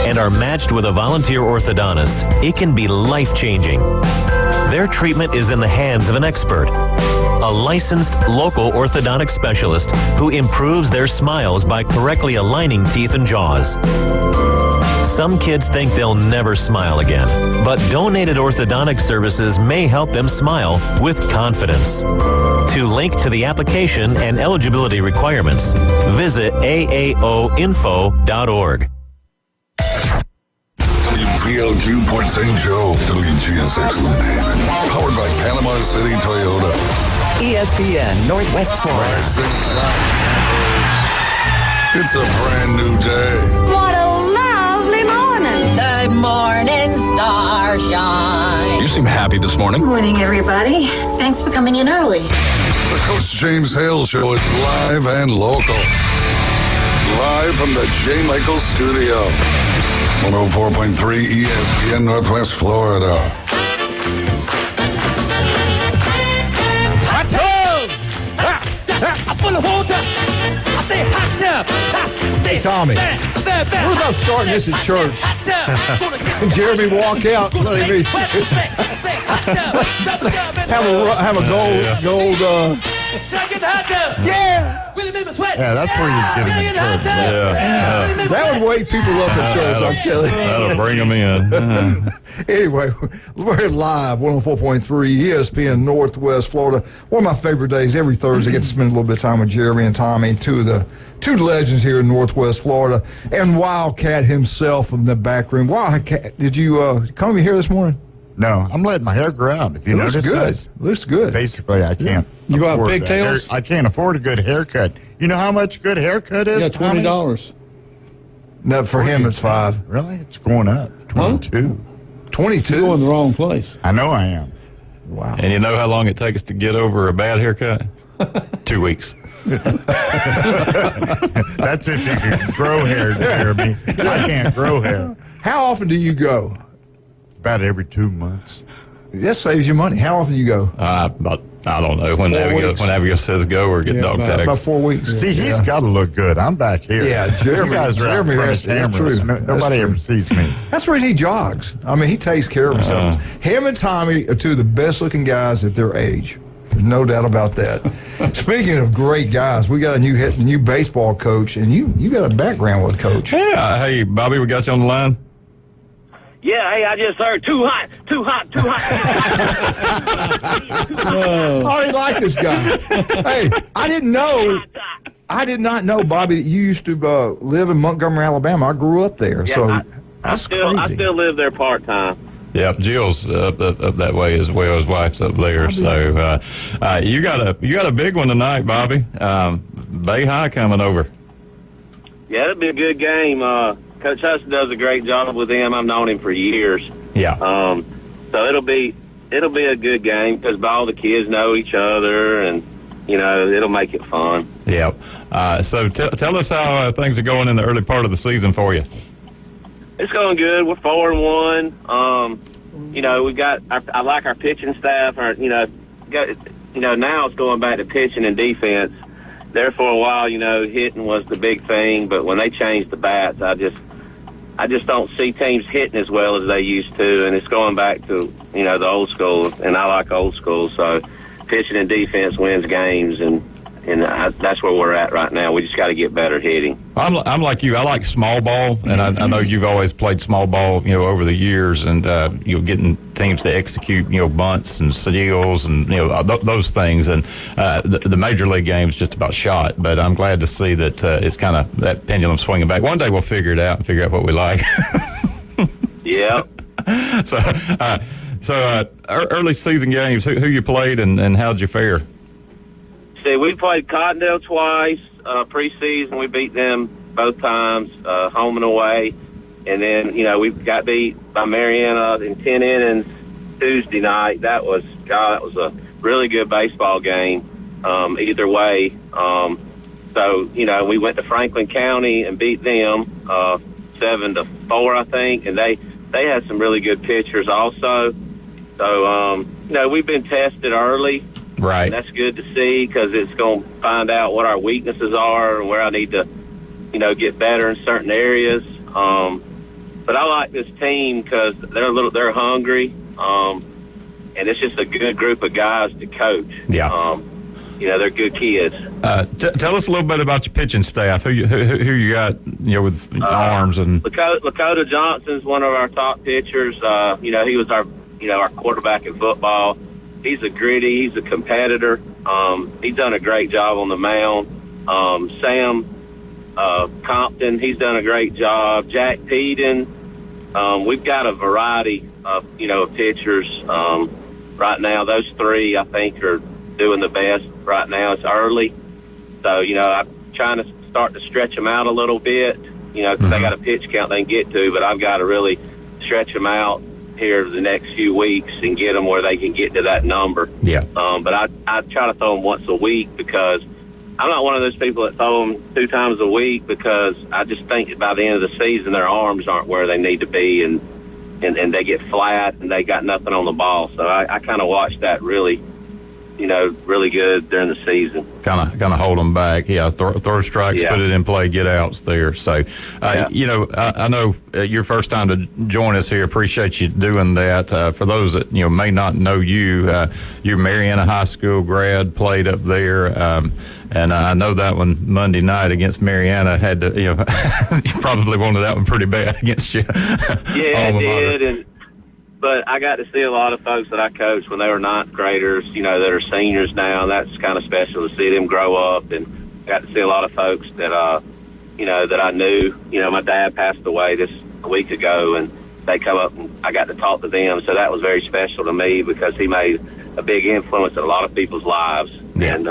and are matched with a volunteer orthodontist, it can be life-changing. Their treatment is in the hands of an expert, a licensed local orthodontic specialist who improves their smiles by correctly aligning teeth and jaws. Some kids think they'll never smile again, but donated orthodontic services may help them smile with confidence. To link to the application and eligibility requirements, visit aaoinfo.org. WPLQ Port St. Joe, WGSX New Haven, powered by Panama City Toyota. ESPN Northwest Florida. It's a brand new day. What a lovely morning. The morning star shine. You seem happy this morning. Morning, everybody. Thanks for coming in early. The Coach James Hale Show is live and local. Live from the J. Michael Studio. 104.3 ESPN Northwest Florida. Hey, Tommy, we're about starting this at church. And Jeremy walk out, letting me have a gold. Yeah. Yeah, that's where you get them in church. Yeah. That would wake people up at church, I'm telling you. That'll bring them in. Anyway, we're live, 104.3 ESPN Northwest Florida. One of my favorite days. Every Thursday, I get to spend a little bit of time with Jeremy and Tommy, two legends here in Northwest Florida, and Wildcat himself in the back room. Wildcat, did you come here this morning? No, I'm letting my hair grow out. If you notice, Looks good. Basically, I can't. You got afford pigtails? I can't afford a good haircut. You know how much a good haircut is? Yeah, $20. No, for him it's $5. Really? It's going up. 22. 22. You're going the wrong place. I know I am. Wow. And you know how long it takes to get over a bad haircut? 2 weeks. That's if you can grow hair, Jeremy. I can't grow hair. How often do you go? About every 2 months. That saves you money. How often do you go? About, I don't know. When 4 Abigail, weeks. when Abigail says go or get dog tags. About 4 weeks. See, he's got to look good. I'm back here. Yeah, Jeremy. You guys are out in front of cameras. Nobody ever sees me. That's the reason he jogs. I mean, he takes care of himself. Him and Tommy are two of the best-looking guys at their age. There's no doubt about that. Speaking of great guys, we got a new baseball coach, and you got a background with Coach. Yeah. Hey, Bobby, we got you on the line. Yeah, hey, I just heard too hot. I already like this guy. Hey, I did not know, Bobby, that you used to live in Montgomery, Alabama. I grew up there, Yeah, that's I crazy. still live there part-time. Yep, Jill's up that way as well. His wife's up there. So you got a big one tonight, Bobby. Bay High coming over. Yeah, it'll be a good game. Coach Hudson does a great job with them. I've known him for years. Yeah. So it'll be a good game because all the kids know each other, and it'll make it fun. Yep. So tell us how things are going in the early part of the season for you. It's going good. We're 4-1. We got. I like our pitching staff. Now it's going back to pitching and defense. There for a while, hitting was the big thing, but when they changed the bats, I just don't see teams hitting as well as they used to, and it's going back to the old school, and I like old school. So pitching and defense wins games, and that's where we're at right now. We just got to get better hitting. I'm like you. I like small ball, and I know you've always played small ball, over the years, and getting teams to execute, bunts and steals and those things. And the major league game's just about shot. But I'm glad to see that it's kind of that pendulum swinging back. One day we'll figure it out and figure out what we like. Yeah. So early season games. Who you played and how'd you fare? See, we played Cottondale twice preseason. We beat them both times, home and away. And then, we got beat by Mariana in 10 innings Tuesday night. That was a really good baseball game either way. So, we went to Franklin County and beat them 7-4, I think. And they had some really good pitchers also. So, we've been tested early. Right. And that's good to see because it's going to find out what our weaknesses are and where I need to, get better in certain areas. But I like this team because they're hungry, and it's just a good group of guys to coach. Yeah. They're good kids. Tell us a little bit about your pitching staff. Who you got, with arms and Lakota Johnson's one of our top pitchers. He was our quarterback in football. He's a gritty. He's a competitor. He's done a great job on the mound. Sam Compton, he's done a great job. Jack Peden. We've got a variety of pitchers right now. Those three, I think, are doing the best right now. It's early, so I'm trying to start to stretch them out a little bit. Because they got a pitch count they can get to, but I've got to really stretch them out here the next few weeks and get them where they can get to that number. Yeah. But I try to throw them once a week because I'm not one of those people that throw them 2 times a week because I just think that by the end of the season their arms aren't where they need to be and they get flat and they got nothing on the ball. So I kind of watch that really good during the season. Kind of hold them back. Yeah, throw strikes, put it in play, get outs there. So, I know your first time to join us here. Appreciate you doing that. For those that may not know you, you're Mariana High School grad, played up there, and I know that one Monday night against Mariana had to. You probably wanted that one pretty bad against you. Yeah, I did. But I got to see a lot of folks that I coached when they were ninth graders, that are seniors now. And that's kind of special to see them grow up. And got to see a lot of folks that, that I knew. My dad passed away a week ago, and they come up and I got to talk to them. So that was very special to me because he made a big influence in a lot of people's lives. Yeah. And,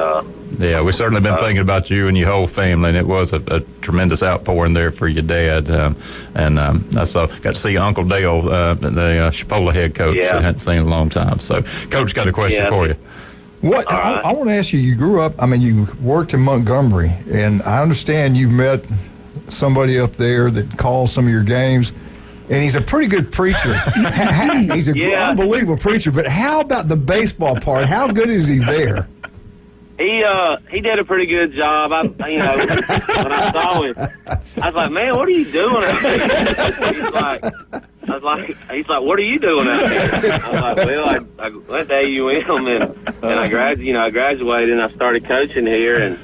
we've certainly been thinking about you and your whole family, and it was a tremendous outpouring there for your dad. I got to see Uncle Dale, the Chipola head coach that I hadn't seen in a long time. So, Coach, got a question for you. What I want to ask you, you grew up, you worked in Montgomery, and I understand you met somebody up there that calls some of your games, and he's a pretty good preacher. He's an unbelievable preacher, but how about the baseball part? How good is he there? He did a pretty good job. When I saw him, I was like, man, what are you doing out there? He's like, what are you doing out there? I was like, well, I went to AUM and I graduated and I started coaching here, and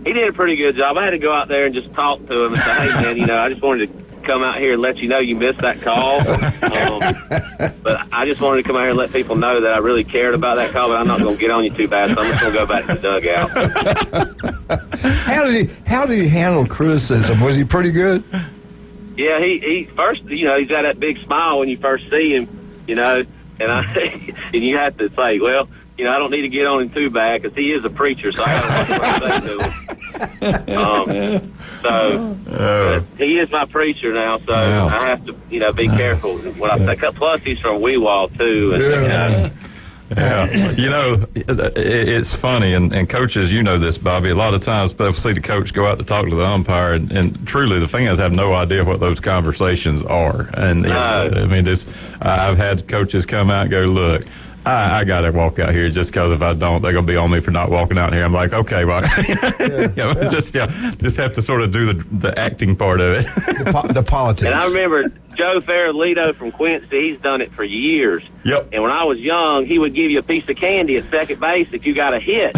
he did a pretty good job. I had to go out there and just talk to him and say, hey, man, I just wanted to come out here and let you know you missed that call. But I just wanted to come out here and let people know that I really cared about that call, but I'm not going to get on you too bad, so I'm just going to go back to the dugout. How did he handle criticism? Was he pretty good? Yeah, he first, he's got that big smile when you first see him, and and you have to say, well, I don't need to get on him too bad because he is a preacher, so I got to watch what I say to him. But he is my preacher now, so I have to, be careful what I say. Plus, he's from Weewall too. And, it's funny, and coaches, this, Bobby. A lot of times, they'll see the coach go out to talk to the umpire, and truly, the fans have no idea what those conversations are. And I've had coaches come out and go, look, I got to walk out here just because if I don't, they're going to be on me for not walking out here. I'm like, okay, well, just have to sort of do the acting part of it. The politics. And I remember Joe Farrellito from Quincy. He's done it for years. Yep. And when I was young, he would give you a piece of candy at second base if you got a hit.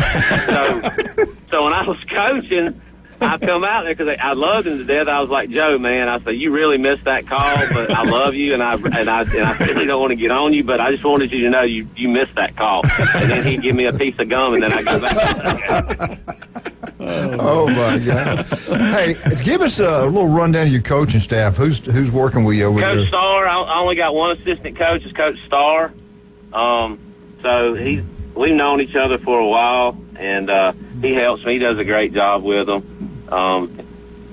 So when I was coaching, I come out there because I loved him to death. I was like, Joe, man, I said, you really missed that call, but I love you, and I really don't want to get on you, but I just wanted you to know you missed that call. And then he'd give me a piece of gum, and then I go back. Oh my God! Hey, give us a little rundown of your coaching staff. Who's working with you over there? Coach Starr. I only got one assistant coach. Is Coach Starr. So we've known each other for a while, and he helps me. He does a great job with them.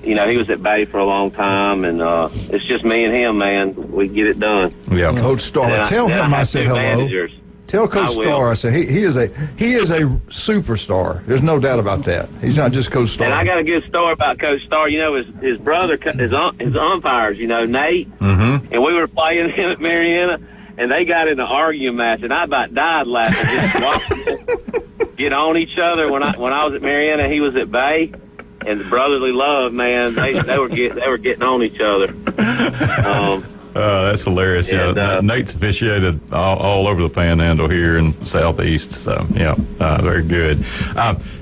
He was at Bay for a long time, and it's just me and him, man. We get it done. Yeah, Coach Starr. Tell him I said hello. Managers. Tell Coach Starr I said he is a superstar. There's no doubt about that. He's not just Coach Starr. And I got a good story about Coach Starr. His brother, his umpires. Nate, and we were playing him at Mariana, and they got in an arguing match, and I about died laughing just watching them get on each other. When I was at Mariana, he was at Bay. And the brotherly love, man, they were getting on each other. That's hilarious. And, Nate's officiated all over the Panhandle here in Southeast. So, very good.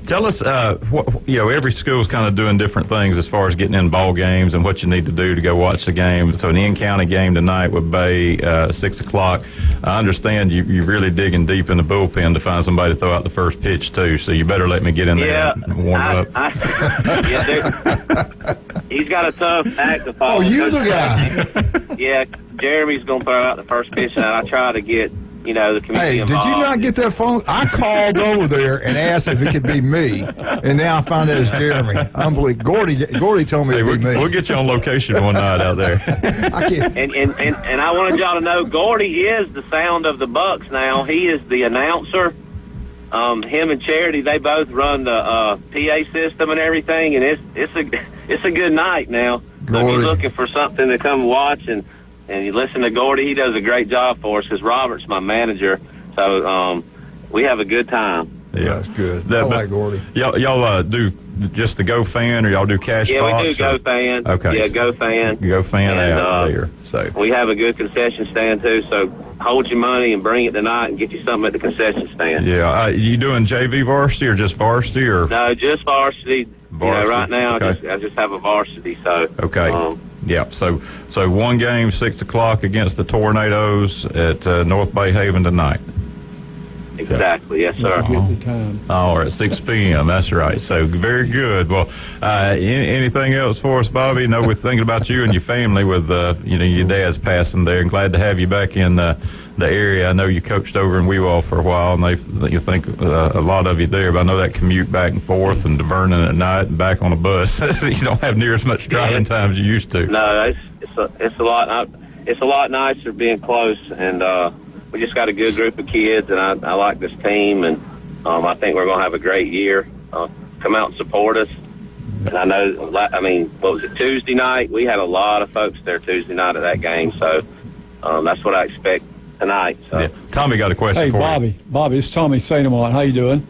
Tell us, every school's kind of doing different things as far as getting in ball games and what you need to do to go watch the game. So, an in-county game tonight with Bay, 6 o'clock. I understand you're really digging deep in the bullpen to find somebody to throw out the first pitch, too. So, you better let me get in there and warm up. He's got a tough act to follow. Oh, you the guy. Yeah, Jeremy's going to throw out the first pitch, and I try to get, the community Hey, involved. did you not get that phone? I called over there and asked if it could be me, and now I find out it's Jeremy. Unbelievable. Gordy told me it'd be me. We'll get you on location one night out there. I can't. And I wanted y'all to know, Gordy is the sound of the Bucks now. He is the announcer. Him and Charity, they both run the PA system and everything, and it's a good night now. So if you're looking for something to come watch and you listen to Gordy, he does a great job for us because Robert's my manager. So we have a good time. Yeah, that's good. I like Gordy. Y'all do just the Go Fan, or y'all do cash box? Yeah, we do Go Fan. Okay. Yeah, Go Fan. Go Fan and, out there. So we have a good concession stand too. So hold your money and bring it tonight and get you something at the concession stand. Yeah, you doing JV varsity or just varsity or? No, just varsity. Varsity. Right now Okay. I just have a varsity. So okay. Yep. So one game 6 o'clock against the Tornadoes at North Bay Haven tonight. Exactly. Yes, sir. All right, 6 p.m. That's right. So very good. Well, anything else for us, Bobby? No, we're thinking about you and your family with your dad's passing there, and glad to have you back in the area. I know you coached over in Weewall for a while, and you think a lot of you there. But I know that commute back and forth and to Vernon at night and back on a bus, you don't have near as much driving time as you used to. No, it's a lot. It's a lot nicer being close, and we just got a good group of kids, and I like this team, and I think we're going to have a great year. Come out and support us. And I know, what was it, Tuesday night? We had a lot of folks there Tuesday night at that game, so that's what I expect tonight. So. Yeah. Tommy got a question for you. Bobby, it's Tommy Sainamont. How you doing?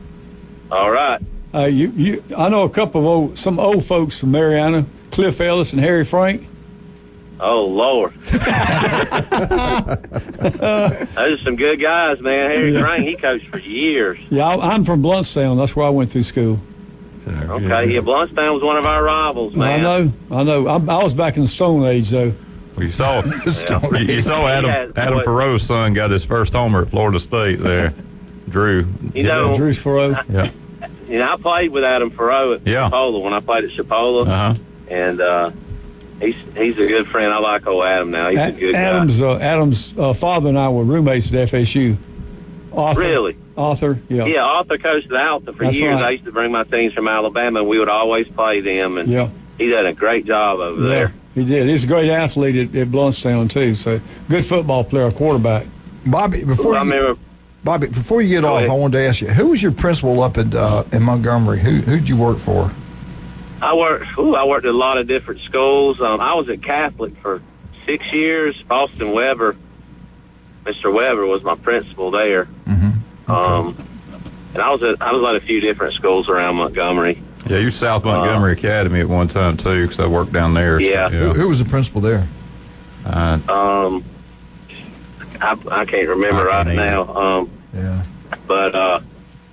All right. I know a couple of some old folks from Mariana, Cliff Ellis and Harry Frank. Oh, Lord. Those are some good guys, man. Harry Frank, he coached for years. Yeah, I'm from Bluntstown. That's where I went through school. Okay, yeah, Bluntstown was one of our rivals, man. I know. I was back in the Stone Age, though. Well, you saw Adam Farrow's son got his first homer at Florida State there. Drew. Drew Farrow. Yeah. I played with Adam Farrow at Chipola when I played at Chipola. Uh-huh. And he's a good friend. I like old Adam now. He's a good guy. Adam's father and I were roommates at FSU. Arthur, really? Arthur, yeah. Yeah, Arthur coached at Alta for years. Right. I used to bring my teams from Alabama, and we would always play them. And he did a great job over there. He did. He's a great athlete at Bluntstown, too. So, good football player, quarterback. Bobby, before you get off, I wanted to ask you, who was your principal up in Montgomery? Who'd you work for? I worked at a lot of different schools. I was at Catholic for 6 years. Boston Weber, Mr. Weber was my principal there. Mm-hmm. Okay. And I was at a few different schools around Montgomery. Yeah, you were South Montgomery Academy at one time too, because I worked down there. Yeah. So, yeah. Who was the principal there? I can't remember now. Yeah. But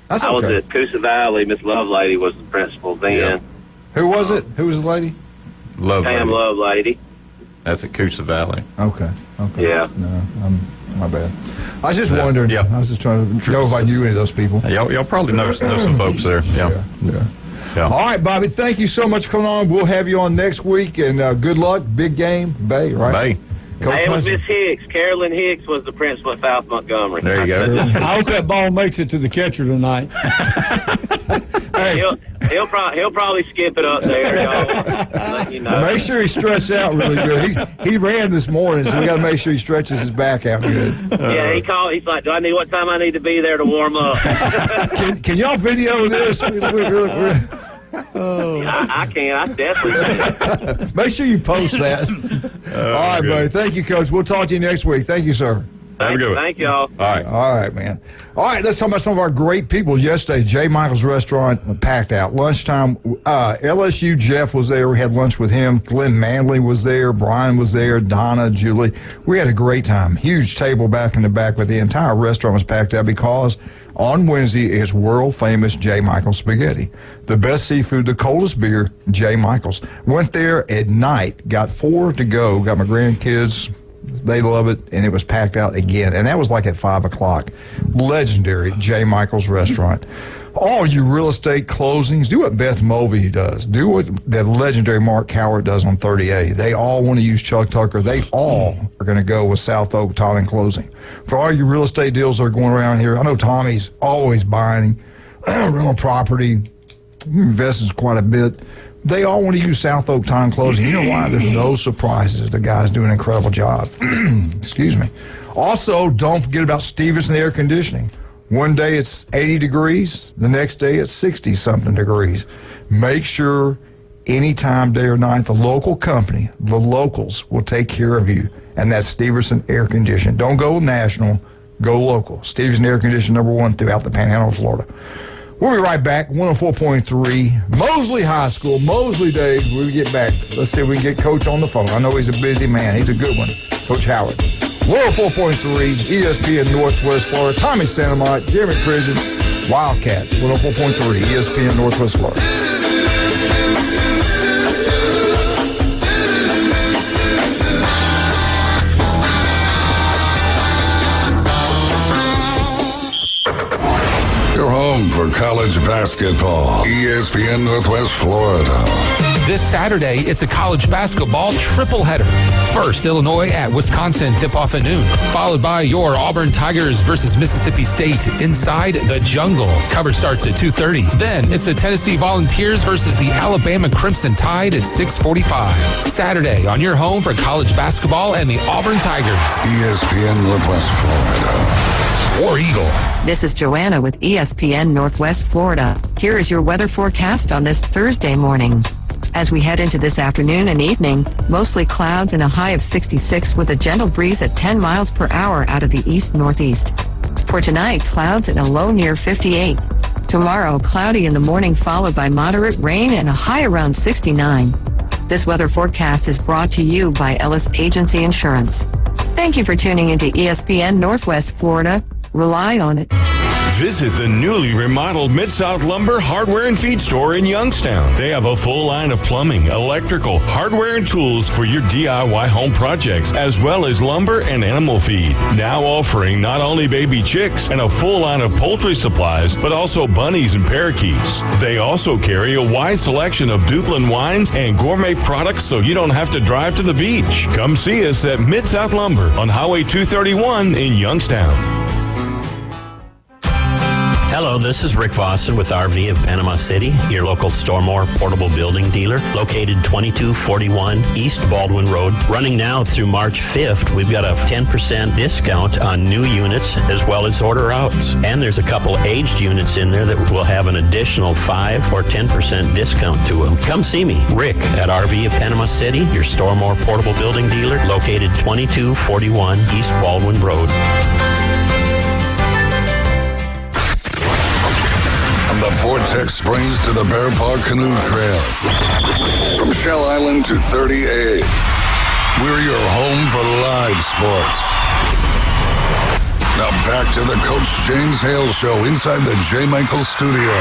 that's okay. I was at Coosa Valley. Miss Lovelady was the principal then. Yeah. Who was it? Who was the lady? Pam Lovelady. That's at Coosa Valley. Okay. Yeah. No, my bad. I was just wondering. Yeah. I was just trying to know if I knew any of those people. Y'all probably know some folks there. Yeah. All right, Bobby, thank you so much for coming on. We'll have you on next week, and good luck. Big game, Bay, right? Bay. Hey, it was Miss Hicks. Carolyn Hicks was the principal at South Montgomery. There you go. I hope that ball makes it to the catcher tonight. Hey. He'll probably skip it up there. Let you know. Make sure he stretches out really good. He ran this morning, so we got to make sure he stretches his back out good. Yeah, he called. He's like, what time I need to be there to warm up? Can y'all video this? I can. I definitely can. Make sure you post that. All right, buddy. Thank you, Coach. We'll talk to you next week. Thank you, sir. Have a good one. Thank y'all. All right. All right, man. All right, let's talk about some of our great people. Yesterday, J. Michael's restaurant packed out. Lunchtime, LSU Jeff was there. We had lunch with him. Glenn Manley was there. Brian was there. Donna, Julie. We had a great time. Huge table back in the back, but the entire restaurant was packed out because on Wednesday is world-famous J. Michael's Spaghetti. The best seafood, the coldest beer, J. Michael's. Went there at night, got 4 to go, got my grandkids. They love it, and it was packed out again. And that was like at 5 o'clock. Legendary J. Michael's restaurant. All you real estate closings, do what Beth Mulvey does. Do what that legendary Mark Coward does on 30A. They all want to use Chuck Tucker. They all are going to go with South Oak Title and Closing. For all your real estate deals that are going around here, I know Tommy's always buying rental property, invests quite a bit. They all want to use South Oak Title and Closing. You know why? There's no surprises. The guys do an incredible job. Excuse me. Also, don't forget about Stevenson Air Conditioning. One day it's 80 degrees. The next day it's 60-something degrees. Make sure anytime, day or night, the local company, the locals, will take care of you. And that's Stevenson Air Conditioning. Don't go national. Go local. Stevenson Air Conditioning, #1 throughout the Panhandle of Florida. We'll be right back. 104.3, Mosley High School, Mosley Days. When we get back, let's see if we can get Coach on the phone. I know he's a busy man. He's a good one, Coach Howard. 104.3, ESPN Northwest Florida. Tommy Santamont, Jeremy Prison, Wildcats. 104.3, ESPN Northwest Florida. Your home for college basketball. ESPN Northwest Florida. This Saturday, it's a college basketball triple header. First, Illinois at Wisconsin tip-off at noon, followed by your Auburn Tigers versus Mississippi State inside the jungle. Coverage starts at 2:30. Then, it's the Tennessee Volunteers versus the Alabama Crimson Tide at 6:45. Saturday, on your home for college basketball and the Auburn Tigers. ESPN Northwest Florida. War Eagle. This is Joanna with ESPN Northwest Florida. Here is your weather forecast on this Thursday morning. As we head into this afternoon and evening, mostly clouds and a high of 66 with a gentle breeze at 10 miles per hour out of the east-northeast. For tonight, clouds and a low near 58. Tomorrow, cloudy in the morning followed by moderate rain and a high around 69. This weather forecast is brought to you by Ellis Agency Insurance. Thank you for tuning into ESPN Northwest Florida. Rely on it. Visit the newly remodeled Mid-South Lumber Hardware and Feed Store in Youngstown. They have a full line of plumbing, electrical, hardware, and tools for your DIY home projects, as well as lumber and animal feed. Now offering not only baby chicks and a full line of poultry supplies, but also bunnies and parakeets. They also carry a wide selection of Dublin wines and gourmet products so you don't have to drive to the beach. Come see us at Mid-South Lumber on Highway 231 in Youngstown. Hello, this is Rick Vossen with RV of Panama City, your local Stormore portable building dealer, located 2241 East Baldwin Road. Running now through March 5th, we've got a 10% discount on new units as well as order outs. And there's a couple aged units in there that will have an additional 5 or 10% discount to them. Come see me, Rick, at RV of Panama City, your Stormore portable building dealer, located 2241 East Baldwin Road. From the Vortex Springs to the Bear Paw Canoe Trail. From Shell Island to 30A. We're your home for live sports. Now back to the Coach James Hale Show inside the J. Michael Studio.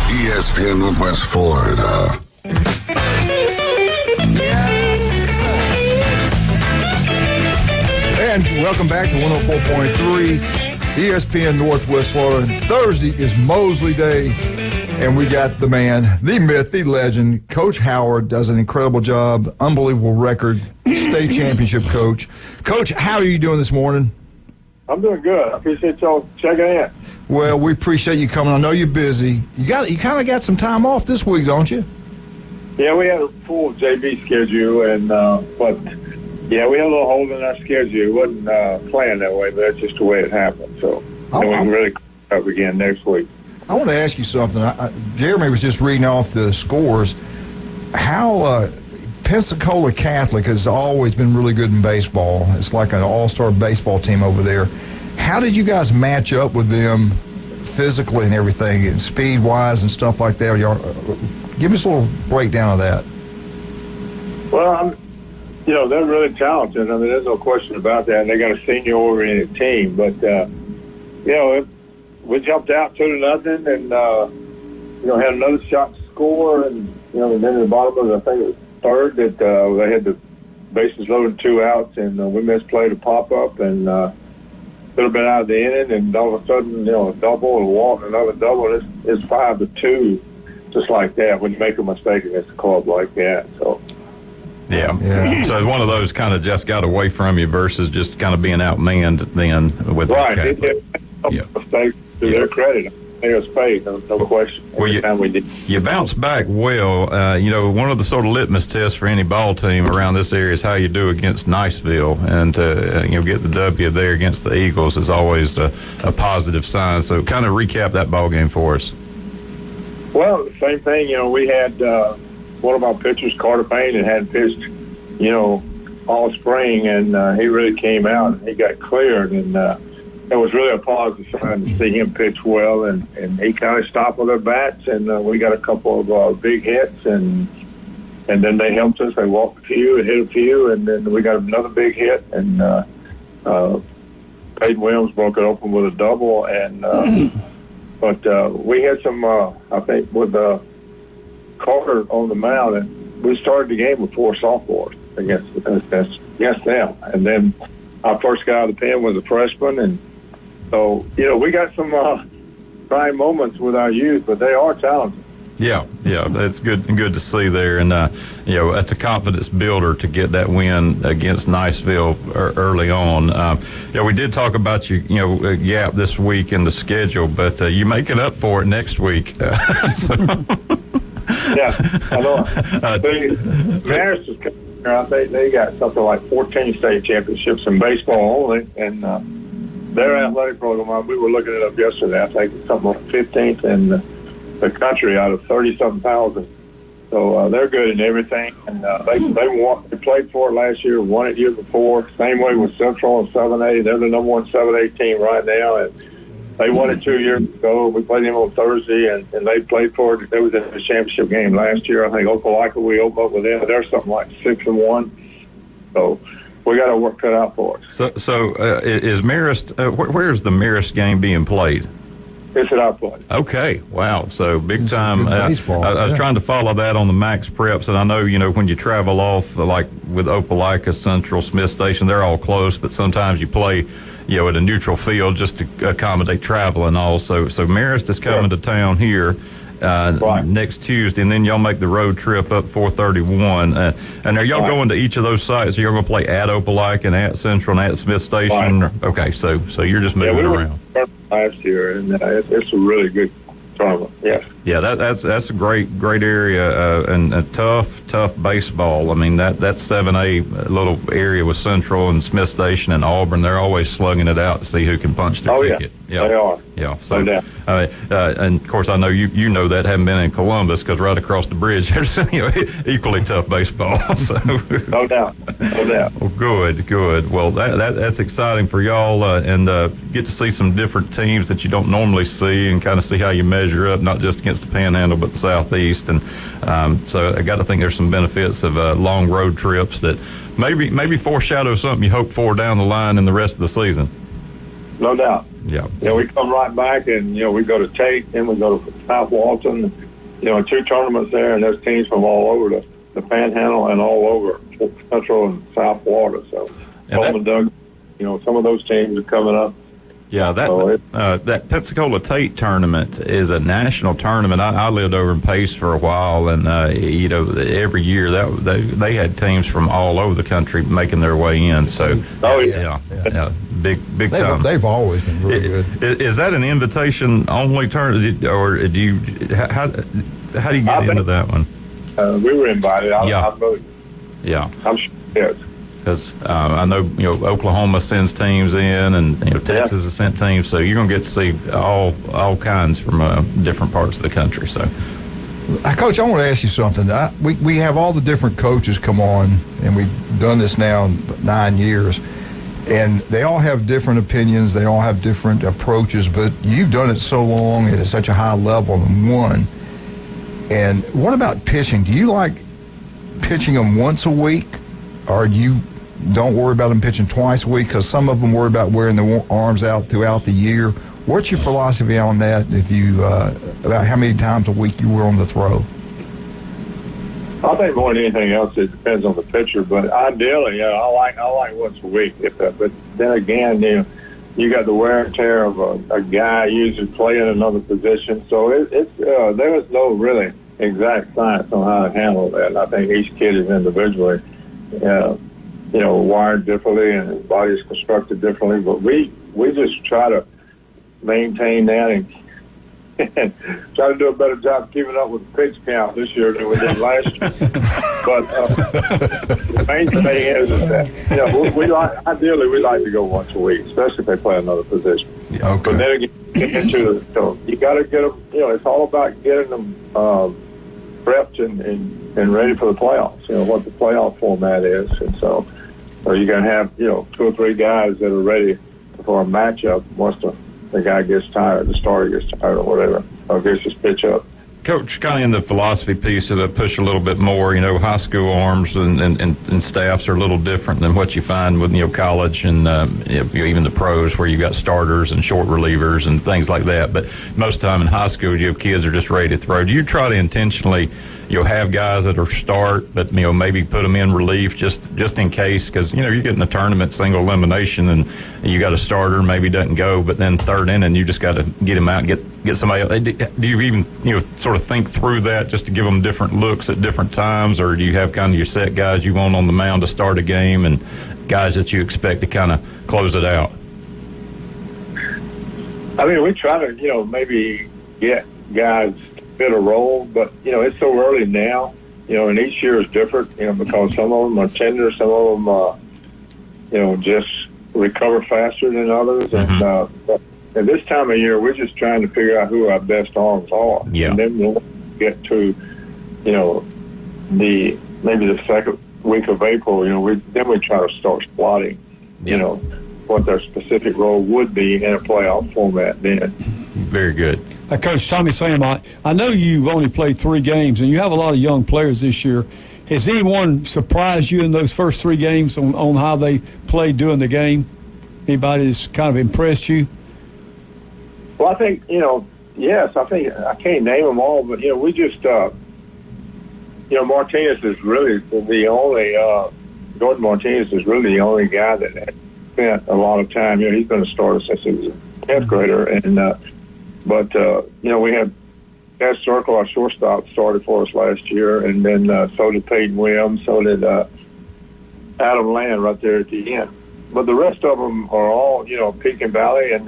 ESPN Northwest Florida. And welcome back to 104.3 ESPN Northwest Florida. Thursday is Mosley Day, and we got the man, the myth, the legend, Coach Howard does an incredible job, unbelievable record, state championship coach. Coach, how are you doing this morning? I'm doing good. I appreciate y'all checking in. Well, we appreciate you coming. I know you're busy. You kind of got some time off this week, don't you? Yeah, we had a full JV schedule, and but yeah, we had a little hole in our schedule. It wasn't planned that way, but that's just the way it happened. So we can really come up again next week. I want to ask you something. Jeremy was just reading off the scores. How Pensacola Catholic has always been really good in baseball. It's like an all-star baseball team over there. How did you guys match up with them physically and everything, and speed-wise and stuff like that? Give us a little breakdown of that. Well, they're really talented. I mean, there's no question about that. And they got a senior-oriented team. But, we jumped out 2-0 and, had another shot to score. And, then in the bottom of I think it was third, that they had the bases loaded, 2 outs, and we misplayed a pop-up and could have been out of the inning. And all of a sudden, a double, a walk, another double. And it's 5-2, just like that, when you make a mistake against a club like that. So. Yeah. So one of those kind of just got away from you versus just kind of being outmanned then with the Catholic. Mistakes to their credit. They was paid, no question. Well, you bounce back well. One of the sort of litmus tests for any ball team around this area is how you do against Niceville, and get the W there against the Eagles is always a positive sign. So kind of recap that ball game for us. Well, same thing. We had one of our pitchers, Carter Payne, that hadn't pitched, all spring, and he really came out and he got cleared, and it was really a positive sign to see him pitch well, and he kind of stopped with their bats, and we got a couple of big hits, and then they helped us. They walked a few and hit a few, and then we got another big hit, and Peyton Williams broke it open with a double, and but we had some, I think, with Carter on the mound, and we started the game with 4 sophomores against them. And then our first guy out of the pen was a freshman. And so, we got some trying moments with our youth, but they are talented. Yeah, that's good to see there. And, that's a confidence builder to get that win against Niceville early on. We did talk about your, gap this week in the schedule, but you're making up for it next week. Yeah, I know. Marist is coming here. I think they got something like 14 state championships in baseball only, and their athletic program, we were looking it up yesterday, I think it's something like 15th in the country out of 30-something thousand. So they're good in everything, and they played for it last year, won it year before. Same way with Central and 7A. They're the number 1 7A team right now, and they won it 2 years ago. We played them on Thursday, and they played for it. They was in the championship game last year. I think Opelika, we opened up with them. They're something like 6-1. So we got our work cut out for us. So is Marist? Where's the Marist game being played? It's at our place. Okay, wow. So big time. Baseball. I was trying to follow that on the Max Preps, and I know when you travel off like with Opelika, Central, Smith Station, they're all close, but sometimes you play. At a neutral field just to accommodate travel and all. So Marist is coming to town here next Tuesday, and then y'all make the road trip up 431. And are y'all going to each of those sites? Are y'all going to play at Opelika and at Central and at Smith Station? Right. Okay, so you're just moving around. Last year, and it's a really good tournament. Yes. Yeah, that's a great area and tough baseball. I mean that 7A little area with Central and Smith Station and Auburn, they're always slugging it out to see who can punch their ticket. Yeah, they are. Yeah, so and of course I know you know that, having been in Columbus, because right across the bridge there's equally tough baseball. So no doubt. Well, good. Well, that's exciting for y'all, and get to see some different teams that you don't normally see, and kind of see how you measure up, not just against the Panhandle but the Southeast. And so I got to think there's some benefits of long road trips that maybe foreshadow something you hope for down the line in the rest of the season. No doubt. Yeah. We come right back, and we go to Tate, then we go to South Walton. 2 tournaments there, and there's teams from all over the Panhandle and all over Central and South Florida. So Coleman, Doug, some of those teams are coming up. Yeah, that Pensacola Tate tournament is a national tournament. I lived over in Pace for a while, and every year they had teams from all over the country making their way in. So, big time. They've always been really good. Is that an invitation only tournament, or do you? How do you get into that one? We were invited. I'm sure it is. Because I know Oklahoma sends teams in, and Texas has sent teams, so you're gonna get to see all kinds from different parts of the country. So Coach, I want to ask you something. We have all the different coaches come on, and we've done this now 9 years, and they all have different opinions. They all have different approaches, but you've done it so long and at such a high level and won. And what about pitching? Do you like pitching them once a week, or you don't worry about them pitching twice a week? Because some of them worry about wearing their arms out throughout the year. What's your philosophy on that? If you about how many times a week you willing to throw? I think more than anything else, it depends on the pitcher. But ideally, I like once a week. But then again, you got the wear and tear of a guy usually playing another position. So there is no really exact science on how to handle that. And I think each kid is individually, wired differently, and his body is constructed differently. But we just try to maintain that and try to do a better job keeping up with the pitch count this year than we did last year. But the main thing is that ideally we like to go once a week, especially if they play another position. Yeah, okay. But then again, you got to get them. It's all about getting them prepped and ready for the playoffs. What the playoff format is, and so you're going to have 2 or 3 guys that are ready for a matchup once the guy gets tired, the starter gets tired, or whatever, or gets his pitch up. Coach, kind of in the philosophy piece of it, push a little bit more. High school arms and staffs are a little different than what you find with college and even the pros, where you got starters and short relievers and things like that. But most of the time in high school, you have kids that are just ready to throw. Do you try to intentionally have guys that are start, but maybe put them in relief just in case? Because you're getting a tournament single elimination, and you got a starter maybe doesn't go, but then third inning you just got to get him out, and get somebody else. Do you even sort of think through that just to give them different looks at different times, or do you have kind of your set guys you want on the mound to start a game and guys that you expect to kind of close it out? I mean, we try to maybe get guys fit a role, but it's so early now, and each year is different, because some of them are tender, some of them just recover faster than others. Mm-hmm. And at this time of year, we're just trying to figure out who our best arms are. Yeah. And then we'll get to maybe the second week of April, we try to start plotting what their specific role would be in a playoff format then. Very good. Coach Tommy Sam, I know you've only played 3 games, and you have a lot of young players this year. Has anyone surprised you in those first 3 games on how they played during the game? Anybody that's kind of impressed you? Well, I think, yes. I think I can't name them all, but, we just, Martinez is really the only, Jordan Martinez is really the only guy that has spent a lot of time. He's been a starter since he was a 10th grader, and but we had Ed Circle, our shortstop, started for us last year, and then so did Peyton Williams, so did Adam Land right there at the end. But the rest of them are all, peak and valley, and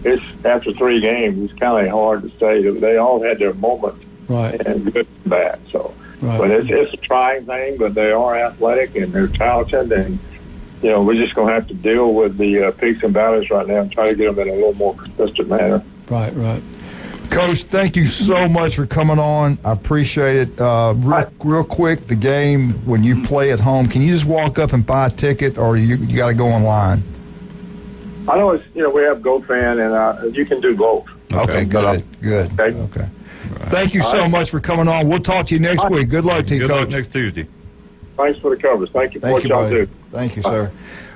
it's after 3 games, it's kind of hard to say. They all had their moments, right, and good and bad. So, right. But it's a trying thing, but they are athletic and they're talented, and we're just going to have to deal with the peaks and valleys right now and try to get them in a little more consistent manner. Right. Coach, thank you so much for coming on. I appreciate it. Real quick, the game, when you play at home, can you just walk up and buy a ticket, or you got to go online? I know we have GoFan, and you can do both. Okay, good. Okay. Thank you so much for coming on. We'll talk to you next week. Good luck to you, Good Coach. luck next Tuesday. Thanks for the coverage. Thank you for what y'all do. Thank you, sir.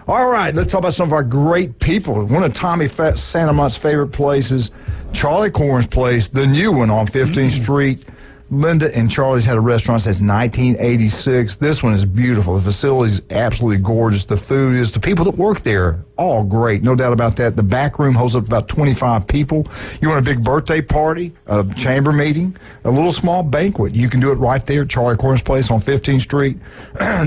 All right, let's talk about some of our great people. One of Tommy Santamont's favorite places, Charlie Corn's place, the new one on 15th Street. Linda and Charlie's had a restaurant since 1986. This one is beautiful. The facility is absolutely gorgeous. The food is, the people that work there, all great. No doubt about that. The back room holds up about 25 people. You want a big birthday party, a chamber meeting, a little small banquet. You can do it right there at Charlie Corn's place on 15th Street.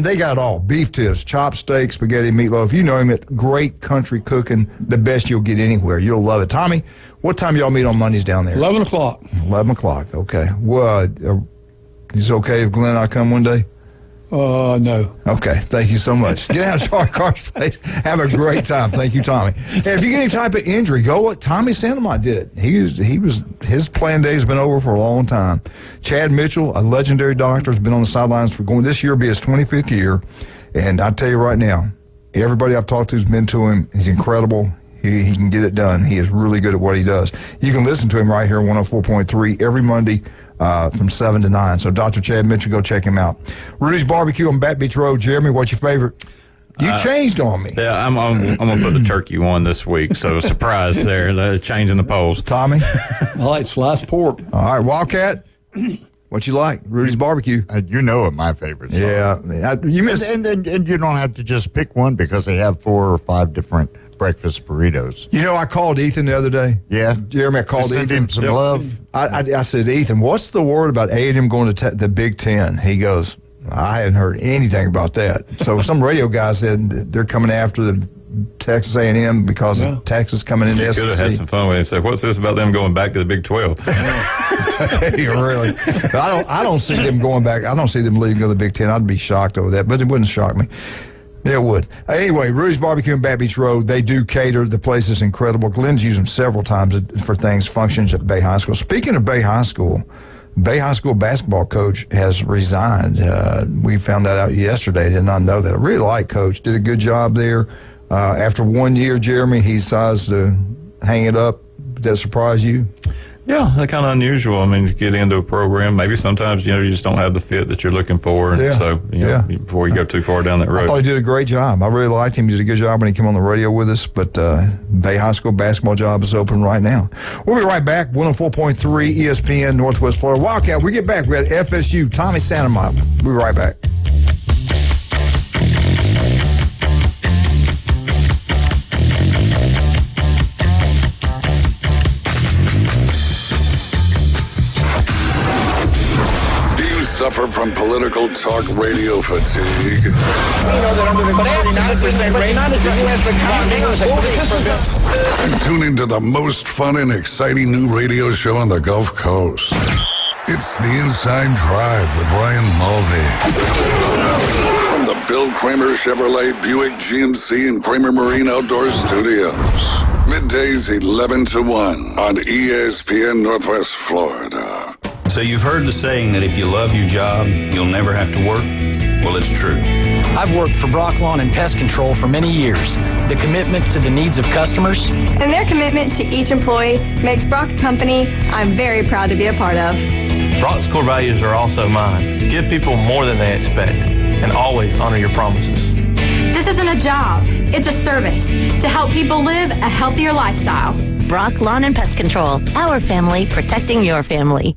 They got it all. Beef tips, chopped steak, spaghetti, meatloaf. You know him at great country cooking, the best you'll get anywhere. You'll love it. Tommy, what time y'all meet on Mondays down there? 11 o'clock. 11 o'clock, okay. Well, is it okay if Glenn and I come one day? No. Okay, thank you so much. Get out of Charlie Carter's place. Have a great time. Thank you, Tommy. And if you get any type of injury, go what Tommy Santamont did. His playing day has been over for a long time. Chad Mitchell, a legendary doctor, has been on the sidelines for this year will be his 25th year. And I tell you right now, everybody I've talked to has been to him. He's incredible. He can get it done. He is really good at what he does. You can listen to him right here on 104.3 every Monday from 7 to 9. So Dr. Chad Mitchell, go check him out. Rudy's Barbecue on Back Beach Road. Jeremy, what's your favorite? You changed on me. Yeah, I'm going to put the turkey one this week, so surprise there. They're changing the polls. Tommy? I like sliced pork. All right, Wildcat? What you like? Rudy's Barbecue. You know what my favorites are. Yeah. You missed. And you don't have to just pick one because they have 4 or 5 different breakfast burritos. You know, I called Ethan the other day. Yeah. Jeremy, I called Send Ethan. him some love. I said, Ethan, what's the word about A&M going to the Big Ten? He goes, I hadn't heard anything about that. So some radio guy said they're coming after the Texas A&M because of Texas coming into SEC. You could have had some fun with him. Say, what's this about them going back to the Big 12? Really? I don't see them going back. I don't see them leaving to the Big Ten. I'd be shocked over that, but it wouldn't shock me. It would. Anyway, Rudy's Barbecue on Back Beach Road, they do cater. The place is incredible. Glenn's used them several times for things, functions at Bay High School. Speaking of Bay High School basketball coach has resigned. We found that out yesterday. Did not know that. I really like Coach. Did a good job there. After 1 year, Jeremy, he decides to hang it up. Did that surprise you? Yeah, that's kind of unusual. I mean, to get into a program, maybe sometimes, you just don't have the fit that you're looking for. And so, before you go too far down that road. I thought he did a great job. I really liked him. He did a good job when he came on the radio with us. But Bay High School basketball job is open right now. We'll be right back. 104.3 ESPN, Northwest Florida. Wildcat, we get back. We got FSU, Tommy Santamont. We'll be right back. Suffer from political talk radio fatigue? We know that under the 49% rate, And tune into the most fun and exciting new radio show on the Gulf Coast. It's The Inside Drive with Ryan Mulvey. From the Bill Kramer Chevrolet Buick GMC and Kramer Marine Outdoor Studios. Middays 11 to 1 on ESPN Northwest Florida. So you've heard the saying that if you love your job, you'll never have to work? Well, it's true. I've worked for Brock Lawn and Pest Control for many years. The commitment to the needs of customers and their commitment to each employee makes Brock a company I'm very proud to be a part of. Brock's core values are also mine. Give people more than they expect and always honor your promises. This isn't a job. It's a service to help people live a healthier lifestyle. Brock Lawn and Pest Control. Our family protecting your family.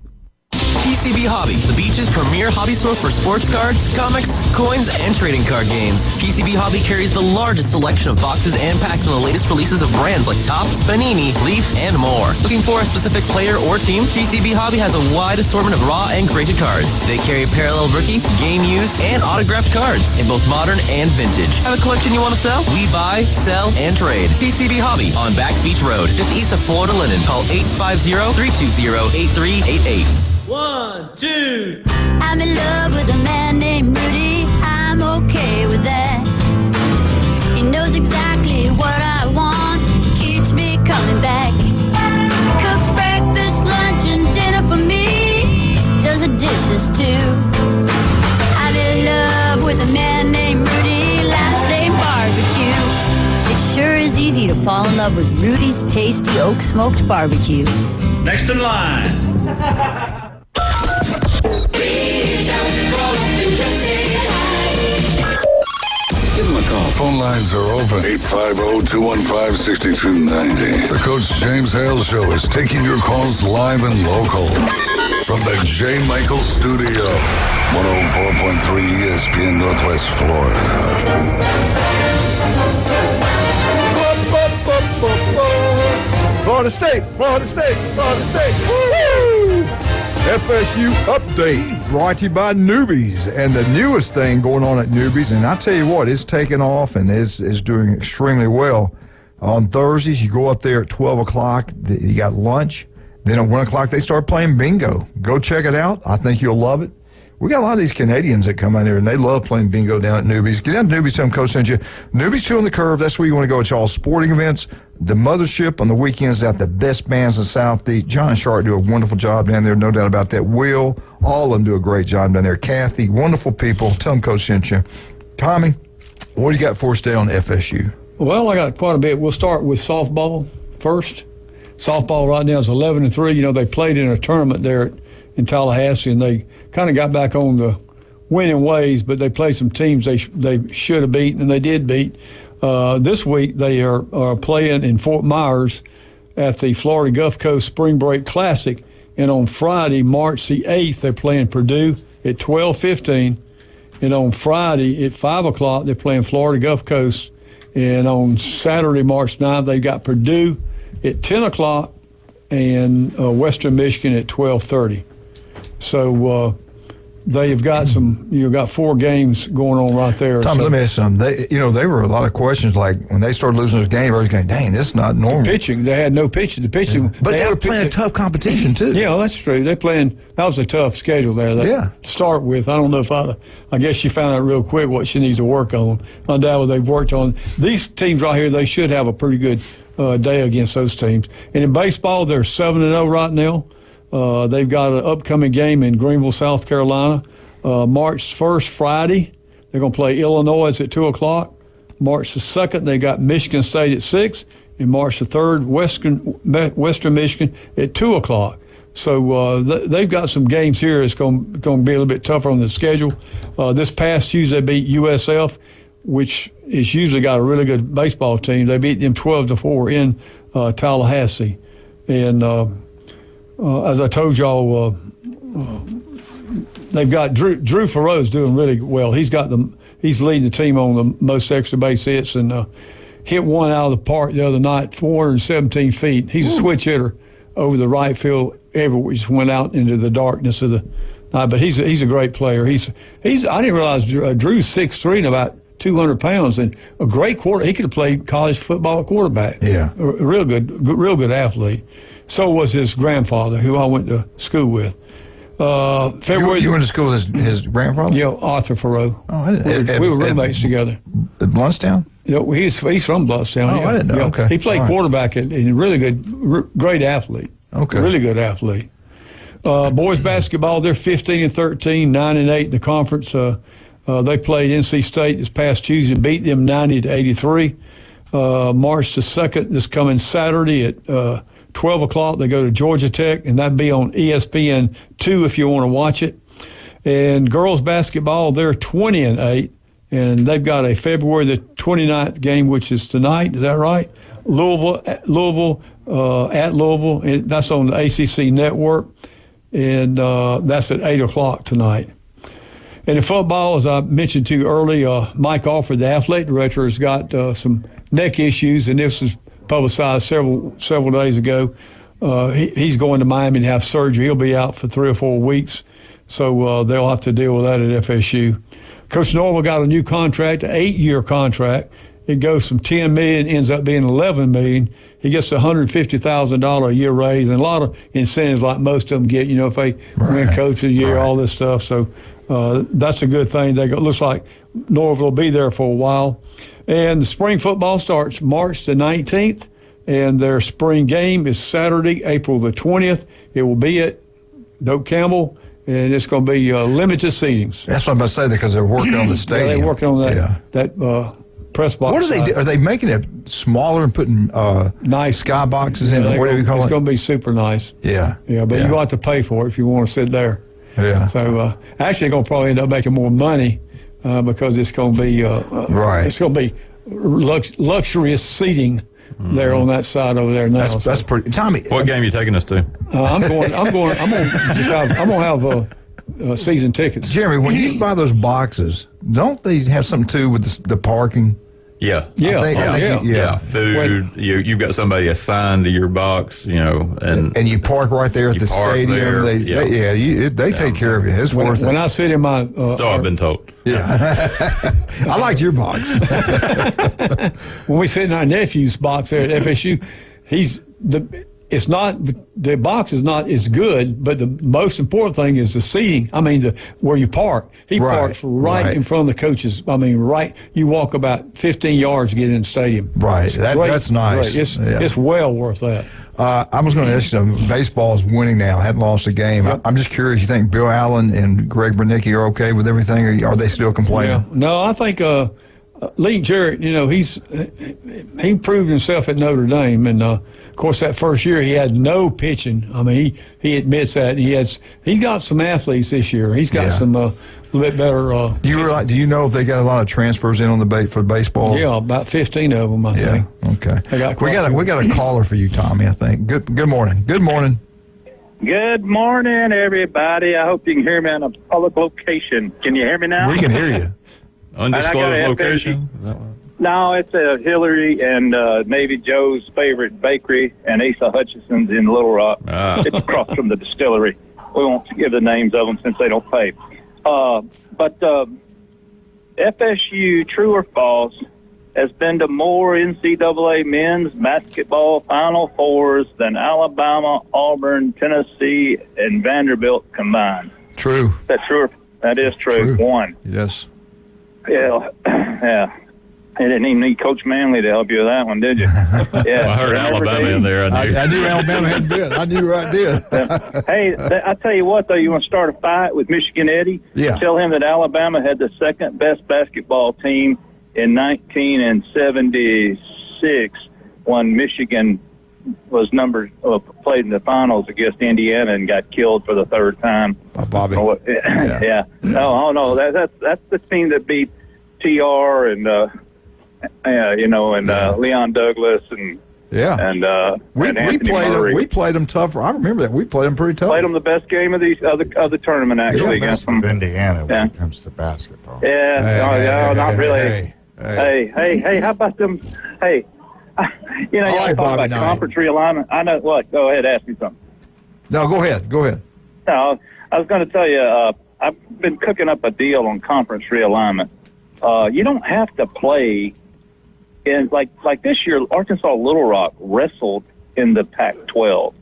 PCB Hobby, the beach's premier hobby store for sports cards, comics, coins, and trading card games. PCB Hobby carries the largest selection of boxes and packs from the latest releases of brands like Topps, Panini, Leaf, and more. Looking for a specific player or team? PCB Hobby has a wide assortment of raw and graded cards. They carry parallel rookie, game used, and autographed cards in both modern and vintage. Have a collection you want to sell? We buy, sell, and trade. PCB Hobby on Back Beach Road, just east of Florida Linen. Call 850-320-8388. 1, 2. I'm in love with a man named Rudy. I'm okay with that. He knows exactly what I want. Keeps me coming back. Cooks breakfast, lunch, and dinner for me. Does the dishes too. I'm in love with a man named Rudy. Last name Barbecue. It sure is easy to fall in love with Rudy's tasty oak smoked barbecue. Next in line. Give them a call. Phone lines are open. 850-215-6290. The Coach James Hale Show is taking your calls live and local. From the J. Michael Studio. 104.3 ESPN Northwest Florida. Florida State, Florida State, Florida State. Woo! FSU update brought to you by Newbies and the newest thing going on at Newbies. And I tell you what, it's taken off and is doing extremely well. On Thursdays, you go up there at 12 o'clock. You got lunch. Then at 1 o'clock, they start playing bingo. Go check it out. I think you'll love it. we got a lot of these Canadians that come out here, and they love playing bingo down at Newbies. Get down to Newbies, tell them Coach sent you. Newbies 2 on the Curve, that's where you want to go. It's all sporting events. The Mothership on the weekends got the best bands in South Beach. John and Sharp do a wonderful job down there, no doubt about that. Will, all of them do a great job down there. Kathy, wonderful people. Tell them Coach sent you. Tommy, what do you got for us today on FSU? Well, I got quite a bit. We'll start with softball first. Softball right now is 11-3. You know, they played in a tournament there in Tallahassee, and they kind of got back on the winning ways, but they played some teams they should have beaten, and they did beat. This week they are playing in Fort Myers at the Florida Gulf Coast Spring Break Classic, and on Friday, March the 8th, they're playing Purdue at 12:15, and on Friday at 5 o'clock, they're playing Florida Gulf Coast, and on Saturday, March 9th, they've got Purdue at 10 o'clock and Western Michigan at 12:30. So they've got got 4 games going on right there. Tom, let me ask you something. There were a lot of questions like when they started losing those games, I was going, dang, this is not normal. The pitching, they had no pitching. The pitching, yeah. But they were playing a tough competition too. Yeah, that's true. That was a tough schedule there. To start with, I don't know if I guess she found out real quick what she needs to work on. Undoubtedly, they've worked on these teams right here. They should have a pretty good day against those teams. And in baseball, they're 7-0 right now. They've got an upcoming game in Greenville, South Carolina. March 1st, Friday, they're going to play Illinois at 2 o'clock. March the 2nd, they got Michigan State at 6. And March the 3rd, Western Michigan at 2 o'clock. So they've got some games here. It's going to be a little bit tougher on the schedule. This past Tuesday, they beat USF, which has usually got a really good baseball team. They beat them 12-4 in Tallahassee. And as I told y'all, they've got Drew Farrell's doing really well. He's leading the team on the most extra base hits and hit one out of the park the other night, 417 feet. He's a switch hitter over the right field everywhere. Just went out into the darkness of the night. But he's a great player. I didn't realize Drew's 6'3" and about 200 pounds and a great quarter. He could have played college football at quarterback. Yeah, a real good athlete. So was his grandfather, who I went to school with. February. You went to school with his grandfather? Yeah, Arthur Farrow. Oh, I didn't. We were roommates together. At Bluntstown? Yeah, he's from Bluntstown. Oh, I didn't know. Yeah. Okay. He played quarterback and great athlete. Okay. Really good athlete. Boys basketball, they're 15-13, 9-8 in the conference. They played NC State this past Tuesday, beat them 90-83. March the 2nd, this coming Saturday at 12 o'clock, they go to Georgia Tech, and that'd be on ESPN2 if you want to watch it. And girls basketball, they're 20-8, and they've got a February the 29th game, which is tonight. Is that right? Louisville at Louisville, and that's on the ACC network, and that's at 8 o'clock tonight. And in football, as I mentioned to you early, Mike Alford, the athletic director, has got some neck issues, and this was publicized several days ago. He's going to Miami to have surgery. He'll be out for 3 or 4 weeks, so they'll have to deal with that at FSU. Coach Norville got a new contract, an 8-year contract. It goes from $10 million, ends up being $11 million. He gets a $150,000 a year raise and a lot of incentives like most of them get, if they win coach of the year, all this stuff. So that's a good thing. Looks like Norville will be there for a while. And the spring football starts March the 19th, and their spring game is Saturday, April the 20th. It will be at Doak Campbell, and it's going to be limited seatings. That's what I'm about to say, because they're working on the stadium. Yeah, they're working on that press box. What are they do? Are they making it smaller and putting nice sky boxes in it? What do you call it? It's going to be super nice. Yeah. Yeah, but you're going to have to pay for it if you want to sit there. Yeah. So actually, going to probably end up making more money because it's going to be It's going to be luxurious seating there on that side over there now. That's pretty. Tommy, what game are you taking us to? I'm going to have season tickets. Jeremy, when you buy those boxes, don't they have something to do with the parking? Yeah. Food. You've got somebody assigned to your box, and you park right there at the stadium. They take care of you. It's worth it. When I sit in my, so I've been told. Yeah, I liked your box. When we sit in our nephew's box there at FSU, it's not, the box is not as good, but the most important thing is the seating. I mean, where you park. He parks right in front of the coaches. I mean, you walk about 15 yards to get in the stadium. Right. That's nice. Great. It's well worth that. I was going to ask you something. Baseball is winning now. Hadn't lost a game. Yep. I'm just curious. You think Bill Allen and Greg Bernicki are okay with everything, or are they still complaining? Yeah. No, I think Lee Jarrett, he proved himself at Notre Dame, and of course that first year he had no pitching. I mean, he admits that, and he got some athletes this year. He's got some a little bit better. Do you know if they got a lot of transfers in on the for baseball? Yeah, about 15 of them, I think. Okay. We got a caller for you, Tommy. I think. Good morning. Good morning. Good morning, everybody. I hope you can hear me on a public location. Can you hear me now? We can hear you. Undisclosed location? No, it's Hillary and Navy Joe's favorite bakery and Asa Hutchinson's in Little Rock. It's across from the distillery. We won't give the names of them since they don't pay. But FSU, true or false, has been to more NCAA men's basketball Final Fours than Alabama, Auburn, Tennessee, and Vanderbilt combined. True. That's true. That is true. One. Yes. Yeah. You didn't even need Coach Manley to help you with that one, did you? Yeah. I heard Alabama in there. I knew Alabama hadn't been. I knew right there. Hey, I tell you what, though, you want to start a fight with Michigan Eddie? Yeah. Tell him that Alabama had the second best basketball team in 1976 when Michigan was played in the finals against Indiana and got killed for the third time. Bobby. Yeah. No. That's the team that beat TR and Leon Douglas and we played them. We played them tough. I remember that we played them pretty tough. Played them the best game of the tournament actually against them. Indiana when it comes to basketball. Yeah, not really. Hey, how about them? Hey, y'all like talk Bobby about Knight. conference realignment. I know what. Go ahead, ask me something. No, go ahead. No, I was going to tell you. I've been cooking up a deal on conference realignment. You don't have to play in like this year. Arkansas Little Rock wrestled in the Pac-12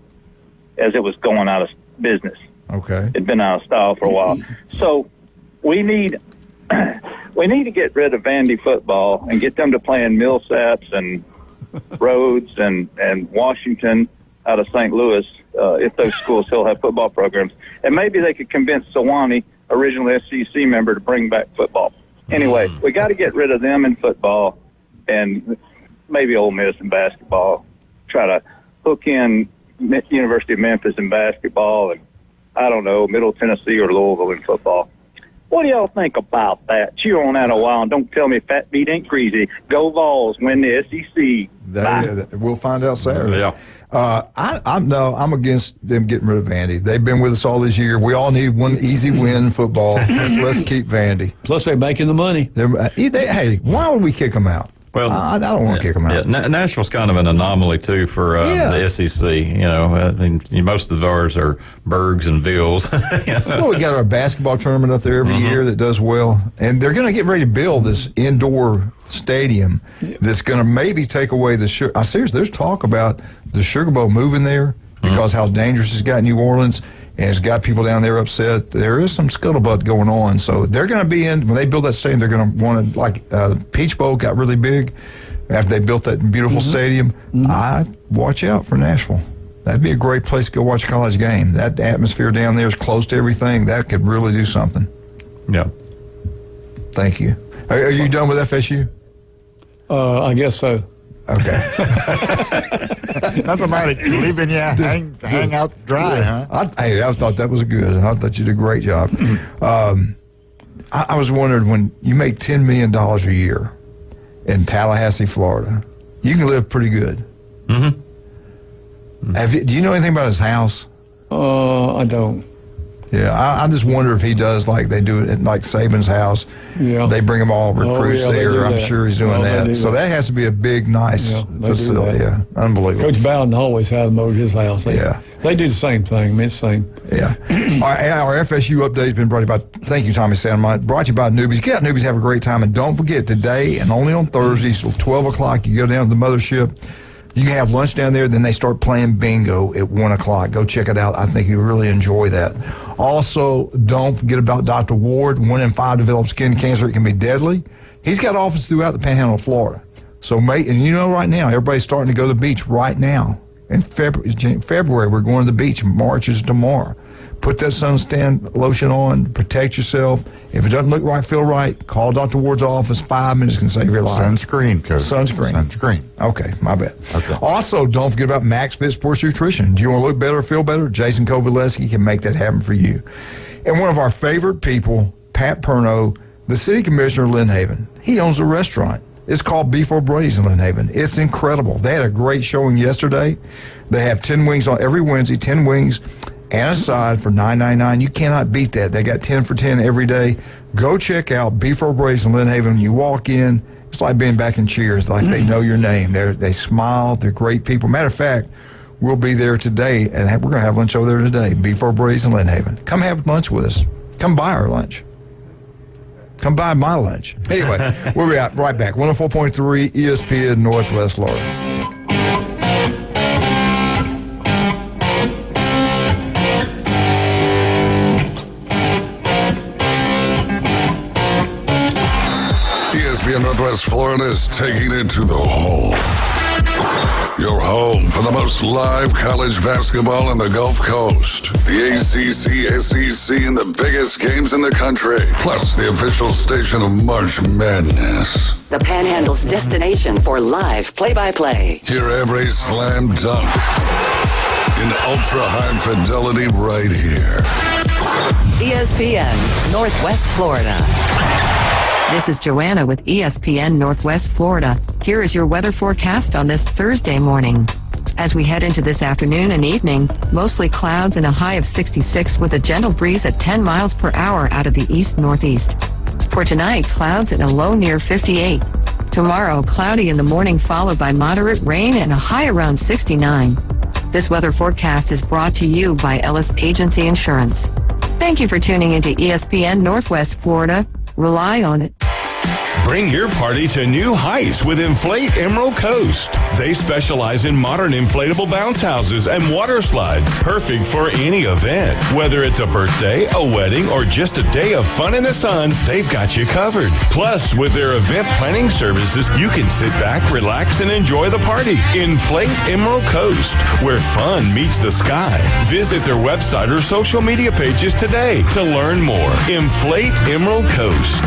as it was going out of business. Okay, it'd been out of style for a while. So we need to get rid of Vandy football and get them to play in Millsaps and Rhodes and Washington out of St. Louis. If those schools still have football programs, and maybe they could convince Sewanee, original SEC member, to bring back football. Anyway, we got to get rid of them in football and maybe Ole Miss in basketball. Try to hook in University of Memphis in basketball and, I don't know, Middle Tennessee or Louisville in football. What do y'all think about that? Chew on that a while and don't tell me Fat Beat ain't crazy. Go Vols, win the SEC. We'll find out Saturday. Yeah. I'm against them getting rid of Vandy. They've been with us all this year. We all need one easy win in football. Let's keep Vandy. Plus, they're making the money. Hey, why would we kick them out? Well, I don't want to kick them out. Yeah, Nashville's kind of an anomaly too for the SEC. I mean, most of ours are Bergs and Vills. Well, we got our basketball tournament up there every year that does well, and they're going to get ready to build this indoor stadium that's going to maybe take away the sugar. Seriously, there's talk about the Sugar Bowl moving there because how dangerous it's got New Orleans. And it's got people down there upset. There is some scuttlebutt going on. So they're going to be in, when they build that stadium, they're going to want to, like the Peach Bowl got really big after they built that beautiful stadium. Watch out for Nashville. That'd be a great place to go watch a college game. That atmosphere down there is close to everything. That could really do something. Yeah. Thank you. Are you done with FSU? I guess so. Okay. Nothing about it leaving you hang out dry, huh? I thought that was good. I thought you did a great job. I was wondering, when you make $10 million a year in Tallahassee, Florida, you can live pretty good. Do you know anything about his house? I don't. Yeah, I just wonder if he does like they do it at like Saban's house. Yeah. They bring them all recruits there. I'm sure he's doing that. So that. that has to be a big, nice facility. Yeah, unbelievable. Coach Bowden always had them over at his house. They do the same thing. I mean, it's the same. Yeah. Our FSU update has been brought to you by, thank you, Tommy Sandmont, brought to you by Newbies. Get out, Newbies, have a great time. And don't forget, today and only on Thursdays till 12 o'clock, you go down to the mothership. You can have lunch down there, then they start playing bingo at 1 o'clock. Go check it out. I think you'll really enjoy that. Also, don't forget about Dr. Ward. 1 in 5 develop skin cancer. It can be deadly. He's got offices throughout the Panhandle of Florida. So, and you know right now, everybody's starting to go to the beach right now. In February, we're going to the beach. March is tomorrow. Put that suntan lotion on. Protect yourself. If it doesn't look right, feel right, call Dr. Ward's office. 5 minutes can save your life. Sunscreen, Coach. Sunscreen. Okay, my bad. Okay. Also, don't forget about Max Fit Sports Nutrition. Do you want to look better or feel better? Jason Kovaleski can make that happen for you. And one of our favorite people, Pat Perno, the city commissioner of Lynn Haven. He owns a restaurant. It's called Beef O'Brady's in Lynn Haven. It's incredible. They had a great showing yesterday. They have 10 wings on every Wednesday, 10 wings and a side for $9.99. You cannot beat that. They got 10 for 10 every day. Go check out Beef O'Brady's in Lynn Haven. When you walk in, it's like being back in Cheers. Like they know your name. They smile. They're great people. Matter of fact, we'll be there today, and we're going to have lunch over there today. Beef O'Brady's in Lynn Haven. Come have lunch with us. Come buy our lunch. Come buy my lunch. Anyway, we'll be out right back. 104.3 ESPN Northwest Florida. ESPN Northwest Florida is taking it to the hole. Your home for the most live college basketball in the Gulf Coast. The ACC, SEC, and the biggest games in the country. Plus the official station of March Madness. The Panhandle's destination for live play-by-play. Hear every slam dunk in ultra-high fidelity right here. ESPN Northwest Florida. This is Joanna with ESPN Northwest Florida. Here is your weather forecast on this Thursday morning. As we head into this afternoon and evening, mostly clouds and a high of 66 with a gentle breeze at 10 miles per hour out of the east-northeast. For tonight, clouds and a low near 58. Tomorrow, cloudy in the morning followed by moderate rain and a high around 69. This weather forecast is brought to you by Ellis Agency Insurance. Thank you for tuning into ESPN Northwest Florida. Rely on it. Bring your party to new heights with Inflate Emerald Coast. They specialize in modern inflatable bounce houses and water slides, perfect for any event. Whether it's a birthday, a wedding, or just a day of fun in the sun, they've got you covered. Plus, with their event planning services, you can sit back, relax, and enjoy the party. Inflate Emerald Coast, where fun meets the sky. Visit their website or social media pages today to learn more. Inflate Emerald Coast.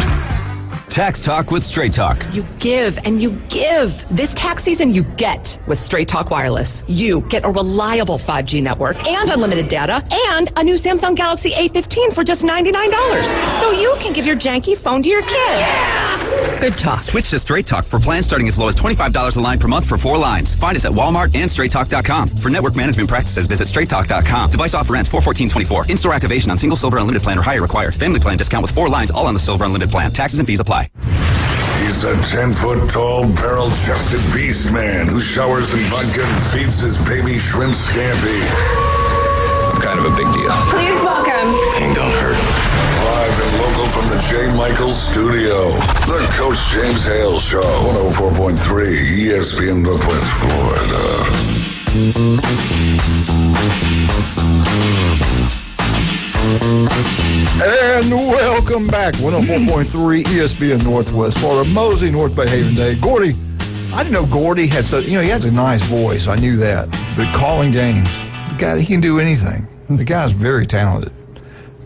Tax Talk with Straight Talk. You give and you give. This tax season, you get with Straight Talk Wireless. You get a reliable 5G network and unlimited data and a new Samsung Galaxy A15 for just $99. So you can give your janky phone to your kid. Yeah! Good talk. Switch to Straight Talk for plans starting as low as $25 a line per month for 4 lines. Find us at Walmart and StraightTalk.com. For network management practices, visit StraightTalk.com. Device offer ends 4/14/24. In-store activation on single Silver Unlimited plan or higher required. Family plan discount with 4 lines all on the Silver Unlimited plan. Taxes and fees apply. He's a 10-foot-tall, barrel-chested beast man who showers in vodka and feeds his baby shrimp scampi. Kind of a big deal. Please welcome. Pain don't hurt. Live and local from the J. Michael Studio, the Coach James Hale Show, 104.3 ESPN Northwest Florida. And welcome back. 104.3 ESPN Northwest Florida. Mosey, North Bay Haven Day. Gordy, I didn't know Gordy had such, he has a nice voice. I knew that. But calling games, the guy, he can do anything. The guy's very talented.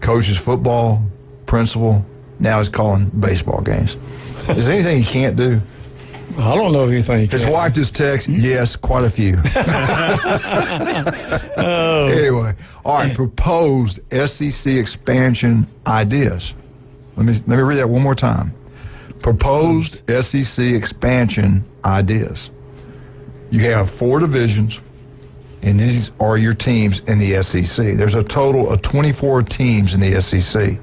Coaches football, principal, now he's calling baseball games. Is there anything he can't do? I don't know anything. His wife just texted, yes, quite a few. Anyway, all right, proposed SEC expansion ideas. Let me read that one more time. Proposed SEC expansion ideas. You have 4 divisions, and these are your teams in the SEC. There's a total of 24 teams in the SEC.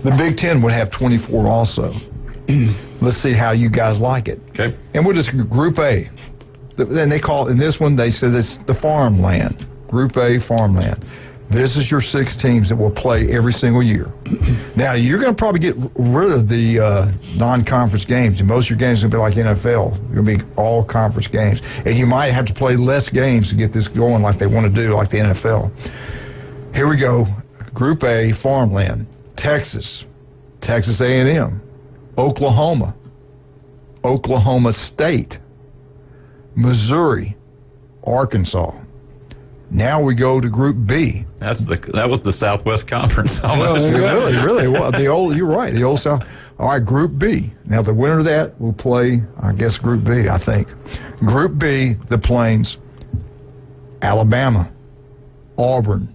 The Big Ten would have 24 also. Let's see how you guys like it. Okay. And we'll just Group A. Then they call it, in this one, they said it's the farmland. Group A, farmland. This is your 6 teams that will play every single year. Now, you're going to probably get rid of the non-conference games. And most of your games are going to be like NFL. You're going to be all conference games. And you might have to play less games to get this going like they want to do, like the NFL. Here we go. Group A, farmland. Texas, Texas A&M, Oklahoma, Oklahoma State, Missouri, Arkansas. Now we go to Group B. That was the Southwest Conference. Really. Well, you're right. The old South. All right, Group B. Now the winner of that will play, I guess, Group B. I think. Group B, the Plains, Alabama, Auburn,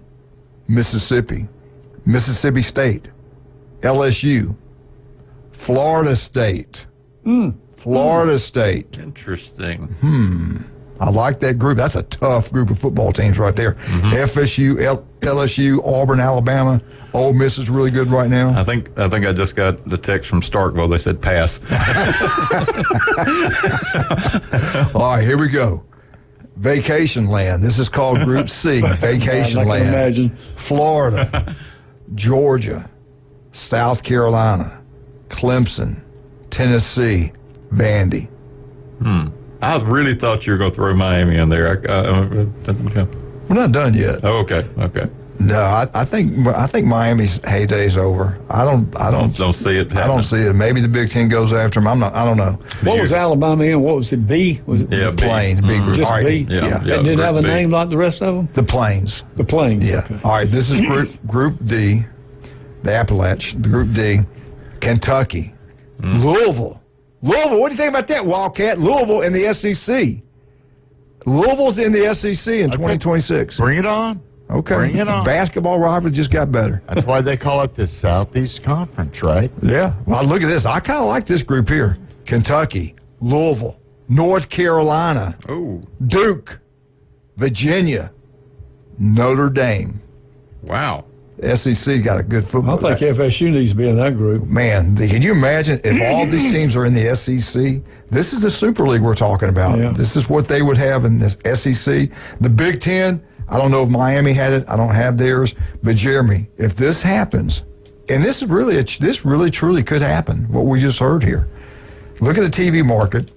Mississippi, Mississippi State, LSU, Florida State, Florida State. Interesting. I like that group. That's a tough group of football teams right there. FSU, LSU, Auburn, Alabama. Ole Miss is really good right now. I think I just got the text from Starkville. They said pass. All right, here we go. Vacation land. This is called Group C. Vacation land. Imagine. Florida, Georgia, South Carolina, Clemson, Tennessee, Vandy. I really thought you were going to throw Miami in there. We're not done yet. Oh, okay. No, I think Miami's heyday is over. I don't see it. I don't see it. Maybe the Big Ten goes after them. I don't know. What was Alabama in? What was it? B? Was it the Plains? B group. Just All right. B. Yeah. It didn't have a name like the rest of them. The Plains. The Plains. Yeah. Okay. All right. This is Group D, the Appalach. The Group D, Kentucky, Louisville. Louisville, what do you think about that, Wildcat? Louisville in the SEC. Louisville's in the SEC in 2026. Bring it on. Okay. Bring it on. Basketball rivalry just got better. That's why they call it the Southeast Conference, right? Yeah. Well, look at this. I kind of like this group here. Kentucky, Louisville, North Carolina, Duke, Virginia, Notre Dame. Wow. SEC got a good football. I think FSU needs to be in that group. Man, can you imagine if all these teams are in the SEC? This is the Super League we're talking about. Yeah. This is what they would have in this SEC. The Big Ten, I don't know if Miami had it. I don't have theirs. But, Jeremy, if this happens, and this really truly could happen, what we just heard here. Look at the TV market.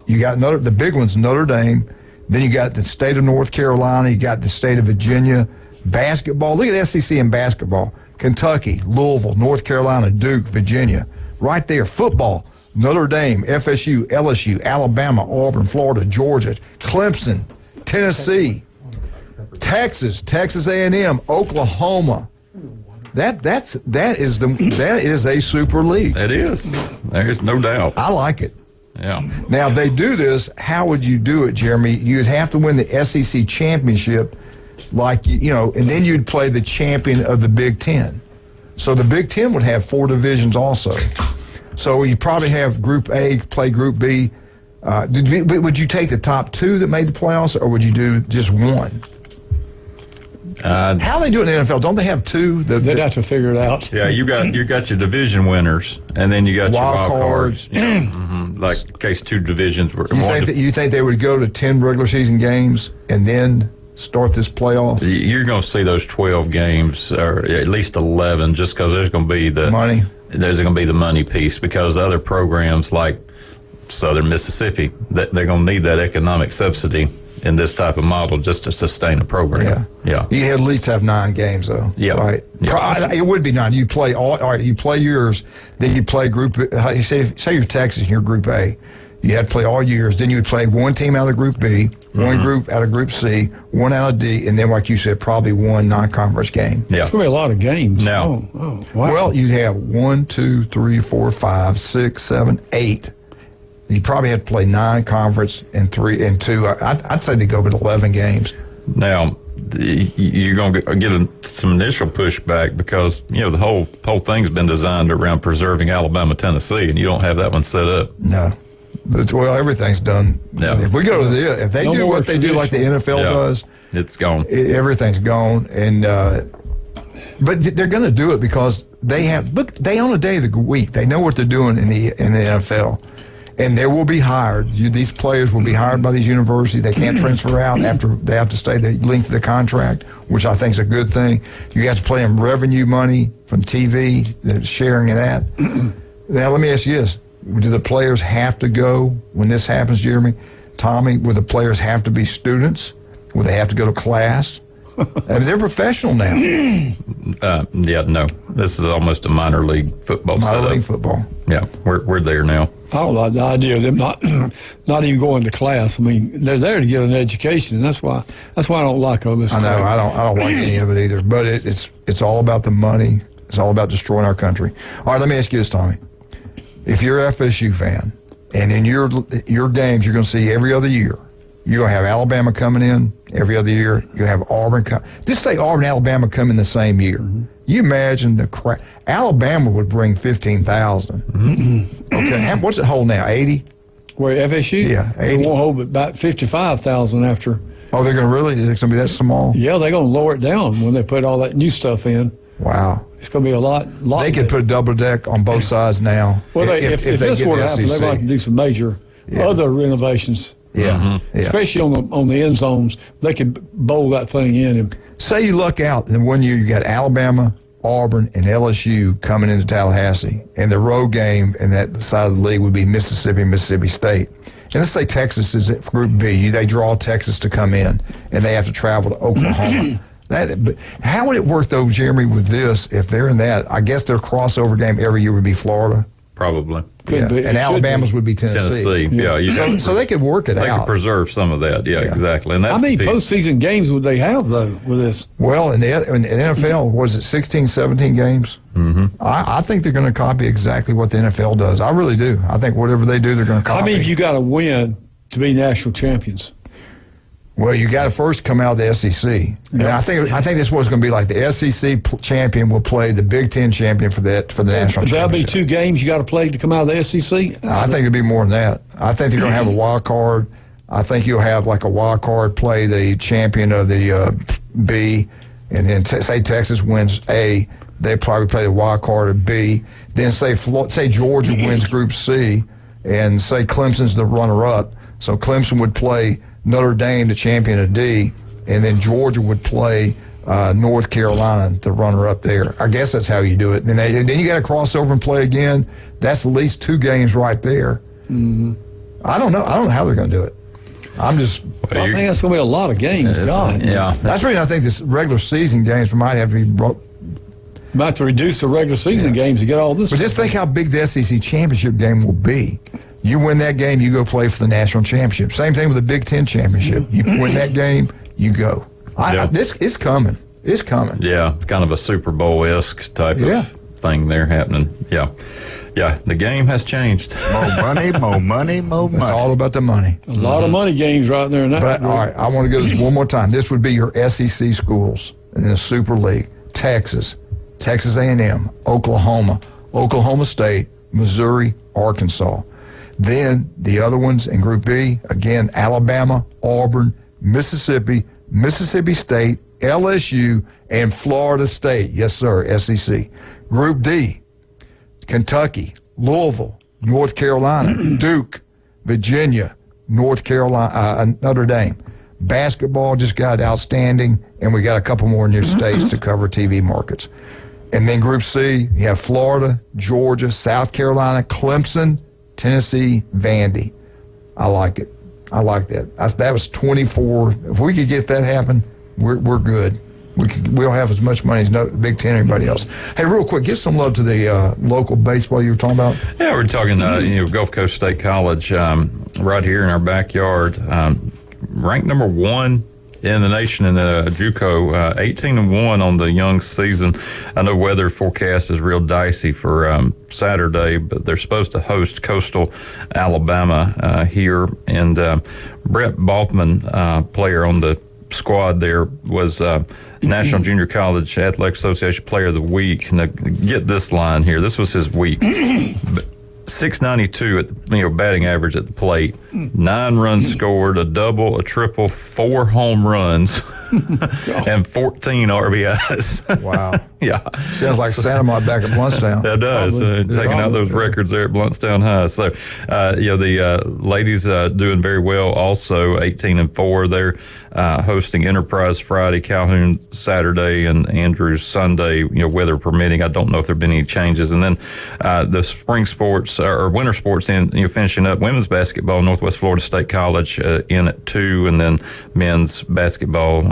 You got the big ones, Notre Dame. Then you got the state of North Carolina. You got the state of Virginia. Basketball, look at the SEC in basketball. Kentucky, Louisville, North Carolina, Duke, Virginia. Right there. Football, Notre Dame, FSU, LSU, Alabama, Auburn, Florida, Georgia, Clemson, Tennessee, Texas, Texas A&M, Oklahoma. That is a super league. It is. There's no doubt. I like it. Yeah. Now, if they do this, how would you do it, Jeremy? You'd have to win the SEC championship. And then you'd play the champion of the Big Ten. So the Big Ten would have 4 divisions also. So you'd probably have Group A play Group B. Would you take the top 2 that made the playoffs, or would you do just one? How they do it in the NFL? Don't they have 2? They'd have to figure it out. Yeah, you got your division winners, and then you got your wild cards. Like in case 2 divisions were. You think they would go to 10 regular season games and then start this playoff? You're going to see those 12 games, or at least 11, just because there's going to be the money. There's going to be the money piece, because other programs like Southern Mississippi, they're going to need that economic subsidy in this type of model just to sustain a program. Yeah. You at least have 9 games, though. Yeah. Right. Yeah. It would be 9. You play all right. You play yours, then you play Group. Say you're Texas and you're Group A. You had to play all years. Then you would play one team out of Group B, one group out of Group C, one out of D, and then, like you said, probably one non-conference game. Yeah. It's going to be a lot of games. Now, wow. Well, you'd have 1, 2, 3, 4, 5, 6, 7, 8. You probably have to play 9 conference and 3 and 2. I'd say they go with 11 games. Now, you're going to get some initial pushback because, the whole thing's been designed around preserving Alabama, Tennessee, and you don't have that one set up. No. Well, everything's done. Yeah. If we go to if they do what they do like the NFL does, it's gone. Everything's gone. And but they're going to do it because they own a day of the week. They know what they're doing in the NFL. And they will be hired. These players will be hired by these universities. They can't transfer out after they have to stay the length of the contract, which I think is a good thing. You have to pay them revenue money from TV, sharing of that. Now, let me ask you this. Do the players have to go when this happens, Jeremy? Tommy, will the players have to be students? Will they have to go to class? I mean, they're professional now. Yeah, no. This is almost a minor league football setup. Minor league football. Yeah, we're there now. I don't like the idea of them not even going to class. I mean, they're there to get an education, and that's why I don't like all this. I know. I don't like any of it either. But it's all about the money. It's all about destroying our country. All right, let me ask you this, Tommy. If you're an FSU fan, and in your games you're going to see every other year, you're going to have Alabama coming in every other year. You're going to have Auburn come. Just say Auburn and Alabama come in the same year. Mm-hmm. You imagine the crap. Alabama would bring 15,000. Mm-hmm. Okay, what's it hold now? 80? Where FSU? Yeah, 80. They won't hold about 55,000 after. Oh, they're going to really? Is it going to be that small? Yeah, they're going to lower it down when they put all that new stuff in. Wow. It's going to be a lot. They could put a double deck on both sides now. Well, if this were to happen, they're going to do some major other renovations. Yeah. Mm-hmm. Yeah. Especially on the end zones. They could bowl that thing in. And say you luck out, and 1 year you got Alabama, Auburn, and LSU coming into Tallahassee, and the road game in that side of the league would be Mississippi State. And let's say Texas is at Group B. They draw Texas to come in, and they have to travel to Oklahoma. How would it work, though, Jeremy, with this, if they're in that? I guess their crossover game every year would be Florida. Probably. Yeah. And Alabama's would be Tennessee. Yeah. So they could work it out. They could preserve some of that. Yeah, exactly. And that's how many postseason games would they have, though, with this? Well, in the NFL, was it 16, 17 games? Mm-hmm. I think they're going to copy exactly what the NFL does. I really do. I think whatever they do, they're going to copy. How many have you got to win to be national champions? Well, you got to first come out of the SEC. And I think this was going to be like the SEC champion will play the Big Ten champion for the national championship. That'll be 2 games you got to play to come out of the SEC? I think it'd be more than that. I think they're going to have a wild card. I think you'll have like a wild card play the champion of the B, and then say Texas wins A, they probably play the wild card of B. Then say Georgia wins Group C, and say Clemson's the runner-up. So Clemson would play Notre Dame, the champion of D, and then Georgia would play North Carolina, the runner-up there. I guess that's how you do it. And then you got to cross over and play again. That's at least 2 games right there. Mm-hmm. I don't know how they're going to do it. I think that's going to be a lot of games. God. Yeah. That's the reason I think this regular season games might have to be might have to reduce the regular season games to get all this. But just think how big the SEC championship game will be. You win that game, you go play for the national championship. Same thing with the Big Ten championship. You win that game, you go. This is coming. It's coming. Yeah, kind of a Super Bowl-esque type of thing there happening. Yeah. Yeah, the game has changed. More money. It's all about the money. A lot of money games right there. But, all right, I want to go this one more time. This would be your SEC schools in the Super League. Texas A&M, Oklahoma, Oklahoma State, Missouri, Arkansas. Then the other ones in Group B, again, Alabama, Auburn, Mississippi State, LSU, and Florida State. Yes, sir, SEC. Group D, Kentucky, Louisville, North Carolina, Duke, Virginia, North Carolina, Notre Dame. Basketball just got outstanding, and we got a couple more new states to cover TV markets. And then Group C, you have Florida, Georgia, South Carolina, Clemson, Tennessee, Vandy. I like it. I like that. That was 24. If we could get that happen, we're good. We'll have as much money as Big Ten or anybody else. Hey, real quick, give some love to the local baseball you were talking about. Yeah, we're talking Gulf Coast State College right here in our backyard. Ranked number 1 in the nation in the JUCO, 18-1 on the young season. I know weather forecast is real dicey for Saturday, but they're supposed to host Coastal Alabama here. And Brett Baltman, player on the squad there, was National Junior College Athletic Association Player of the Week. Now, get this line here. This was his week. 692 at the batting average at the plate, 9 runs scored, a double, a triple, 4 home runs, and 14 RBIs. Wow. Yeah. Sounds like Santa Mont back at Bluntstown. That does. Taking out those records there at Bluntstown High. So, the ladies doing very well also, 18-4. They're hosting Enterprise Friday, Calhoun Saturday, and Andrews Sunday, weather permitting. I don't know if there have been any changes. And then the spring sports or winter sports finishing up. Women's basketball, Northwest Florida State College in at 2, and then men's basketball,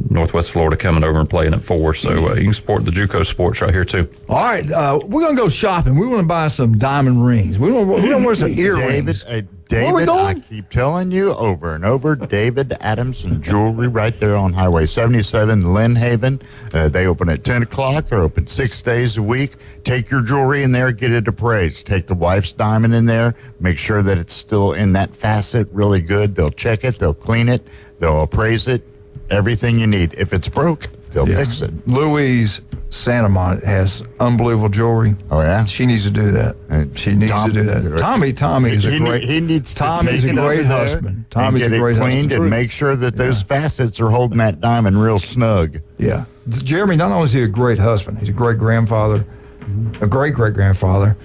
Northwest Florida coming over and playing at 4. So you can support the JUCO sports right here too. All right, we're gonna go shopping. We want to buy some diamond rings. We want to wear some earrings. David, I keep telling you over and over, David Adamson Jewelry right there on Highway 77, Lynn Haven. They open at 10 o'clock. They're open 6 days a week. Take your jewelry in there, get it appraised. Take the wife's diamond in there. Make sure that it's still in that facet really good. They'll check it. They'll clean it. They'll appraise it. Everything you need. If it's broke, they'll fix it. Louise Santa Mont has unbelievable jewelry. Oh, yeah? She needs to do that. She needs to do that. Tommy is a great... He needs to Tommy's a great husband. Tommy's and a great get it cleaned husband. and make sure that those facets are holding that diamond real snug. Yeah. Jeremy, not only is he a great husband, he's a great grandfather, a great-great-grandfather,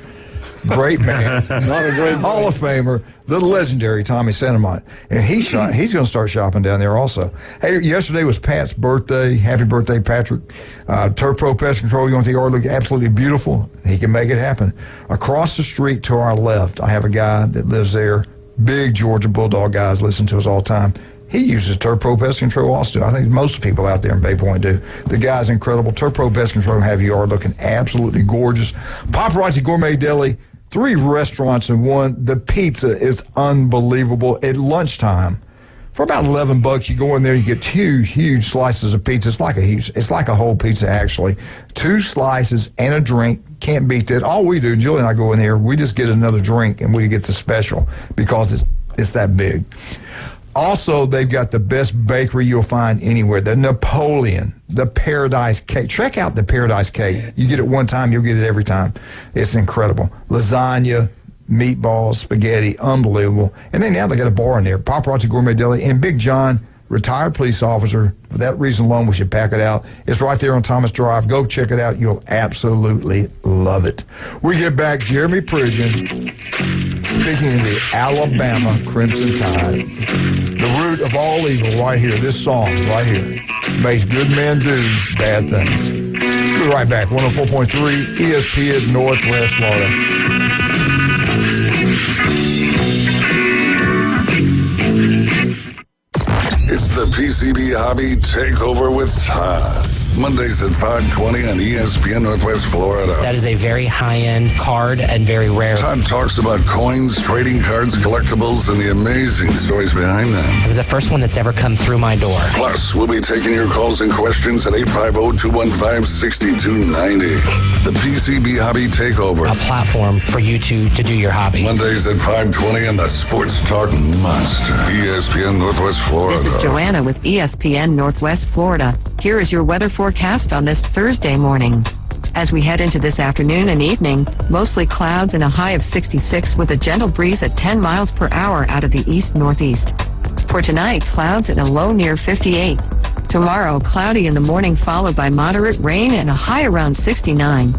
great man, not a great Hall of Famer, the legendary Tommy Santa Mont. And he's going to start shopping down there also. Hey, yesterday was Pat's birthday. Happy birthday, Patrick. Turf Pro Pest Control, you want the yard look absolutely beautiful? He can make it happen. Across the street to our left, I have a guy that lives there. Big Georgia Bulldog guys listen to us all the time. He uses Turf Pro Pest Control also. I think most people out there in Bay Point do. The guy's incredible. Turf Pro Pest Control have your yard looking absolutely gorgeous. Paparazzi Gourmet Deli, 3 restaurants in one. The pizza is unbelievable. At lunchtime, for about $11, you go in there, you get 2 huge slices of pizza. It's like a whole pizza, actually. 2 slices and a drink. Can't beat that. All we do, Julie and I go in there, we just get another drink and we get the special because it's that big. Also, they've got the best bakery you'll find anywhere. The Napoleon, the Paradise Cake. Check out the Paradise Cake. You get it one time, you'll get it every time. It's incredible. Lasagna, meatballs, spaghetti, unbelievable. And then now they got a bar in there. Paparazzi Gourmet Deli. And Big John, retired police officer. For that reason alone, we should pack it out. It's right there on Thomas Drive. Go check it out. You'll absolutely love it. We get back, Jeremy Pridgeon, speaking of the Alabama Crimson Tide. The root of all evil right here. This song right here makes good men do bad things. We'll be right back. 104.3 ESPN Northwest Florida. It's the PCB Hobby Takeover with Todd. Mondays at 5:20 on ESPN Northwest Florida. That is a very high-end card and very rare. Todd talks about coins, trading cards, collectibles, and the amazing stories behind them. It was the first one that's ever come through my door. Plus, we'll be taking your calls and questions at 850-215-6290. The PCB Hobby Takeover. A platform for you to do your hobby. Mondays at 5:20 on the Sports Talk Monster. ESPN Northwest Florida. This is Joanna with ESPN Northwest Florida. Here is your weather forecast on this Thursday morning. As we head into this afternoon and evening, mostly clouds and a high of 66 with a gentle breeze at 10 miles per hour out of the east-northeast. For tonight, clouds and a low near 58. Tomorrow, cloudy in the morning followed by moderate rain and a high around 69.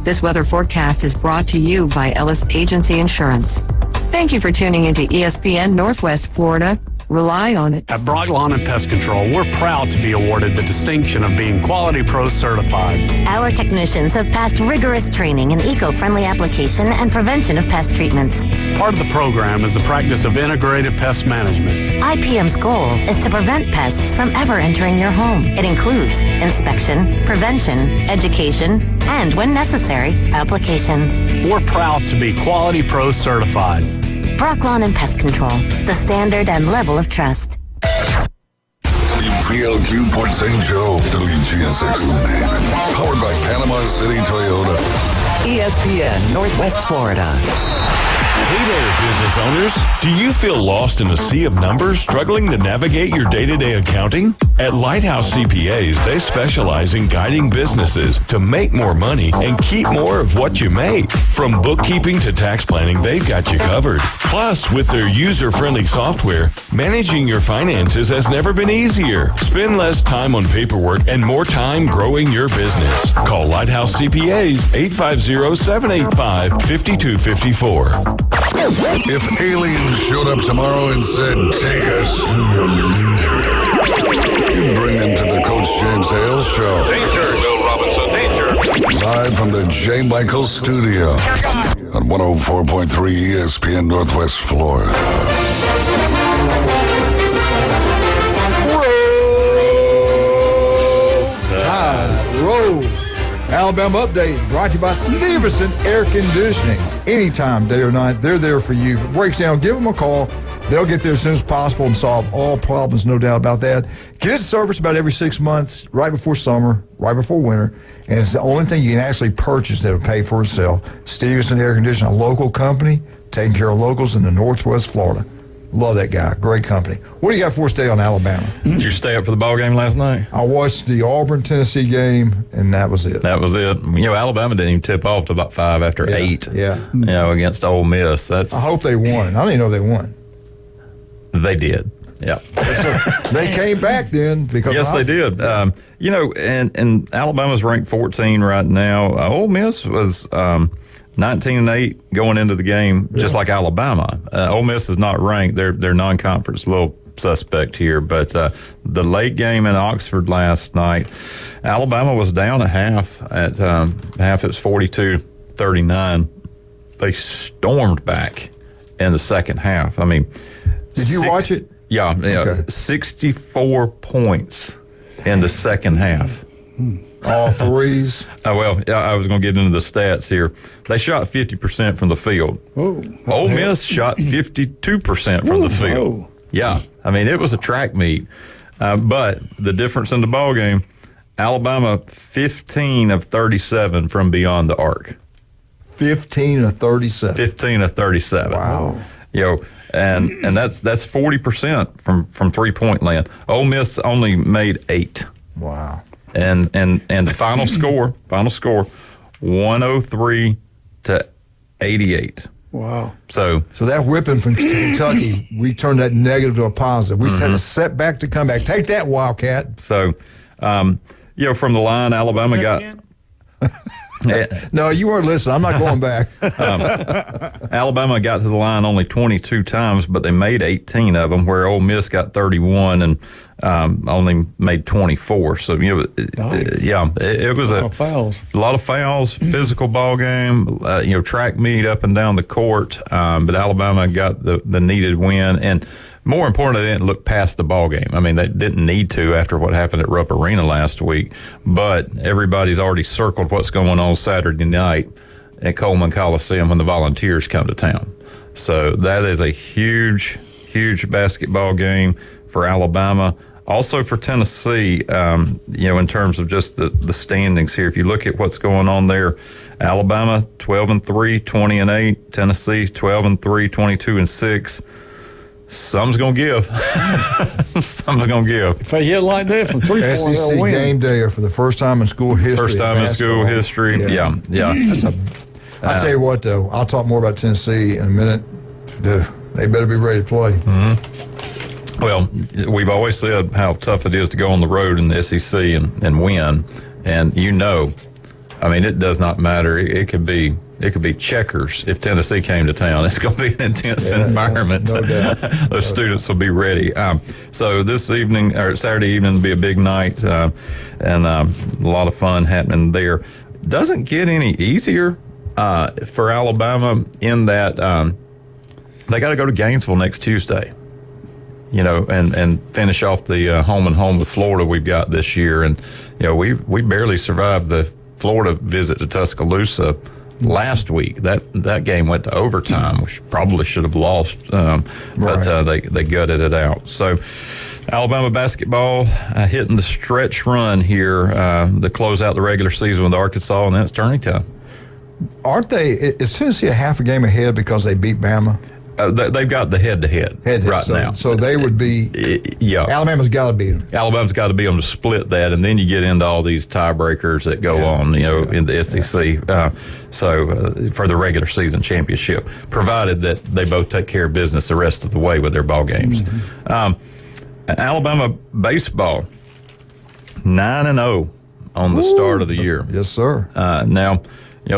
This weather forecast is brought to you by Ellis Agency Insurance. Thank you for tuning into ESPN Northwest Florida. Rely on it. At Brock Lawn and Pest Control, we're proud to be awarded the distinction of being Quality Pro certified. Our technicians have passed rigorous training in eco-friendly application and prevention of pest treatments. Part of the program is the practice of integrated pest management. IPM's goal is to prevent pests from ever entering your home. It includes inspection, prevention, education, and, when necessary, application. We're proud to be Quality Pro certified. Brock Lawn and Pest Control, the standard and level of trust. WPLQ Port St. Joe, WGSX Haven. Powered by Panama City Toyota. ESPN Northwest Florida. Hey there, business owners. Do you feel lost in the sea of numbers, struggling to navigate your day-to-day accounting? At Lighthouse CPAs, they specialize in guiding businesses to make more money and keep more of what you make. From bookkeeping to tax planning, they've got you covered. Plus, with their user-friendly software, managing your finances has never been easier. Spend less time on paperwork and more time growing your business. Call Lighthouse CPAs 850-785-5254. If aliens showed up tomorrow and said, take us to your leader, you bring them to the Coach James Hale Show. Danger, Will Robinson, danger. Live from the J. Michael Studio on 104.3 ESPN Northwest Florida. Roll. Alabama Update brought to you by Stevenson Air Conditioning. Anytime, day or night, they're there for you. If it breaks down, give them a call. They'll get there as soon as possible and solve all problems, no doubt about that. Get it serviced about every 6 months, right before summer, right before winter. And it's the only thing you can actually purchase that will pay for itself. Stevenson Air Conditioning, a local company, taking care of locals in the Northwest Florida. Love that guy. Great company. What do you got for us today on Alabama? Did you stay up for the ball game last night? I watched the Auburn-Tennessee game, and that was it. That was it. You know, Alabama didn't even tip off to about 5 after 8. Yeah. You know, against Ole Miss. I hope they won. I didn't even know they won. They did. Yeah. They came back then because yes, they did. You know, and Alabama's ranked 14 right now. Ole Miss was 19-8 going into the game, just like Alabama. Ole Miss is not ranked; they're non-conference, a little suspect here. But the late game in Oxford last night, Alabama was down at half. At half, it was 42-39. They stormed back in the second half. I mean, did you watch it? Yeah, Okay. 64 points in the second half. All threes. Oh, well, I was going to get into the stats here. They shot 50% from the field. Oh. Ole Miss shot 52% from the field. Oh. Yeah, I mean, it was a track meet. But the difference in the ball game, Alabama 15 of 37 from beyond the arc. 15 of 37. 15 of 37. Wow. You know, and that's 40% from 3-point land. Ole Miss only made 8. Wow. And the final score 103-88. Wow. So that whipping from Kentucky, we turned that negative to a positive. We just had a setback to come back. Take that, Wildcat. So, you know, from the line, Alabama got. No, you weren't listening. I'm not going back. Alabama got to the line only 22 times, but they made 18 of them, where Ole Miss got 31 and only made 24. So, you know, it was a lot of fouls, physical ball game, you know, track meet up and down the court. But Alabama got the needed win. And more importantly, they didn't look past the ball game. I mean, they didn't need to after what happened at Rupp Arena last week. But everybody's already circled what's going on Saturday night at Coleman Coliseum when the Volunteers come to town. So that is a huge, huge basketball game for Alabama. Also for Tennessee, you know, in terms of just the standings here. If you look at what's going on there, Alabama 12-3, 20-8. Tennessee 12-3, 22-6. Something's going to give. Something's going to give. If they hit like that from 3 points, they'll SEC win. game day for the first time in school history. First time in school history. Yeah. I tell you what, though, I'll talk more about Tennessee in a minute. They better be ready to play. Mm-hmm. Well, we've always said how tough it is to go on the road in the SEC and win. And you know, I mean, it does not matter. It could be checkers if Tennessee came to town. It's going to be an intense environment. No doubt. Those students will be ready. So this evening, or Saturday evening, will be a big night and a lot of fun happening there. Doesn't get any easier for Alabama in that they got to go to Gainesville next Tuesday. You know, and finish off the home and home with Florida we've got this year. And, you know, we barely survived the Florida visit to Tuscaloosa last week. That game went to overtime, which probably should have lost, but they gutted it out. So Alabama basketball hitting the stretch run here to close out the regular season with Arkansas, and then it's tourney time. Aren't they? Is Tennessee a half a game ahead because they beat Bama? They've got the head-to-head right now. So they would be. Yeah. Alabama's got to beat them. Alabama's got to be able to split that, and then you get into all these tiebreakers that go on, in the SEC. For the regular season championship, provided that they both take care of business the rest of the way with their ball games. Alabama baseball, 9-0 on the start of the year. Yes, sir. Now,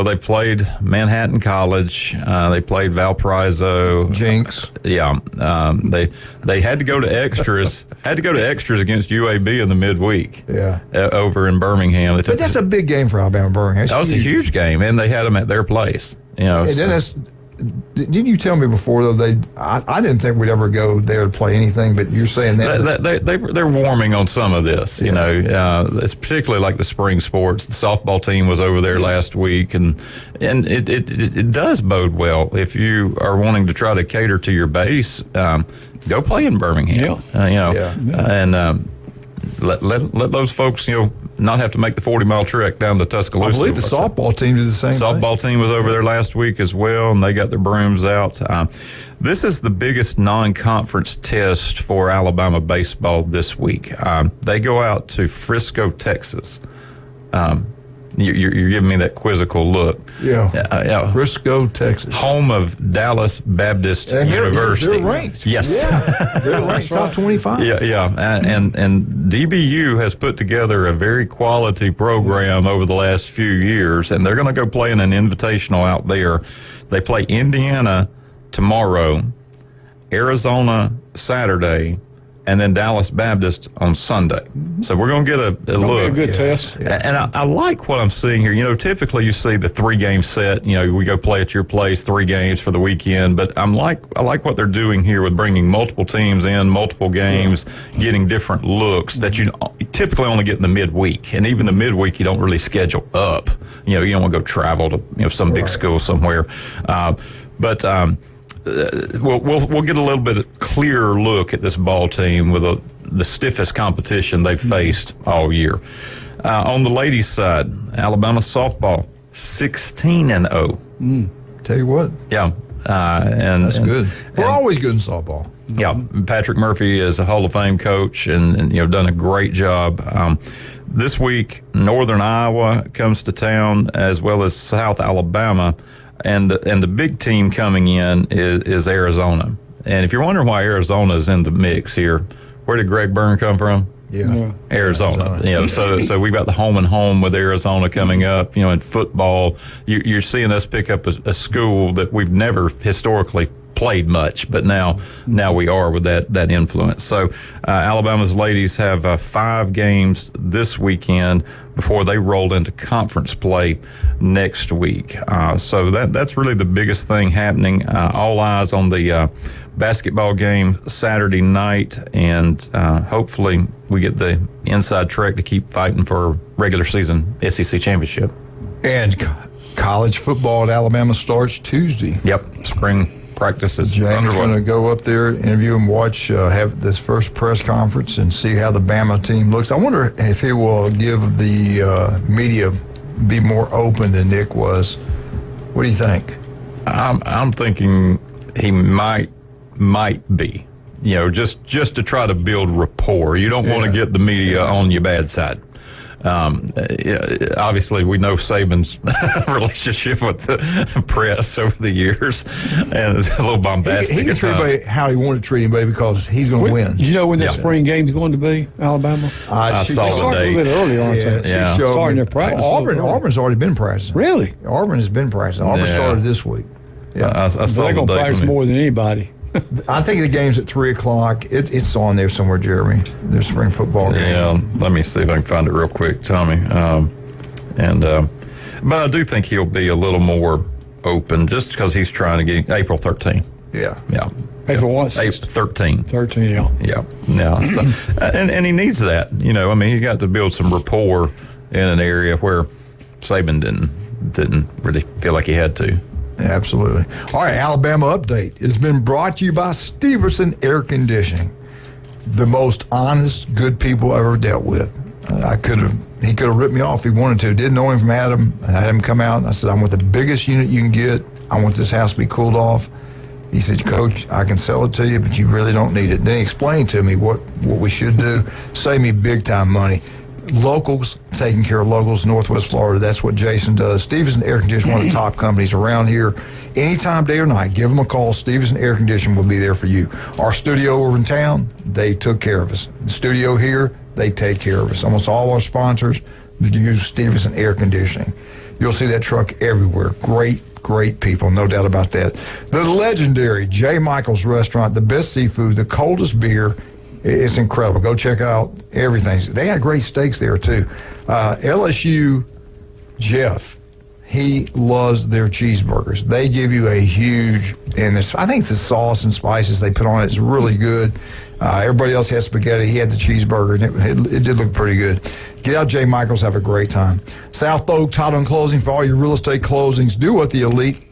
they played Manhattan College. They played Valparaiso. Jinx. Yeah. They had to go to extras. Against UAB in the midweek. Yeah. Over in Birmingham. But that's a big game for Alabama Birmingham. That was a huge game, and they had them at their place. And then didn't you tell me before though? I didn't think we'd ever go there to play anything, but you're saying that they're warming on some of this. It's particularly like the spring sports. The softball team was over there last week, and it does bode well if you are wanting to try to cater to your base. Go play in Birmingham. And let those folks not have to make the 40-mile trek down to Tuscaloosa. I believe the softball team did the same thing. Softball team was over there last week as well, and they got their brooms out. This is the biggest non-conference test for Alabama baseball this week. They go out to Frisco, Texas. You're giving me that quizzical look. Yeah. Frisco, Texas. Home of Dallas Baptist University. They're ranked. Yes. Yeah. They're ranked top 25. Yeah. And DBU has put together a very quality program over the last few years, and they're going to go play in an invitational out there. They play Indiana tomorrow, Arizona Saturday, and then Dallas Baptist on Sunday. So we're going to get a look. Be a good test. And I like what I'm seeing here. Typically you see the 3-game set. We go play at your place, 3 games for the weekend. But I like what they're doing here with bringing multiple teams in, multiple games, getting different looks that you typically only get in the midweek. And even the midweek, you don't really schedule up. You don't want to go travel to some big school somewhere. We'll get a little bit clearer look at this ball team with the stiffest competition they've faced all year. On the ladies' side, Alabama softball, 16-0. Tell you what. Yeah. That's good. We're always good in softball. Yeah. Patrick Murphy is a Hall of Fame coach and done a great job. This week, Northern Iowa comes to town as well as South Alabama. And the big team coming in is Arizona. And if you're wondering why Arizona is in the mix here, where did Greg Byrne come from? Yeah. Arizona. So we've got the home and home with Arizona coming up. In football, you're seeing us pick up a school that we've never historically played much, but now we are with that influence. So Alabama's ladies have 5 games this weekend before they roll into conference play next week. So that's really the biggest thing happening. All eyes on the basketball game Saturday night, and hopefully we get the inside track to keep fighting for a regular season SEC championship. And college football at Alabama starts Tuesday. Yep, spring practices. James going to go up there, interview and watch, have this first press conference and see how the Bama team looks. I wonder if he will give the media be more open than Nick was. What do you think? I'm thinking he might be. Just to try to build rapport. You don't want to get the media on your bad side. Obviously, we know Saban's relationship with the press over the years, and it's a little bombastic. He can treat anybody how he wanted to treat anybody because he's going to win. Do you know when the spring game's going to be, Alabama? I saw the date. A little bit early, aren't they? Yeah. Starting their practice. Auburn's already been practicing. Really? Auburn has been practicing. Auburn started this week. Yeah, they're going to practice more than anybody. I think the game's at 3:00. It's on there somewhere, Jeremy. There's spring football game. Yeah, let me see if I can find it real quick, Tommy. But I do think he'll be a little more open just because he's trying to get April 13th. Yeah. April what? April 13. 13, yeah. Yeah. So, and he needs that. He got to build some rapport in an area where Saban didn't really feel like he had to. Absolutely. All right, Alabama Update has been brought to you by Steverson Air Conditioning. The most honest, good people I've ever dealt with. He could have ripped me off if he wanted to. Didn't know him from Adam. I had him come out, and I said, I want the biggest unit you can get. I want this house to be cooled off. He said, Coach, I can sell it to you, but you really don't need it. Then he explained to me what we should do. Save me big-time money. Locals, taking care of locals, Northwest Florida. That's what Jason does. Stevenson Air Conditioning, one of the top companies around here. Anytime, day or night, give them a call. Stevenson Air Conditioning will be there for you. Our studio over in town, they took care of us. The studio here, they take care of us. Almost all our sponsors use Stevenson Air Conditioning. You'll see that truck everywhere. Great people, no doubt about that. The legendary J. Michael's Restaurant, the best seafood, the coldest beer. It's incredible. Go check out everything. They had great steaks there, too. LSU, Jeff, he loves their cheeseburgers. They give you a huge, and I think it's the sauce and spices they put on it is really good. Everybody else has spaghetti. He had the cheeseburger, and it did look pretty good. Get out J. Michael's, have a great time. South Oak Title and Closing for all your real estate closings. Do what the elite,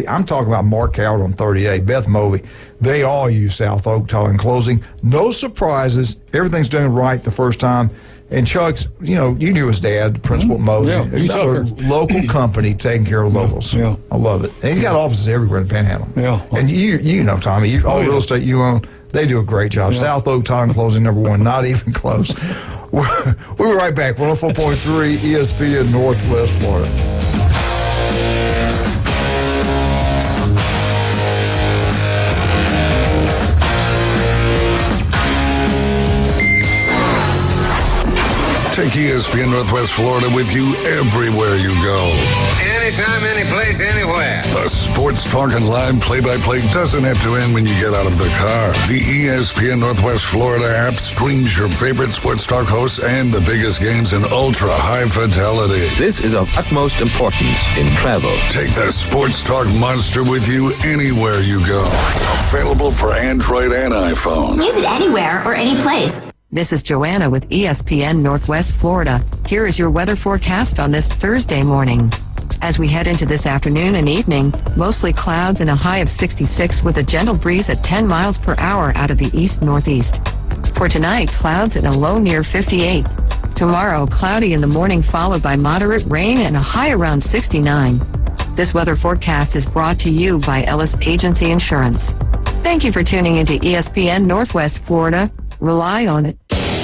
I'm talking about Mark Coward on 38, Beth Movey. They all use South Oak Title and Closing. No surprises. Everything's done right the first time. And Chuck's, you knew his dad, Principal Movey. Yeah, Another local company taking care of locals. Yeah. I love it. And he's got offices everywhere in the Panhandle. Yeah. And you know, Tommy, all the real estate you own, they do a great job. Yeah. South Oak Title and Closing, #1, not even close. We'll be right back. 104.3 ESPN Northwest Florida. Take ESPN Northwest Florida with you everywhere you go. Anytime, anyplace, anywhere. The sports talk and live play-by-play doesn't have to end when you get out of the car. The ESPN Northwest Florida app streams your favorite sports talk hosts and the biggest games in ultra-high fidelity. This is of utmost importance in travel. Take the sports talk monster with you anywhere you go. Available for Android and iPhone. Use it anywhere or any place. This is Joanna with ESPN Northwest Florida. Here is your weather forecast on this Thursday morning. As we head into this afternoon and evening, mostly clouds and a high of 66 with a gentle breeze at 10 miles per hour out of the east-northeast. For tonight, clouds and a low near 58. Tomorrow, cloudy in the morning followed by moderate rain and a high around 69. This weather forecast is brought to you by Ellis Agency Insurance. Thank you for tuning into ESPN Northwest Florida. Rely on it.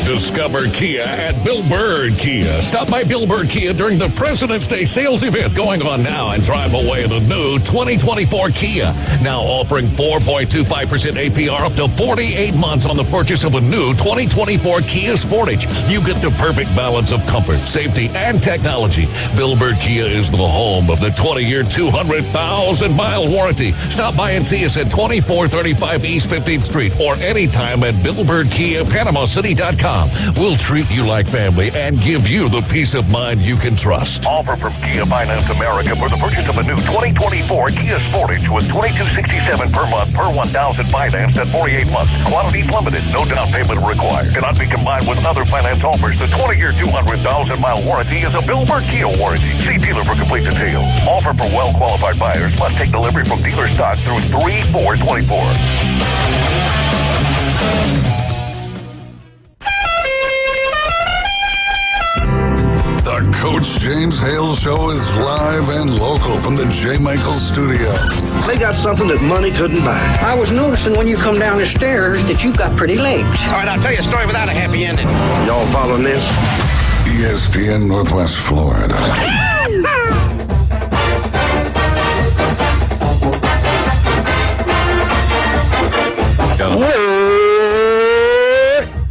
Discover Kia at Bill Bird Kia. Stop by Bill Bird Kia during the President's Day sales event going on now and drive away the new 2024 Kia. Now offering 4.25% APR up to 48 months on the purchase of a new 2024 Kia Sportage. You get the perfect balance of comfort, safety, and technology. Bill Bird Kia is the home of the 20-year, 200,000-mile warranty. Stop by and see us at 2435 East 15th Street or anytime at BillBirdKia.PanamaCity.com. We'll treat you like family and give you the peace of mind you can trust. Offer from Kia Finance America for the purchase of a new 2024 Kia Sportage with $2,267 per month per 1,000 financed at 48 months. Quantities limited. No down payment required. Cannot be combined with other finance offers. The 20-year, 200,000-mile warranty is a Bill Bird Kia warranty. See dealer for complete details. Offer for well-qualified buyers. Must take delivery from dealer stock through 3/4/24. The Coach James Hale Show is live and local from the J. Michaels studio. They got something that money couldn't buy. I was noticing when you come down the stairs that you've got pretty legs. All right, I'll tell you a story without a happy ending. Y'all following this? ESPN Northwest Florida.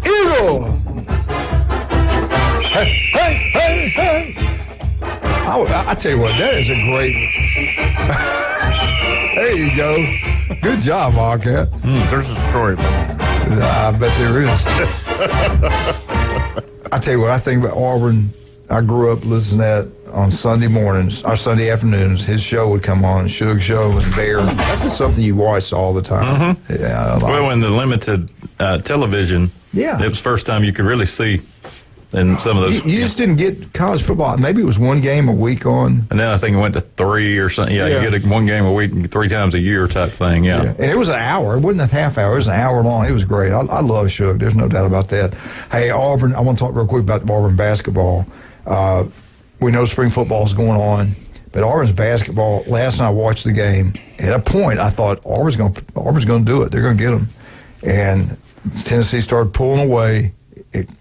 Eagle! Hey. I tell you what, that is a great... There you go. Good job, Marquette. There's a story behind it. I bet there is. I tell you what, I think about Auburn. I grew up listening to that on Sunday mornings or Sunday afternoons. His show would come on, Suge Show and Bear. That's just something you watch all the time. Mm-hmm. Yeah, well, in the limited television, it was the first time you could really see And some of those. You just didn't get college football. Maybe it was one game a week on. And then I think it went to 3 or something. Yeah, you get one game a week 3 times a year type thing. Yeah. And it was an hour. It wasn't a half hour. It was an hour long. It was great. I love Shook. There's no doubt about that. Hey, Auburn, I want to talk real quick about Auburn basketball. We know spring football is going on, but Auburn's basketball, last night I watched the game. At a point, I thought Auburn's going to do it. They're going to get them. And Tennessee started pulling away.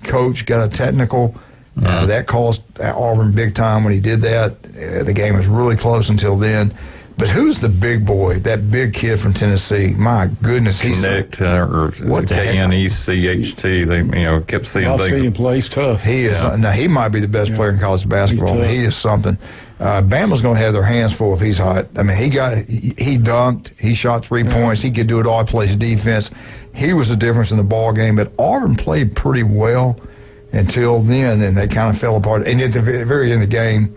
Coach got a technical. That cost Auburn big time when he did that. The game was really close until then. But who's the big boy, that big kid from Tennessee? My goodness. He's Connect, or K-N-E-C-H-T. They kept seeing things. I've seen him play. He's tough. He is. Now, he might be the best player in college basketball. He is something. Bama's going to have their hands full if he's hot. I mean, he dunked. He shot 3 points. He could do it all. He plays defense. He was the difference in the ball game. But Auburn played pretty well until then, and they kind of fell apart. And at the very end of the game,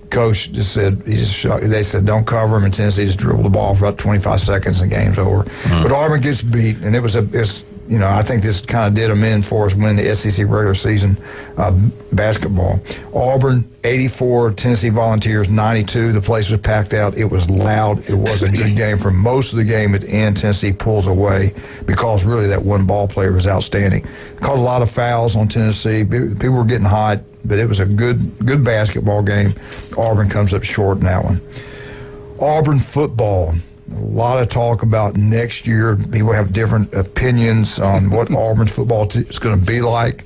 Coach just said, they said, don't cover him, and Tennessee just dribbled the ball for about 25 seconds and the game's over. But Auburn gets beat, and I think this kind of did them in for us winning the SEC regular season basketball. Auburn, 84, Tennessee Volunteers, 92. The place was packed out. It was loud. It was a good game. For most of the game at the end, Tennessee pulls away because really that one ball player was outstanding. Caught a lot of fouls on Tennessee. People were getting hot, but it was a good basketball game. Auburn comes up short in that one. Auburn football. A lot of talk about next year. People have different opinions on what Auburn football is going to be like.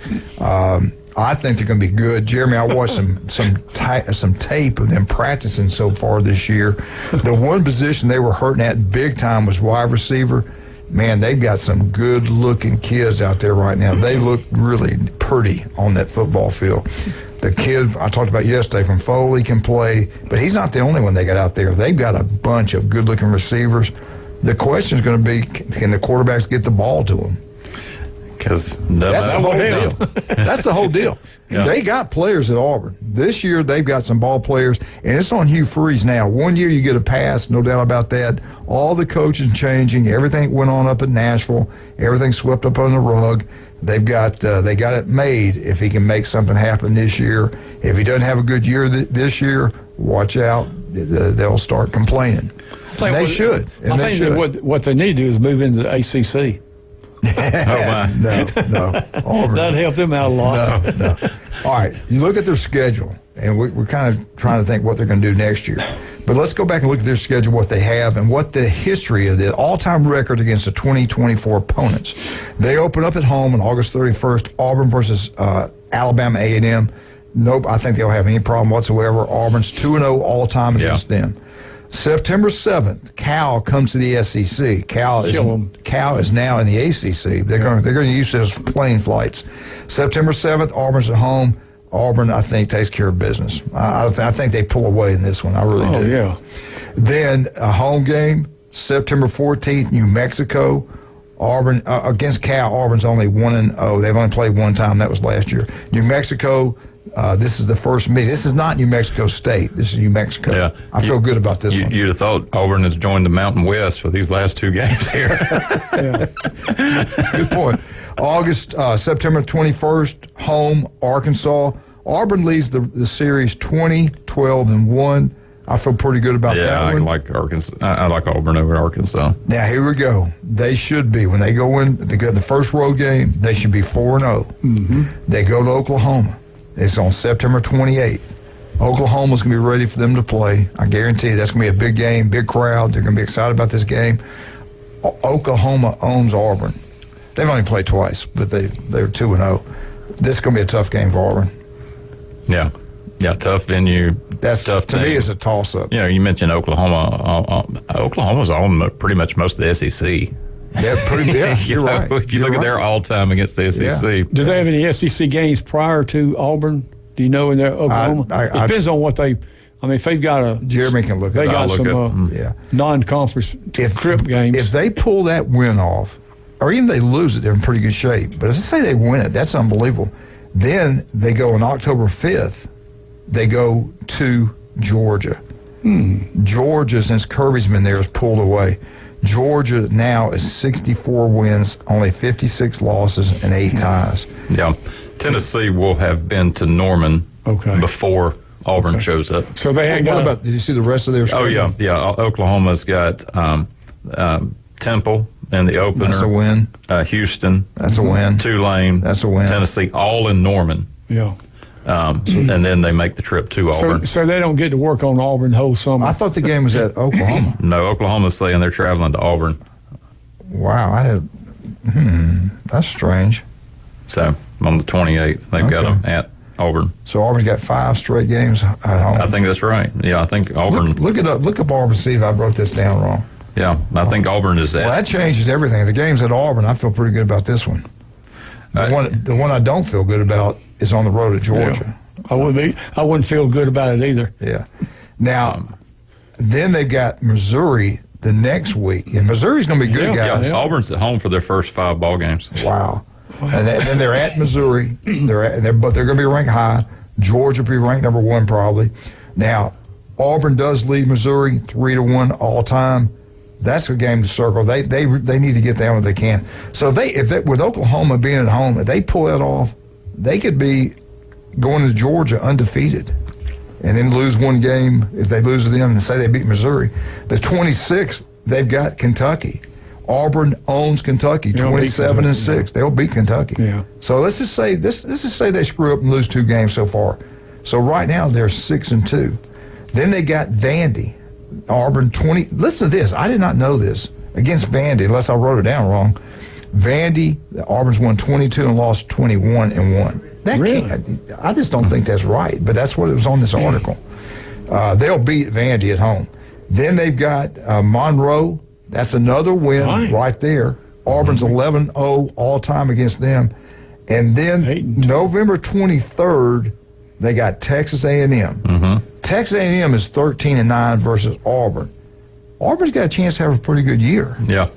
I think they're going to be good. Jeremy, I watched some tape of them practicing so far this year. The one position they were hurting at big time was wide receiver. Man, they've got some good-looking kids out there right now. They look really pretty on that football field. The kid I talked about yesterday from Foley can play, but he's not the only one they got out there. They've got a bunch of good-looking receivers. The question is going to be, can the quarterbacks get the ball to them? Because that's the whole deal. That's the whole deal. Yeah. They got players at Auburn. This year, they've got some ball players, and it's on Hugh Freeze now. 1 year, you get a pass, no doubt about that. All the coaches changing. Everything went on up at Nashville. Everything swept up on the rug. They got it made if he can make something happen this year. If he doesn't have a good year this year, watch out. They'll start complaining. They should. I think that what they need to do is move into the ACC. No. Auburn. That'd help them out a lot. No. All right, you look at their schedule, and we're kind of trying to think what they're going to do next year. But let's go back and look at their schedule, what they have, and what the history of the all-time record against the 2024 opponents. They open up at home on August 31st, Auburn versus Alabama A&M. Nope, I think they'll have any problem whatsoever. Auburn's 2-0 all-time against them. September 7th, Cal comes to the SEC. Cal is now in the ACC. They're going to use those plane flights. September 7th, Auburn's at home. Auburn, I think, takes care of business. I think they pull away in this one. I really do. Yeah. Then a home game, September 14th, New Mexico. Auburn against Cal. Auburn's only 1-0. They've only played one time. That was last year. New Mexico. This is the first meeting. This is not New Mexico State. This is New Mexico. Yeah. I feel good about this one. You'd have thought Auburn has joined the Mountain West for these last two games here. Good point. September 21st, home, Arkansas. Auburn leads the series 20-12-1. I feel pretty good about that one. I like Arkansas. I like Auburn over Arkansas. Now, here we go. They should be. When they go in the first road game, they should be 4-0. Mm-hmm. They go to Oklahoma. It's on September 28th. Oklahoma's going to be ready for them to play. I guarantee you that's going to be a big game, big crowd. They're going to be excited about this game. Oklahoma owns Auburn. They've only played twice, but they're 2-0. This is going to be a tough game for Auburn. Yeah, tough venue. That's tough to me. It's a toss-up. You mentioned Oklahoma. Oklahoma's on pretty much most of the SEC. Yeah, you're right. If you look at their all-time against the SEC. Yeah. Do they have any SEC games prior to Auburn? Do you know in their Oklahoma? It depends on what they. I mean, if they've got Jeremy can look at they got some non-conference trip games. If they pull that win off, or even they lose it, they're in pretty good shape. But if they say they win it, that's unbelievable. Then they go on October 5th. They go to Georgia. Georgia, since Kirby's been there, is pulled away. Georgia now is 64 wins, only 56 losses, and 8 ties. Yeah. Tennessee will have been to Norman before Auburn shows up. So they had what about, did you see the rest of their schedule? Yeah. Oklahoma's got Temple in the opener. That's a win. Houston. That's a win. Tulane. That's a win. Tennessee, all in Norman. Yeah. And then they make the trip to Auburn. So they don't get to work on Auburn the whole summer. I thought the game was at Oklahoma. No, Oklahoma's saying they're traveling to Auburn. Wow, that's strange. So on the 28th, they've got them at Auburn. So Auburn's got 5 straight games at home. I think that's right. Yeah, I think Auburn. Look it up. Look up Auburn. See if I wrote this down wrong. Yeah, I think Auburn is at. Well, that changes everything. The game's at Auburn. I feel pretty good about this one. The one I don't feel good about is on the road at Georgia. Yeah. I wouldn't feel good about it either. Yeah. Now, then they've got Missouri the next week, and Missouri's going to be good, guys. Yeah, Auburn's at home for their first 5 ball games. Wow. And then they're at Missouri. But they're going to be ranked high. Georgia will be ranked number 1 probably. Now, Auburn does lead Missouri 3-1 all time. That's a game to circle. They need to get that when they can. So if with Oklahoma being at home, if they pull that off, they could be going to Georgia undefeated, and then lose 1 game if they lose to them and say they beat Missouri. The 26th they've got Kentucky. Auburn owns Kentucky 27-6. They'll beat Kentucky. Yeah. So let's just say they screw up and lose 2 games so far. So right now they're 6-2. Then they got Vandy. Auburn 20. Listen to this. I did not know this. Against Vandy, unless I wrote it down wrong. Vandy, Auburn's won 22 and lost 21-1. That really? I just don't think that's right, but that's what it was on this article. They'll beat Vandy at home. Then they've got Monroe. That's another win right there. Auburn's 11-0 all time against them. And then November 23rd, they got Texas A&M. Texas A&M is 13-9 versus Auburn. Auburn's got a chance to have a pretty good year. Yeah.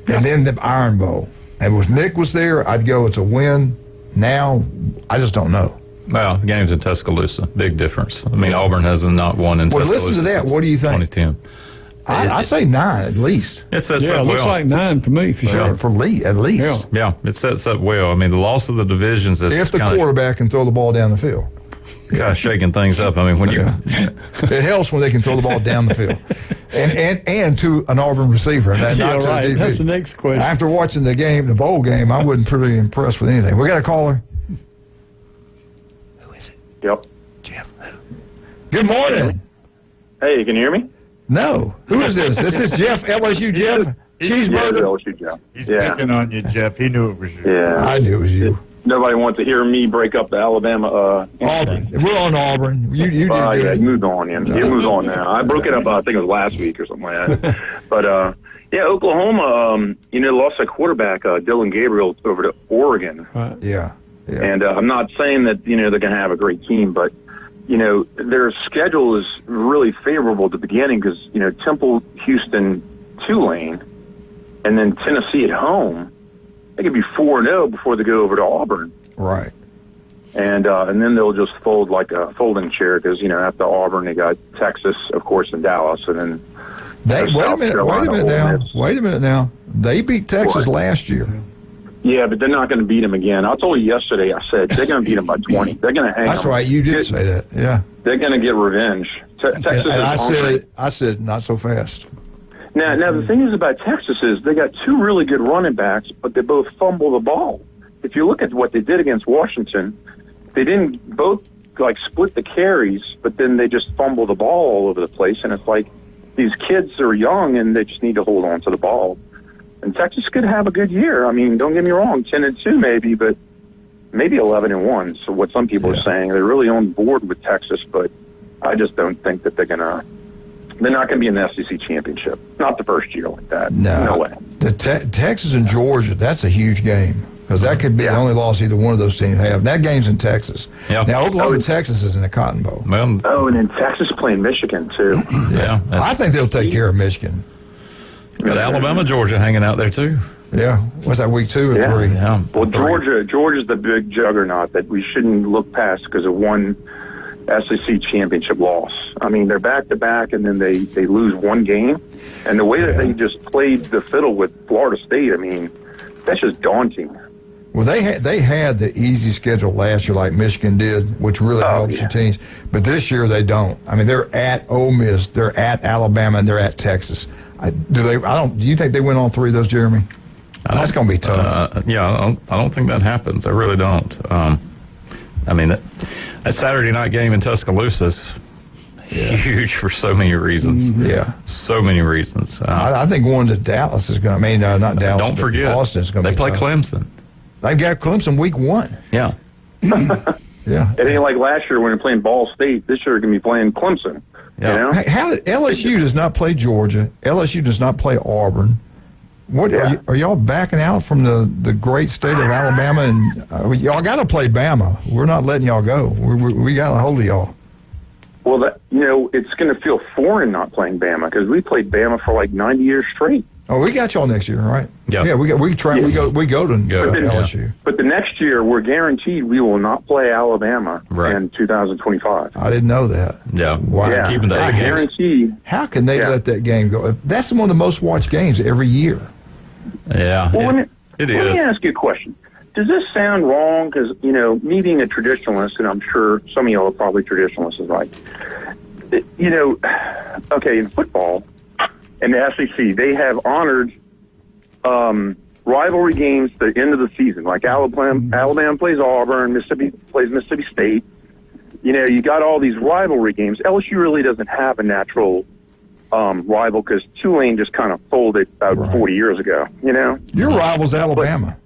And then the Iron Bowl. And if Nick was there, I'd go it's a win. Now, I just don't know. Well, the game's in Tuscaloosa. Big difference. I mean, Auburn has not won in Tuscaloosa. Well, listen to that. What do you think? 2010. I say 9 at least. It sets up it looks like 9 for me, for sure. For Lee, at least. Yeah, it sets up well. I mean, the loss of the divisions is if the quarterback can throw the ball down the field. Kind of shaking things up. I mean, when it helps when they can throw the ball down the field, and to an Auburn receiver. Not right. That's the next question. After watching the bowl game, I wasn't pretty impressed with anything. We got a caller. Who is it? Yep. Jeff. Good morning. Hey, can you hear me? No. Who is this? This is Jeff. LSU Jeff. Cheeseburger. Yeah, LSU Jeff. He's picking on you, Jeff. He knew it was you. Yeah. I knew it was you. Nobody wants to hear me break up the Alabama. Auburn. We're on Auburn. You did good. Yeah, you moved on. You moved on now. I broke it up. I think it was last week or something like that. But yeah, Oklahoma. Lost their quarterback, Dylan Gabriel, over to Oregon. Yeah. And I'm not saying that they're going to have a great team, but their schedule is really favorable at the beginning because Temple, Houston, Tulane, and then Tennessee at home. They could be 4-0 before they go over to Auburn. Right. And then they'll just fold like a folding chair because, after Auburn, they got Texas, of course, and Dallas. And then wait a minute now. They beat Texas last year. Yeah, but they're not going to beat them again. I told you yesterday, I said they're going to beat them by 20. They're going to hang them. That's right. You did say that. Yeah. They're going to get revenge. Texas I said not so fast. Now the thing is about Texas is they got 2 really good running backs, but they both fumble the ball. If you look at what they did against Washington, they didn't both split the carries, but then they just fumble the ball all over the place. And it's like these kids are young and they just need to hold on to the ball. And Texas could have a good year. I mean, don't get me wrong, 10-2 maybe, but maybe 11-1. So what some people are saying, they're really on board with Texas, but I just don't think that they're not going to be in the SEC championship. Not the first year like that. No way. The Texas and Georgia, that's a huge game because that could be the only loss either one of those teams have. That game's in Texas. Yeah. Now, Oklahoma and Texas is in the Cotton Bowl. And then Texas playing Michigan, too. I think they'll take care of Michigan. Got Alabama, Georgia hanging out there, too. Yeah. What's that, week 2 or 3? Yeah. Well, Georgia's the big juggernaut that we shouldn't look past because of one SEC championship loss. I mean, they're back-to-back, and then they lose one game. And the way that they just played the fiddle with Florida State, I mean, that's just daunting. Well, they had the easy schedule last year, like Michigan did, which really helps your teams. But this year they don't. I mean, they're at Ole Miss, they're at Alabama, and they're at Texas. Do you think they win all three of those, Jeremy? That's going to be tough. I don't think that happens. I really don't. I mean, that Saturday night game in Tuscaloosa is huge for so many reasons. Yeah. So many reasons. I think going to Dallas is going to, not Dallas. Don't forget, Boston's going to be tough. They play tough. Clemson. They've got Clemson week 1. Yeah. Yeah. It ain't like last year when they're playing Ball State. This year they're going to be playing Clemson. Yeah. You know? How LSU does not play Georgia. LSU does not play Auburn. What are y'all backing out from the great state of Alabama? And y'all got to play Bama. We're not letting y'all go. We got a hold of y'all. Well, it's going to feel foreign not playing Bama because we played Bama for like 90 years straight. Oh, we got y'all next year, right? Yeah. Yeah, we go to LSU. But the next year, we're guaranteed we will not play Alabama in 2025. I didn't know that. Yeah. Wow. Yeah. Keeping the I guarantee. How can they let that game go? That's one of the most watched games every year. Yeah. Well, it let is. me ask you a question. Does this sound wrong? Because, me being a traditionalist, and I'm sure some of y'all are probably traditionalists, is right. Okay, in football and the SEC, they have honored rivalry games at the end of the season. Like Alabama plays Auburn, Mississippi plays Mississippi State. You got all these rivalry games. LSU really doesn't have a natural rival because Tulane just kind of folded about 40 years ago, Your rival's Alabama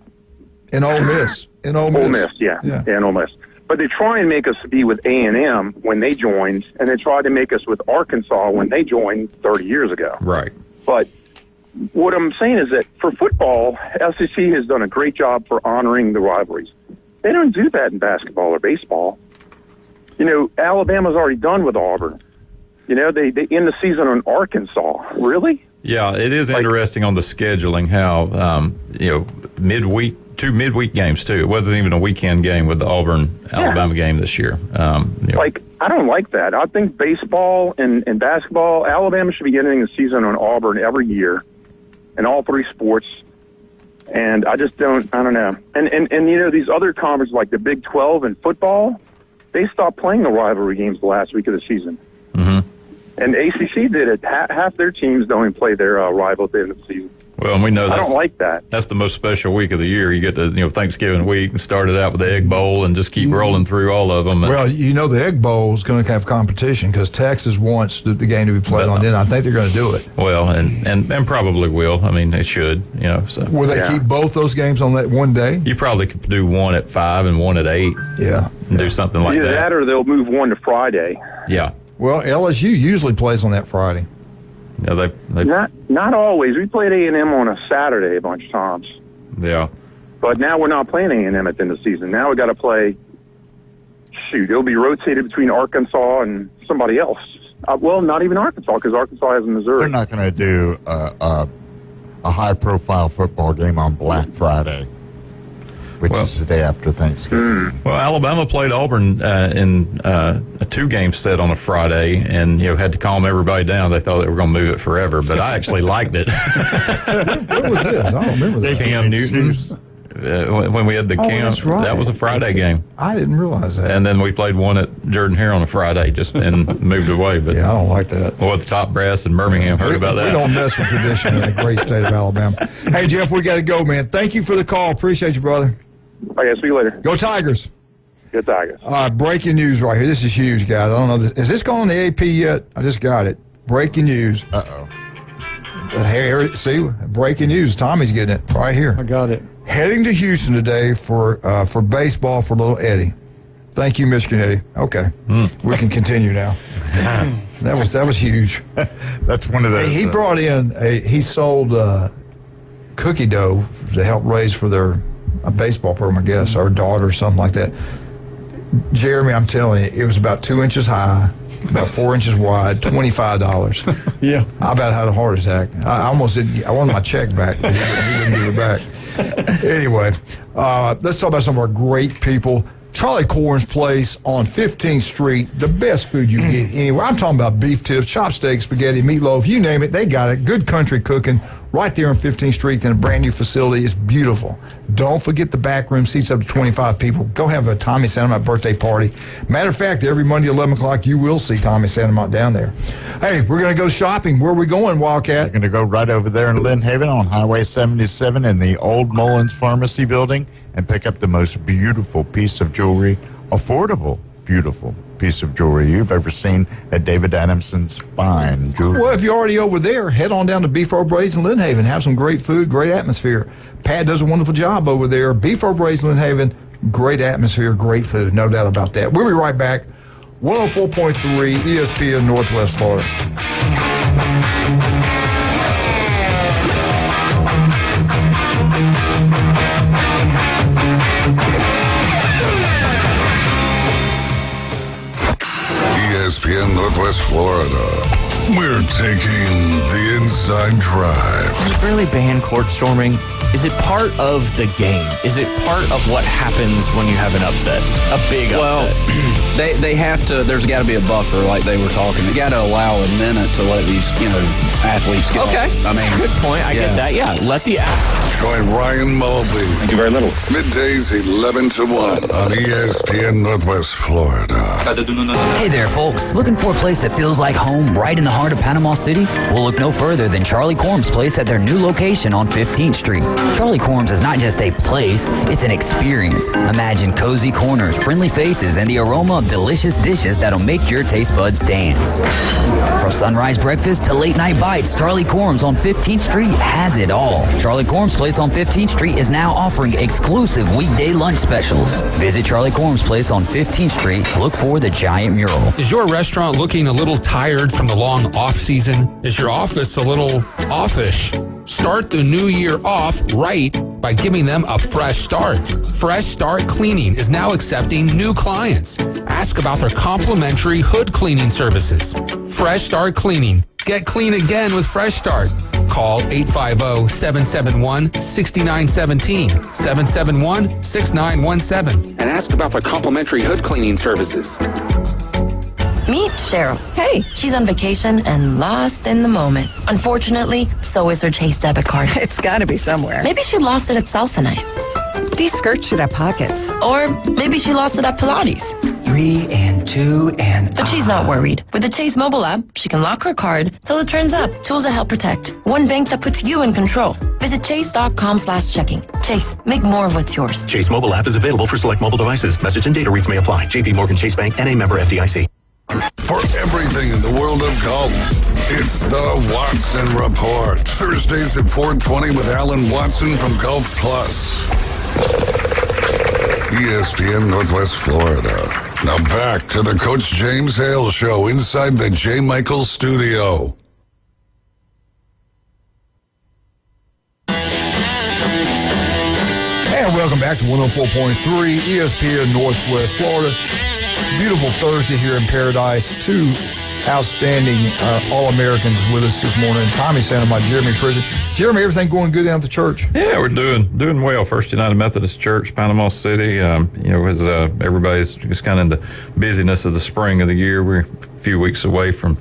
and Ole Miss. Ole Miss, and Ole Miss. But they try and make us be with A&M when they joined, and they tried to make us with Arkansas when they joined 30 years ago. Right. But what I'm saying is that for football, SEC has done a great job for honoring the rivalries. They don't do that in basketball or baseball. Alabama's already done with Auburn. They end the season on Arkansas. Really? Yeah, it is interesting on the scheduling how, two midweek games, too. It wasn't even a weekend game with the Auburn-Alabama game this year. I don't like that. I think baseball and basketball, Alabama should be ending the season on Auburn every year in all three sports. And I don't know. And these other conferences like the Big 12 and football, they stopped playing the rivalry games the last week of the season. Mm-hmm. And ACC did it. Half their teams don't even play their rivals at the end of the season. Well, and we know I don't like that. That's the most special week of the year. You get to, Thanksgiving week and start it out with the Egg Bowl and just keep rolling through all of them. Well, the Egg Bowl is going to have competition because Texas wants the game to be played on. Then I think they're going to do it. Well, and probably will. I mean, they should. So. Will they keep both those games on that one day? You probably could do one at 5 and one at 8. Yeah. And do something like Either that or they'll move one to Friday. Yeah. Well, LSU usually plays on that Friday. Yeah, they not always. We played A&M on a Saturday a bunch of times. Yeah. But now we're not playing A&M at the end of the season. Now we got to play. It'll be rotated between Arkansas and somebody else. Well, not even Arkansas because Arkansas has Missouri. They're not going to do a high-profile football game on Black Friday, which is the day after Thanksgiving. Well, Alabama played Auburn in a 2-game set on a Friday and, had to calm everybody down. They thought they were going to move it forever, but I actually liked it. What was this? I don't remember that. Cam Newton's. When we had the camp, that's right. That was a Friday game. I didn't realize that. And then we played one at Jordan Hare on a Friday and moved away. But yeah, I don't like that. Well, the top brass in Birmingham heard about that. We don't mess with tradition in the great state of Alabama. Hey, Jeff, we got to go, man. Thank you for the call. Appreciate you, brother. Okay, see you later. Go Tigers. Go Tigers. All right, breaking news right here. This is huge, guys. I don't know. Is this going on the AP yet? I just got it. Breaking news. See, breaking news. Tommy's getting it right here. I got it. Heading to Houston today for baseball for little Eddie. Thank you, Michigan Eddie. Okay, we can continue now. That was huge. That's one of those. He brought in he sold cookie dough to help raise for their baseball program, I guess, or daughter or something like that. Jeremy, I'm telling you, it was about 2 inches high, about 4 inches wide, $25. Yeah. I about had a heart attack. I wanted my check back, but he wouldn't give it back. Anyway, let's talk about some of our great people. Charlie Corn's place on 15th Street, the best food you can get anywhere. I'm talking about beef tips, chopped steak, spaghetti, meatloaf, you name it, they got it. Good country cooking right there on 15th Street in a brand new facility. It's beautiful. Don't forget the back room, seats up to 25 people. Go have a Tommy Santamont birthday party. Matter of fact, every Monday at 11 o'clock, you will see Tommy Santamont down there. Hey, we're going to go shopping. Where are we going, Wildcat? We're going to go right over there in Lynn Haven on Highway 77 in the Old Mullins Pharmacy building and pick up the most beautiful piece of jewelry, affordable, beautiful piece of jewelry you've ever seen at David Adamson's Fine Jewelry. Well, if you're already over there, head on down to Beef Braised in Lynn Haven. Have some great food, great atmosphere. Pat does a wonderful job over there. Beef Braised in Lynn Haven, great atmosphere, great food, no doubt about that. We'll be right back. 104.3 ESPN Northwest Florida. ESPN Northwest Florida. We're taking the inside drive. Really ban court storming? Is it part of the game? Is it part of what happens when you have an upset? A big upset? Well, they have to, there's got to be a buffer like they were talking. They got to allow a minute to let these, athletes get Okay. I mean, good point. I get that. Yeah, let the Join Ryan Mulvey. Thank you very little. Middays 11 to 1 on ESPN Northwest Florida. Hey there, folks. Looking for a place that feels like home right in the heart of Panama City? Well, look no further than Charlie Corm's place at their new location on 15th Street. Charlie Corm's is not just a place, it's an experience. Imagine cozy corners, friendly faces, and the aroma of delicious dishes that'll make your taste buds dance. From sunrise breakfast to late night bites, Charlie Corm's on 15th Street has it all. Charlie Corm's place on 15th Street is now offering exclusive weekday lunch specials. Visit Charlie Corm's place on 15th Street. Look for the giant mural. Is your restaurant looking a little tired from the long off season? Is your office a little offish? Start the new year off right by giving them a fresh start. Fresh Start Cleaning is now accepting new clients. Ask about their complimentary hood cleaning services. Fresh Start Cleaning. Get clean again with Fresh Start. Call 850-771-6917, 771-6917, and ask about their complimentary hood cleaning services. Meet Cheryl. Hey. She's on vacation and lost in the moment. Unfortunately, so is her Chase debit card. It's got to be somewhere. Maybe she lost it at salsa night. These skirts should have pockets. Or maybe she lost it at Pilates. 3 and 2 and... But she's not worried. With the Chase mobile app, she can lock her card till it turns up. Tools that help protect. One bank that puts you in control. Visit chase.com/checking. Chase, make more of what's yours. Chase mobile app is available for select mobile devices. Message and data rates may apply. JP Morgan Chase Bank, N.A. member FDIC. For everything in the world of golf, it's the Watson Report. Thursdays at 4:20 with Alan Watson from Golf Plus. ESPN Northwest Florida. Now back to the Coach James Hale Show inside the J. Michaels studio. And welcome back to 104.3 ESPN Northwest Florida. Beautiful Thursday here in Paradise. Two outstanding All-Americans with us this morning. Tommy Santamont, Jeremy Prison. Jeremy, everything going good down at the church? Yeah, we're doing well. First United Methodist Church, Panama City. As everybody's just kind of in the busyness of the spring of the year. We're a few weeks away from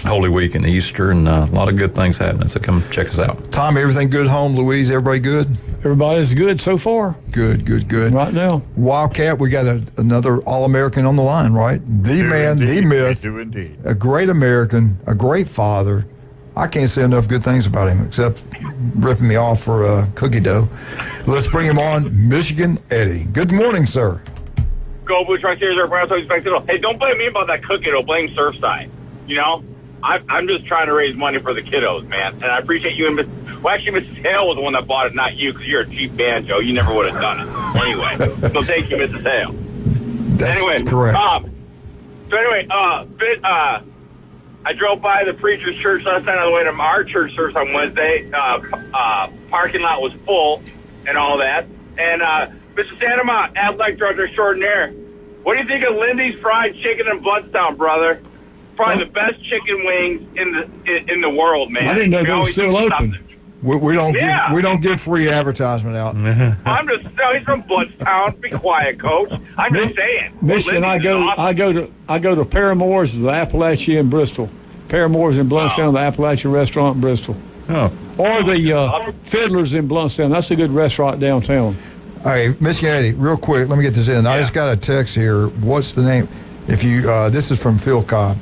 Holy Week and Easter, and a lot of good things happening. So come check us out. Tommy, everything good home? Louise, everybody good? Everybody's good so far. Good. Right now. Wildcat, we got another All-American on the line, right? The man, the myth. Do indeed. A great American, a great father. I can't say enough good things about him except ripping me off for cookie dough. Let's bring him on, Michigan Eddie. Good morning, sir. Go Blue Truck Series or Brown Sox Back. Hey, don't blame me about that cookie dough. Blame Surfside. I'm just trying to raise money for the kiddos, man. And I appreciate you and actually, Mrs. Hale was the one that bought it, not you, because you're a cheap banjo. You never would have done it. Anyway, so thank you, Mrs. Hale. That's correct. I drove by the preacher's church last night on the way to our church service on Wednesday. Parking lot was full and all that. And Mr. Santamont, athletic director extraordinaire, what do you think of Lindy's Fried Chicken in Bloodstown, brother? Probably the best chicken wings in the world, man. I didn't know they were still open. We don't give free advertisement out. I'm just he's from Bloodstown. Be quiet, Coach. I'm just saying. Michigan, I go to Paramore's, the Appalachia in Bristol. Paramore's in Bloodstown, the Appalachia restaurant in Bristol. Oh. Or the Fiddlers in Bloodstown. That's a good restaurant downtown. All right, Michigan Eddie, real quick, let me get this in. I just got a text here. What's the name? If you, this is from Phil Cobb.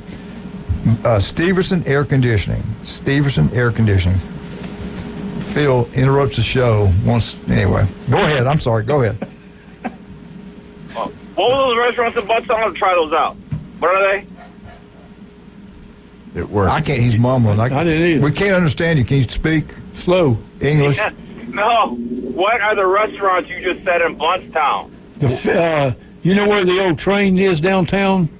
Steverson Air Conditioning. Steverson Air Conditioning. Phil interrupts the show once. Anyway, go ahead. I'm sorry. Go ahead. What were those restaurants in Bloodstown? I want to try those out. What are they? It worked. I can't. He's mumbling. I didn't either. We can't understand you. Can you speak slow English? Yeah. No. What are the restaurants you just said in Bloodstown? You know where the old train is downtown?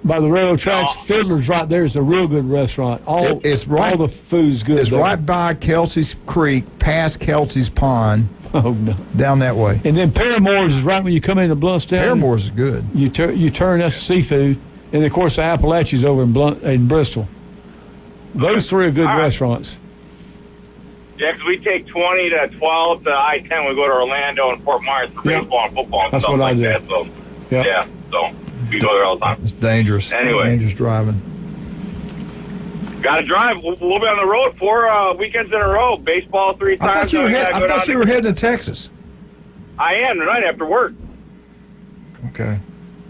By the railroad tracks, Fiddler's right there is a real good restaurant. It's right, all the food's good. It's there. right by Kelsey's Creek, past Kelsey's Pond. Oh no! Down that way. And then Paramore's is right when you come into Bloodstown. Paramore's is good. You turn, that's seafood, and of course the Appalachia's over in Bristol. Those three are good restaurants. Yeah, because we take 20 to 12 to I-10. We go to Orlando and Fort Myers for baseball and football and That's stuff what I like do. that. So, yeah, so we go there all the time. It's dangerous. Anyway. Dangerous driving. Got to drive. We'll be on the road 4 weekends in a row. Baseball 3 times. I thought you were heading to Texas. I am tonight after work. Okay.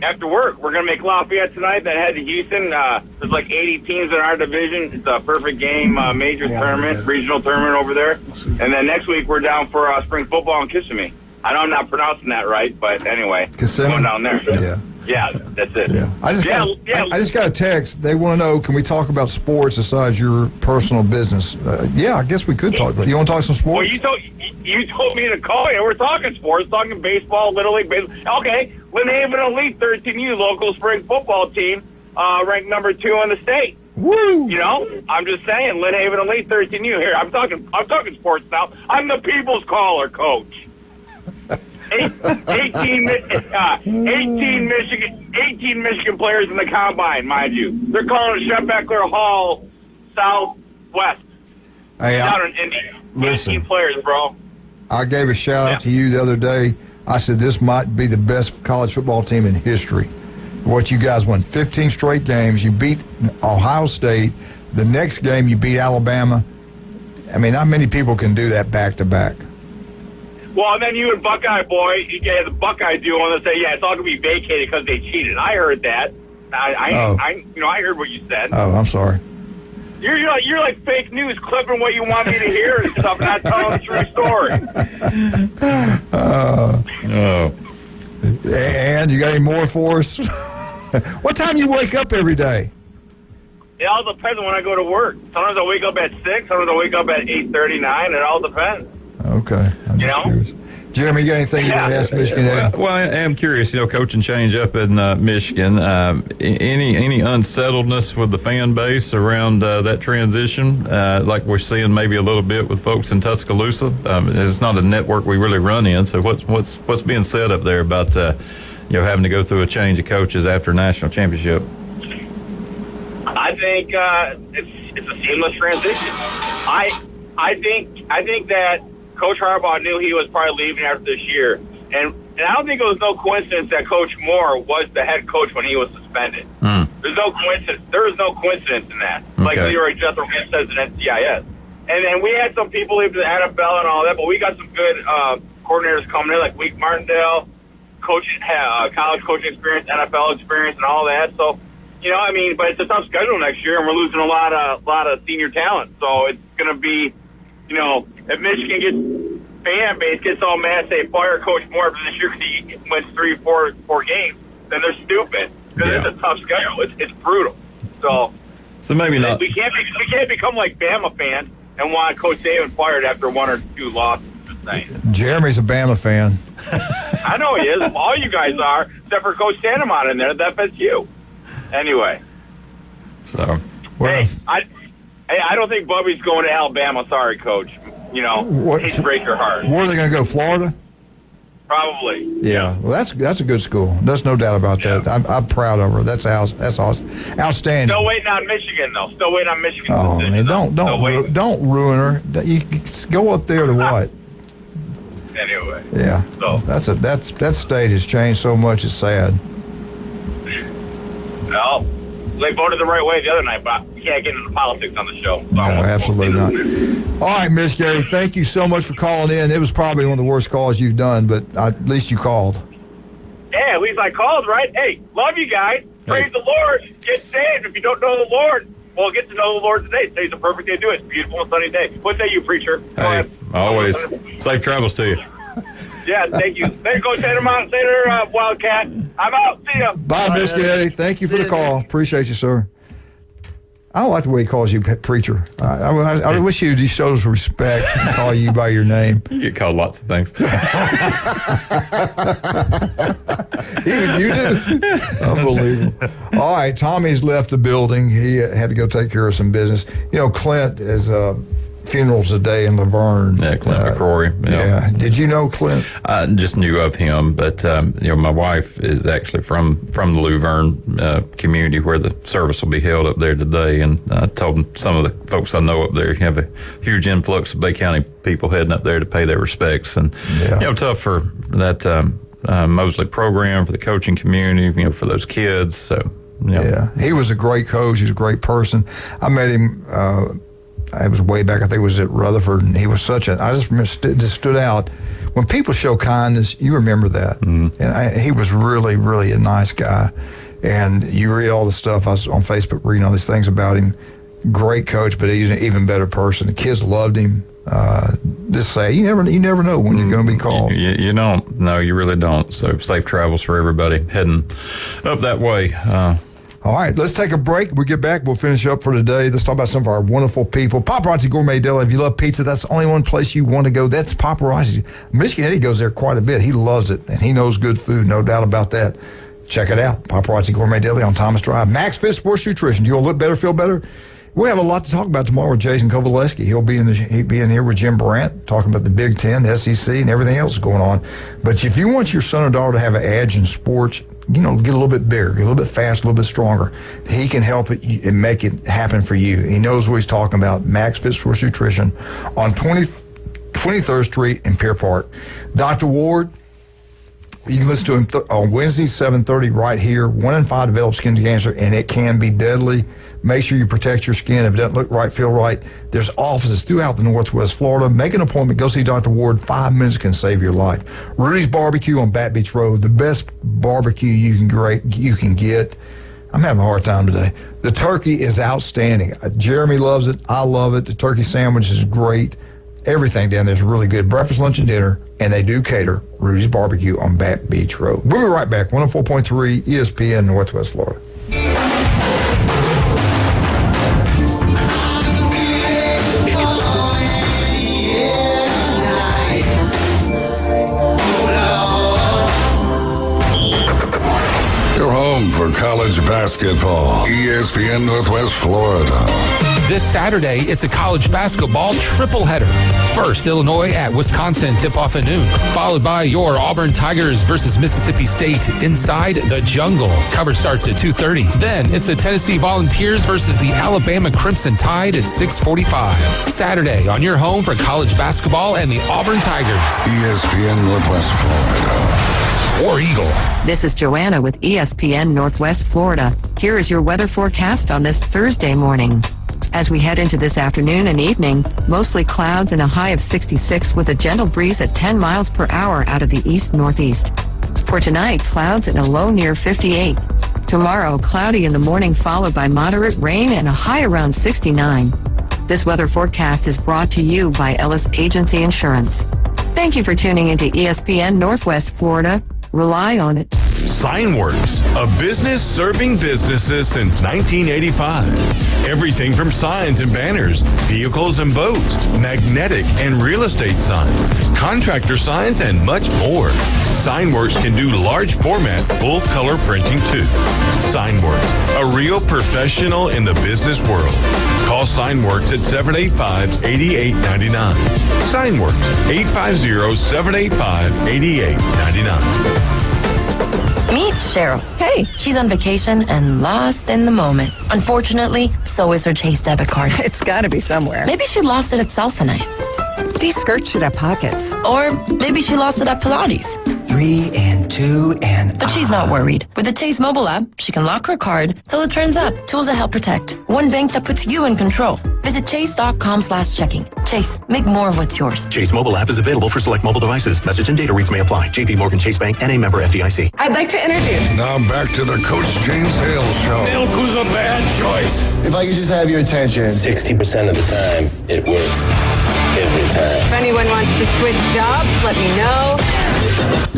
After work, we're going to make Lafayette tonight, then head to Houston. There's like 80 teams in our division. It's a perfect game, major tournament, regional tournament over there. And then next week, we're down for spring football in Kissimmee. I know I'm not pronouncing that right, but anyway. Kissimmee? Going down there. Yeah. Yeah, that's it. Yeah. I just got a text. They want to know, can we talk about sports besides your personal business? Yeah, I guess we could talk about it. You want to talk some sports? Well, you told me to call you. We're talking sports, talking baseball, Little League baseball. Okay, Lynn Haven Elite 13U local spring football team, ranked number 2 in the state. Woo! You know, I'm just saying, Lynn Haven Elite 13U here. I'm talking sports now. I'm the people's caller, Coach. 18 Michigan players in the combine, mind you. They're calling it Schembeckler Hall Southwest. Hey, down in Indy. 18 players, bro. I gave a shout out to you the other day. I said this might be the best college football team in history. What you guys won 15 straight games. You beat Ohio State. The next game you beat Alabama. I mean, not many people can do that back to back. Well, and then you and Buckeye Boy, you get the Buckeye duo, and they say, yeah, it's all going to be vacated because they cheated. I heard that. I heard what you said. Oh, I'm sorry. You're like fake news, clipping what you want me to hear and stuff, not telling the true story. And you got any more for us? What time do you wake up every day? It all depends on when I go to work. Sometimes I wake up at 6. Sometimes I wake up at 8:39. It all depends. Okay. I'm just curious. Jeremy, you got anything you want to ask Michigan? Well, I am curious, coaching change up in Michigan. Any unsettledness with the fan base around that transition, like we're seeing maybe a little bit with folks in Tuscaloosa? It's not a network we really run in, so what's being said up there about having to go through a change of coaches after a national championship? I think it's a seamless transition. I think that Coach Harbaugh knew he was probably leaving after this year. And I don't think it was no coincidence that Coach Moore was the head coach when he was suspended. There's no coincidence. There is no coincidence in that. Okay. Like Leroy Jethro says in NCIS. And then we had some people leave the NFL and all that, but we got some good coordinators coming in, like Wake Martindale, coaching, college coaching experience, NFL experience, and all that. So, but it's a tough schedule next year, and we're losing a lot of senior talent. So it's going to be, if Michigan fan base gets all mad, say fire Coach Moore for this year because he wins 3-4 games, then they're stupid because it's a tough schedule. It's brutal. So maybe not. We can't become like Bama fans and want Coach Saban fired after 1 or 2 losses. Jeremy's a Bama fan. I know he is. All you guys are, except for Coach Santamon in there. That's you. Anyway. So. Hey, I don't think Bubby's going to Alabama. Sorry, Coach. Hate to break your heart. Where are they going to go? Florida? Probably. Yeah, well, that's a good school. There's no doubt about that. I'm proud of her. That's awesome. Outstanding. Still waiting on Michigan, though. Still waiting on Michigan. Oh man, don't ruin her. You go up there to what? Anyway. Yeah. So that state has changed so much. It's sad. Well, they voted the right way the other night, but you can't get into politics on the show. So No, absolutely not. All right, Miss Gary, thank you so much for calling in. It was probably one of the worst calls you've done, but at least you called. Yeah, at least I called, right? Hey, love you guys. Praise the Lord. Get saved. If you don't know the Lord, well, get to know the Lord today. Today's the perfect day to do it. It's a beautiful and sunny day. What say you, preacher? Hey, always. Safe travels to you. Yeah, thank you. There you go, Senator Wildcat. I'm out. See ya. Bye, Miss Gary. Thank you for the call. Appreciate you, sir. I don't like the way he calls you preacher. I wish he shows respect and call you by your name. You get called lots of things. Even you did? Unbelievable. All right, Tommy's left the building. He had to go take care of some business. You know, Clint is funerals today in Laverne. Yeah, Clint McCrory. Yeah. Did you know Clint? I just knew of him, but my wife is actually from the Luverne community where the service will be held up there today, and I told some of the folks I know up there have a huge influx of Bay County people heading up there to pay their respects, and tough for that Mosley program, for the coaching community, for those kids. So yeah, he was a great coach. He's a great person. I met him. It was way back. I think it was at Rutherford, and he was I just remember just stood out. When people show kindness, you remember that. Mm-hmm. And he was really, really a nice guy. And you read all the stuff. I was on Facebook reading all these things about him. Great coach, but he's an even better person. The kids loved him. Just say you never know when you're going to be called. You don't. No, you really don't. So safe travels for everybody heading up that way. All right, let's take a break. We'll get back. We'll finish up for today. Let's talk about some of our wonderful people. Paparazzi Gourmet Deli. If you love pizza, that's the only one place you want to go. That's Paparazzi. Michigan Eddie goes there quite a bit. He loves it, and he knows good food, no doubt about that. Check it out. Paparazzi Gourmet Deli on Thomas Drive. Max Fit Sports Nutrition. Do you want to look better, feel better? We have a lot to talk about tomorrow with Jason Kovaleski. He'll be in here with Jim Brandt, talking about the Big Ten, the SEC, and everything else going on. But if you want your son or daughter to have an edge in sports, get a little bit bigger, get a little bit faster, a little bit stronger, he can help it and make it happen for you. He knows what he's talking about. Max Fit Sports Nutrition on 23rd Street in Pier Park. Dr. Ward, you can listen to him on Wednesday, 7:30 right here. 1 in 5 develop skin cancer, and it can be deadly. Make sure you protect your skin. If it doesn't look right, feel right, there's offices throughout the Northwest Florida. Make an appointment. Go see Dr. Ward. 5 minutes can save your life. Rudy's Barbecue on Bat Beach Road, the best barbecue you can get. I'm having a hard time today. The turkey is outstanding. Jeremy loves it. I love it. The turkey sandwich is great. Everything down there is really good. Breakfast, lunch, and dinner, and they do cater. Rudy's Barbecue on Bat Beach Road. We'll be right back. 104.3 ESPN Northwest Florida. Your home for college basketball. ESPN Northwest Florida. This Saturday, it's a college basketball triple header. First, Illinois at Wisconsin tip-off at noon, followed by your Auburn Tigers versus Mississippi State inside the jungle. Coverage starts at 2:30. Then, it's the Tennessee Volunteers versus the Alabama Crimson Tide at 6:45. Saturday, on your home for college basketball and the Auburn Tigers. ESPN Northwest Florida. War Eagle. This is Joanna with ESPN Northwest Florida. Here is your weather forecast on this Thursday morning. As we head into this afternoon and evening, mostly clouds and a high of 66 with a gentle breeze at 10 miles per hour out of the east-northeast. For tonight, clouds and a low near 58. Tomorrow, cloudy in the morning followed by moderate rain and a high around 69. This weather forecast is brought to you by Ellis Agency Insurance. Thank you for tuning into ESPN Northwest Florida. Rely on it. Signworks, a business serving businesses since 1985. Everything from signs and banners, vehicles and boats, magnetic and real estate signs, contractor signs, and much more. Signworks can do large format, full color printing too. Signworks, a real professional in the business world. Call Signworks at 785-8899. Signworks, 850-785-8899. Meet Cheryl. Hey. She's on vacation and lost in the moment. Unfortunately, so is her Chase debit card. It's got to be somewhere. Maybe she lost it at salsa night. These skirts should have pockets. Or maybe she lost it at Pilates. 3 and 2 and... But she's not worried. With the Chase mobile app, she can lock her card till it turns up. Tools that help protect. One bank that puts you in control. Visit chase.com/checking. Chase, make more of what's yours. Chase mobile app is available for select mobile devices. Message and data rates may apply. JP Morgan Chase Bank, N.A. member FDIC. I'd like to introduce. Now back to the Coach James Hale Show. Milk was a bad choice. If I could just have your attention. 60% of the time, it works. Every time. If anyone wants to switch jobs, let me know.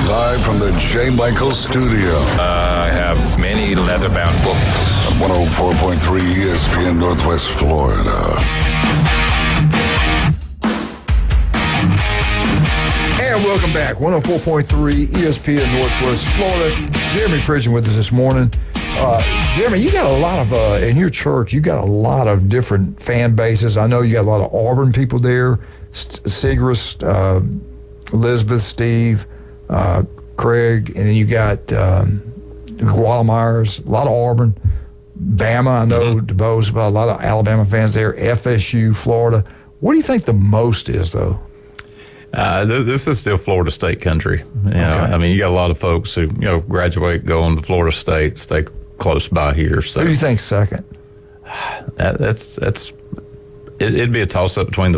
Live from the J. Michael Studio. I have many leather-bound books. At 104.3 ESPN Northwest Florida. And welcome back. 104.3 ESPN Northwest Florida. Jeremy Pridgeon with us this morning. Jeremy, you got a lot of, in your church, you got a lot of different fan bases. I know you got a lot of Auburn people there. Segrist, Elizabeth, Steve, Craig, and then you got Guadalmires, a lot of Auburn. Bama, I know DeBose, but a lot of Alabama fans there. FSU, Florida. What do you think the most is, though? This is still Florida State country. You know, I mean, you got a lot of folks who graduate, go on to Florida State, stay close by here. So who do you think second? It'd be a toss up between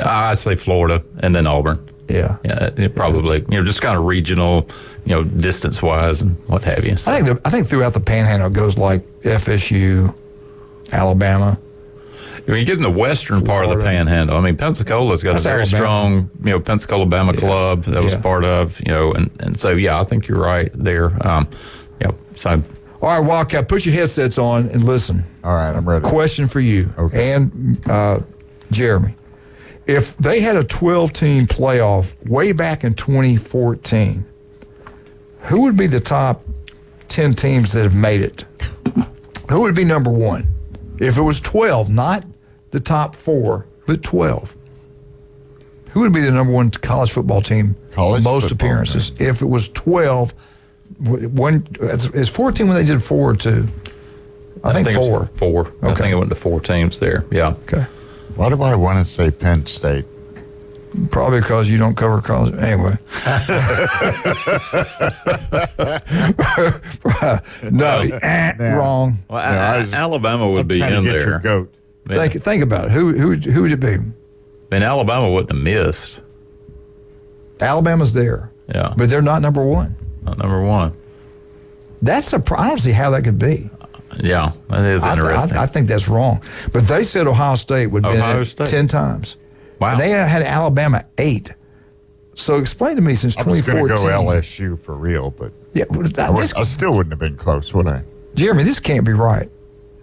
I'd say Florida and then Auburn. Yeah, it probably just kind of regional, distance wise and what have you. So. I think throughout the Panhandle it goes like FSU, Alabama. When you get in the western part of the Panhandle, I mean, Pensacola's got a very strong, Pensacola-Bama club that was part of, and so, I think you're right there. So. All right, Wildcat, put your headsets on and listen. All right, I'm ready. Question for you and Jeremy. If they had a 12-team playoff way back in 2014, who would be the top 10 teams that have made it? Who would be number one? If it was 12, not the top 4, but 12. Who would be the number one college football team? Most appearances. Team. If it was 12, is 14 when they did 4 or 2? I think 4. 4. Okay. I think it went to 4 teams there. Yeah. Okay. Why do I want to say Penn State? Probably because you don't cover college. Anyway. No, wrong. Well, Alabama would be in there. Your goat. Think about it. Who would it be? I mean, Alabama wouldn't have missed. Alabama's there. Yeah. But they're not number one. Not number one. That's I don't see how that could be. Yeah, that is interesting. I think that's wrrong. But they said Ohio State would be 10 times. Wow. And they had Alabama 8. So explain to me since 2014. I was going to go LSU for real, but I still wouldn't have been close, would I? Jeremy, this can't be right.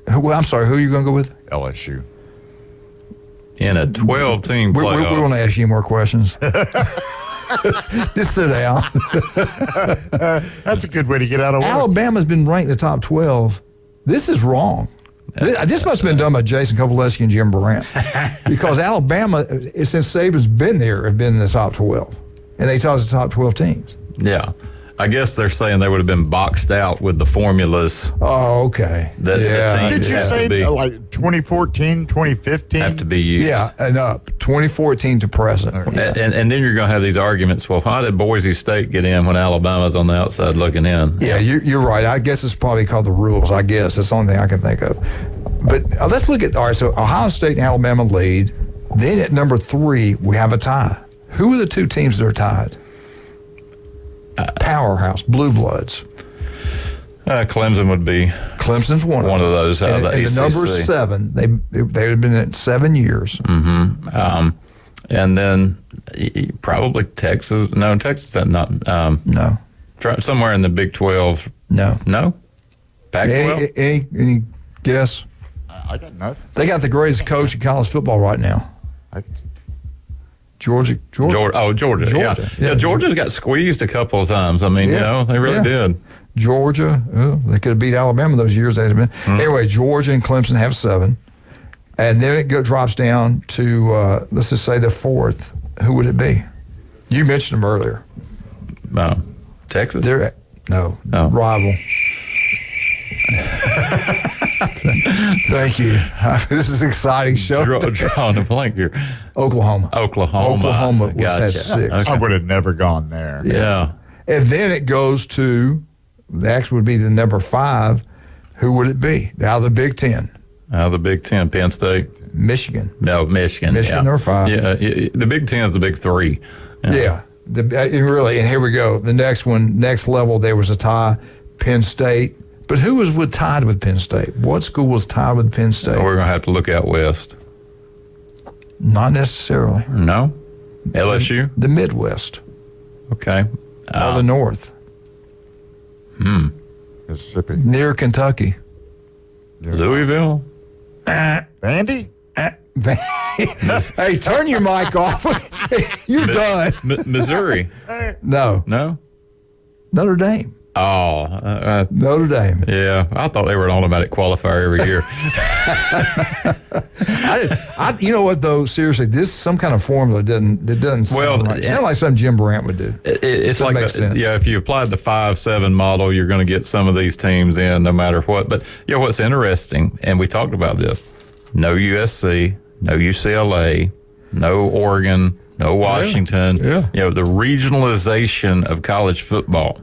I'm sorry, who are you going to go with? LSU. In a 12-team playoff. We're going to ask you more questions. Just sit down. That's a good way to get out of work. Alabama's been ranked in the top 12. This is wrong. This must have been done by Jason Kovaleski and Jim Brandt. Because Alabama, since Saban's been there, have been in the top 12. And they taught us the top 12 teams. Yeah. I guess they're saying they would have been boxed out with the formulas. Oh, okay. Did you say like 2014, 2015? Have to be used. Yeah, and up. 2014 to present. And then you're going to have these arguments. Well, how did Boise State get in when Alabama's on the outside looking in? Yeah, you're right. I guess it's probably called the rules. I guess that's the only thing I can think of. But let's look at, all right, so Ohio State and Alabama lead. Then at number 3, we have a tie. Who are the 2 teams that are tied? Powerhouse, Blue Bloods. Clemson would be. Clemson's one of those out of the ACC. And the number 7, they have been at 7 years. Mm-hmm. And then probably Texas. No, Texas had not. No. Somewhere in the Big 12. No. Pac-12? Any guess? I got nothing. They got the greatest coach in college football right now. Georgia. Georgia. Yeah, Georgia's got squeezed a couple of times. I mean, they really did. Georgia, they could have beat Alabama those years they'd have been. Anyway, Georgia and Clemson have 7. And then it drops down to, let's just say the 4th. Who would it be? You mentioned them earlier. Texas? Rival. Thank you. This is an exciting show. Drawing a blank here. Oklahoma was at 6. Okay. I would have never gone there. Yeah. And then it goes to, the actual would be the number 5. Who would it be? Out of the Big Ten. Out of the Big Ten, Penn State. Michigan. No, Michigan. Number 5. Yeah, the Big Ten is the Big 3. Yeah. Really, and here we go. The next one, next level, there was a tie, Penn State. But who was tied with Penn State? What school was tied with Penn State? We're going to have to look out west. Not necessarily. No? LSU? The Midwest. Okay. Or the North. Mississippi. Near Kentucky. Louisville? Vandy? Hey, turn your mic off. You're done. Missouri? No. Notre Dame. Oh, Notre Dame. Yeah, I thought they were an automatic qualifier every year. You know what though? Seriously, this is some kind of formula doesn't sound right. It sounds like something Jim Brandt would do. It's like if you applied the 5-7 model, you're going to get some of these teams in no matter what. But what's interesting, and we talked about this: no USC, no UCLA, no Oregon, no Washington. Yeah. The regionalization of college football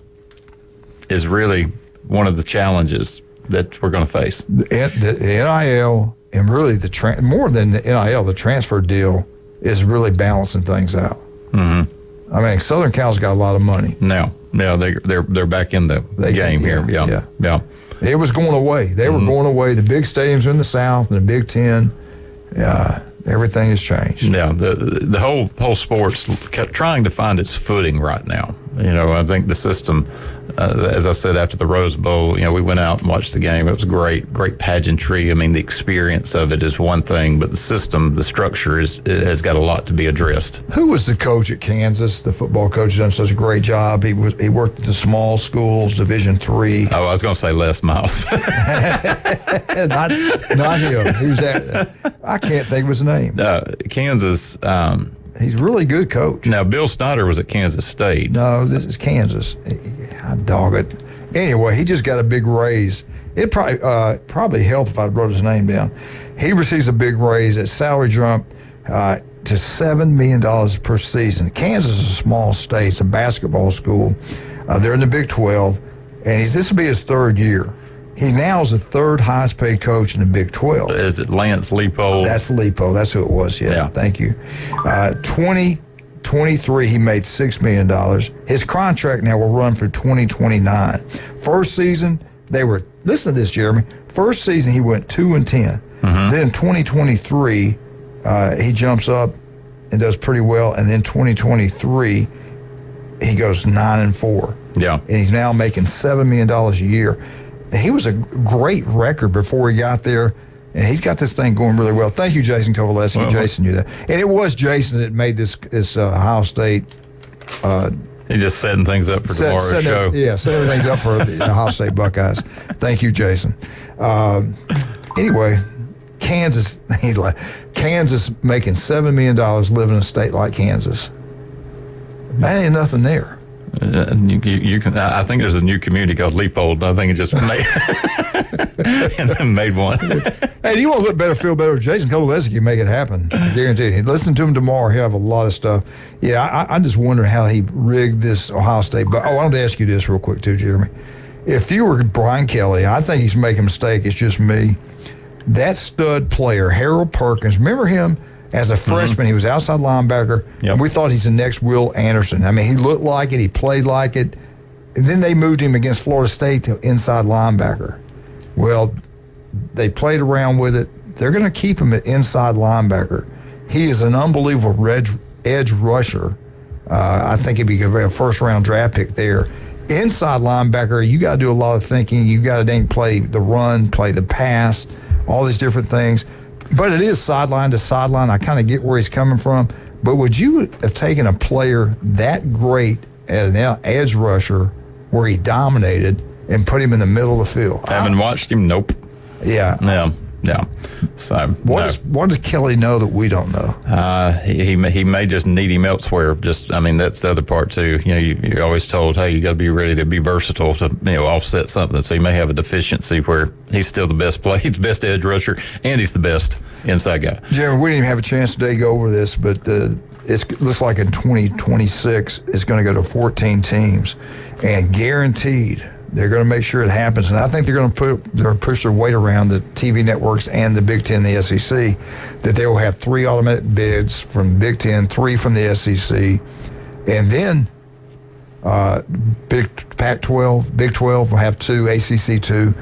is really one of the challenges that we're going to face. The NIL and really more than the NIL, the transfer deal is really balancing things out. Mm-hmm. I mean, Southern Cal's got a lot of money. Now they're back in the game here. Yeah. It was going away. They were going away. The big stadiums are in the South and the Big Ten. Everything has changed. Yeah, the whole sport's trying to find its footing right now. I think the system, as I said after the Rose Bowl, we went out and watched the game. It was great pageantry. I mean, the experience of it is one thing, but the system, the structure has got a lot to be addressed. Who was the coach at Kansas? The football coach done such a great job. He worked at the small schools, Division III. Oh, I was going to say Les Miles. not him. He was I can't think of his name. Kansas. He's a really good coach. Now, Bill Snyder was at Kansas State. No, this is Kansas. I dog it. Anyway, he just got a big raise. It probably helped if I wrote his name down. He receives a big raise. His salary jump to $7 million per season. Kansas is a small state. It's a basketball school. They're in the Big 12, and this will be his 3rd year. He now is the 3rd highest paid coach in the Big 12. Is it Lance Leipold? That's Leipold. That's who it was. Yeah. Thank you. 2023, he made $6 million. His contract now will run for 2029. First season, listen to this, Jeremy. First season, he went 2-10. Mm-hmm. Then 2023, he jumps up and does pretty well. And then 2023, he goes 9-4. Yeah. And he's now making $7 million a year. He was a great record before he got there, and he's got this thing going really well. Thank you, Jason Kovaleski. Well, Jason knew that. And it was Jason that made this Ohio State. He just setting things up for tomorrow's show. Setting things up for the Ohio State Buckeyes. Thank you, Jason. Anyway, Kansas making $7 million living in a state like Kansas. That ain't nothing there. You can. I think there's a new community called Leipold. I think it just made one. Hey, do you want to look better, feel better? Jason Kovaleski can make it happen. I guarantee you. Listen to him tomorrow. He'll have a lot of stuff. Yeah, I just wonder how he rigged this Ohio State. But I wanted to ask you this real quick too, Jeremy. If you were Brian Kelly, I think he's making a mistake. It's just me. That stud player, Harold Perkins. Remember him? As a freshman, he was outside linebacker. Yep. And we thought he's the next Will Anderson. I mean, he looked like it. He played like it. And then they moved him against Florida State to inside linebacker. Well, they played around with it. They're going to keep him at inside linebacker. He is an unbelievable edge rusher. I think he'd be a first-round draft pick there. inside linebacker, you got to do a lot of thinking. You got to play the run, play the pass, all these different things. But it is sideline to sideline. I kind of get where he's coming from. But would you have taken a player that great as an edge rusher where he dominated and put him in the middle of the field? Haven't watched him? Nope. Yeah. Yeah. So what does Kelly know that we don't know? He may just need him elsewhere. That's the other part too. You're always told, hey, you got to be ready to be versatile to offset something. So he may have a deficiency where he's still the best play. He's the best edge rusher, and he's the best inside guy. Jeremy, we didn't even have a chance today to go over this, but it looks like in 2026 it's going to go to 14 teams, and guaranteed they're going to make sure it happens. And I think they're going to push their weight around the TV networks and the Big Ten, the SEC, that they will have 3 automatic bids from Big Ten, 3 from the SEC, and then Pac-12, Big 12 will have 2, ACC 2,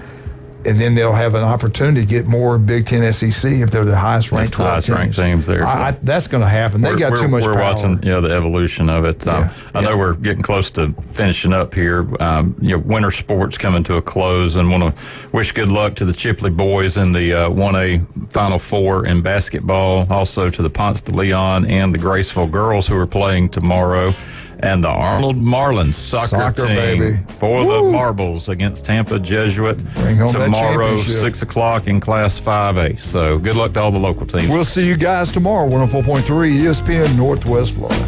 and then they'll have an opportunity to get more Big Ten, SEC if they're the highest ranked 12 ranked teams there. That's going to happen. They got too much power. We're watching, the evolution of it. I know we're getting close to finishing up here. Winter sports coming to a close, and want to wish good luck to the Chipley boys in the 1A Final Four in basketball. Also to the Ponce de Leon and the Graceville girls who are playing tomorrow. And the Arnold Marlins soccer team baby. For the Marbles against Tampa Jesuit tomorrow, 6 o'clock in Class 5A. So good luck to all the local teams. We'll see you guys tomorrow, 104.3 ESPN Northwest Florida.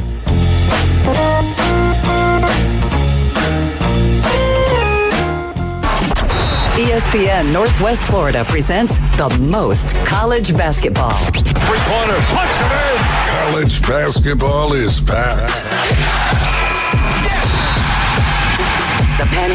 ESPN Northwest Florida presents the most college basketball. Three-pointer, push it in. College basketball is back. The Penny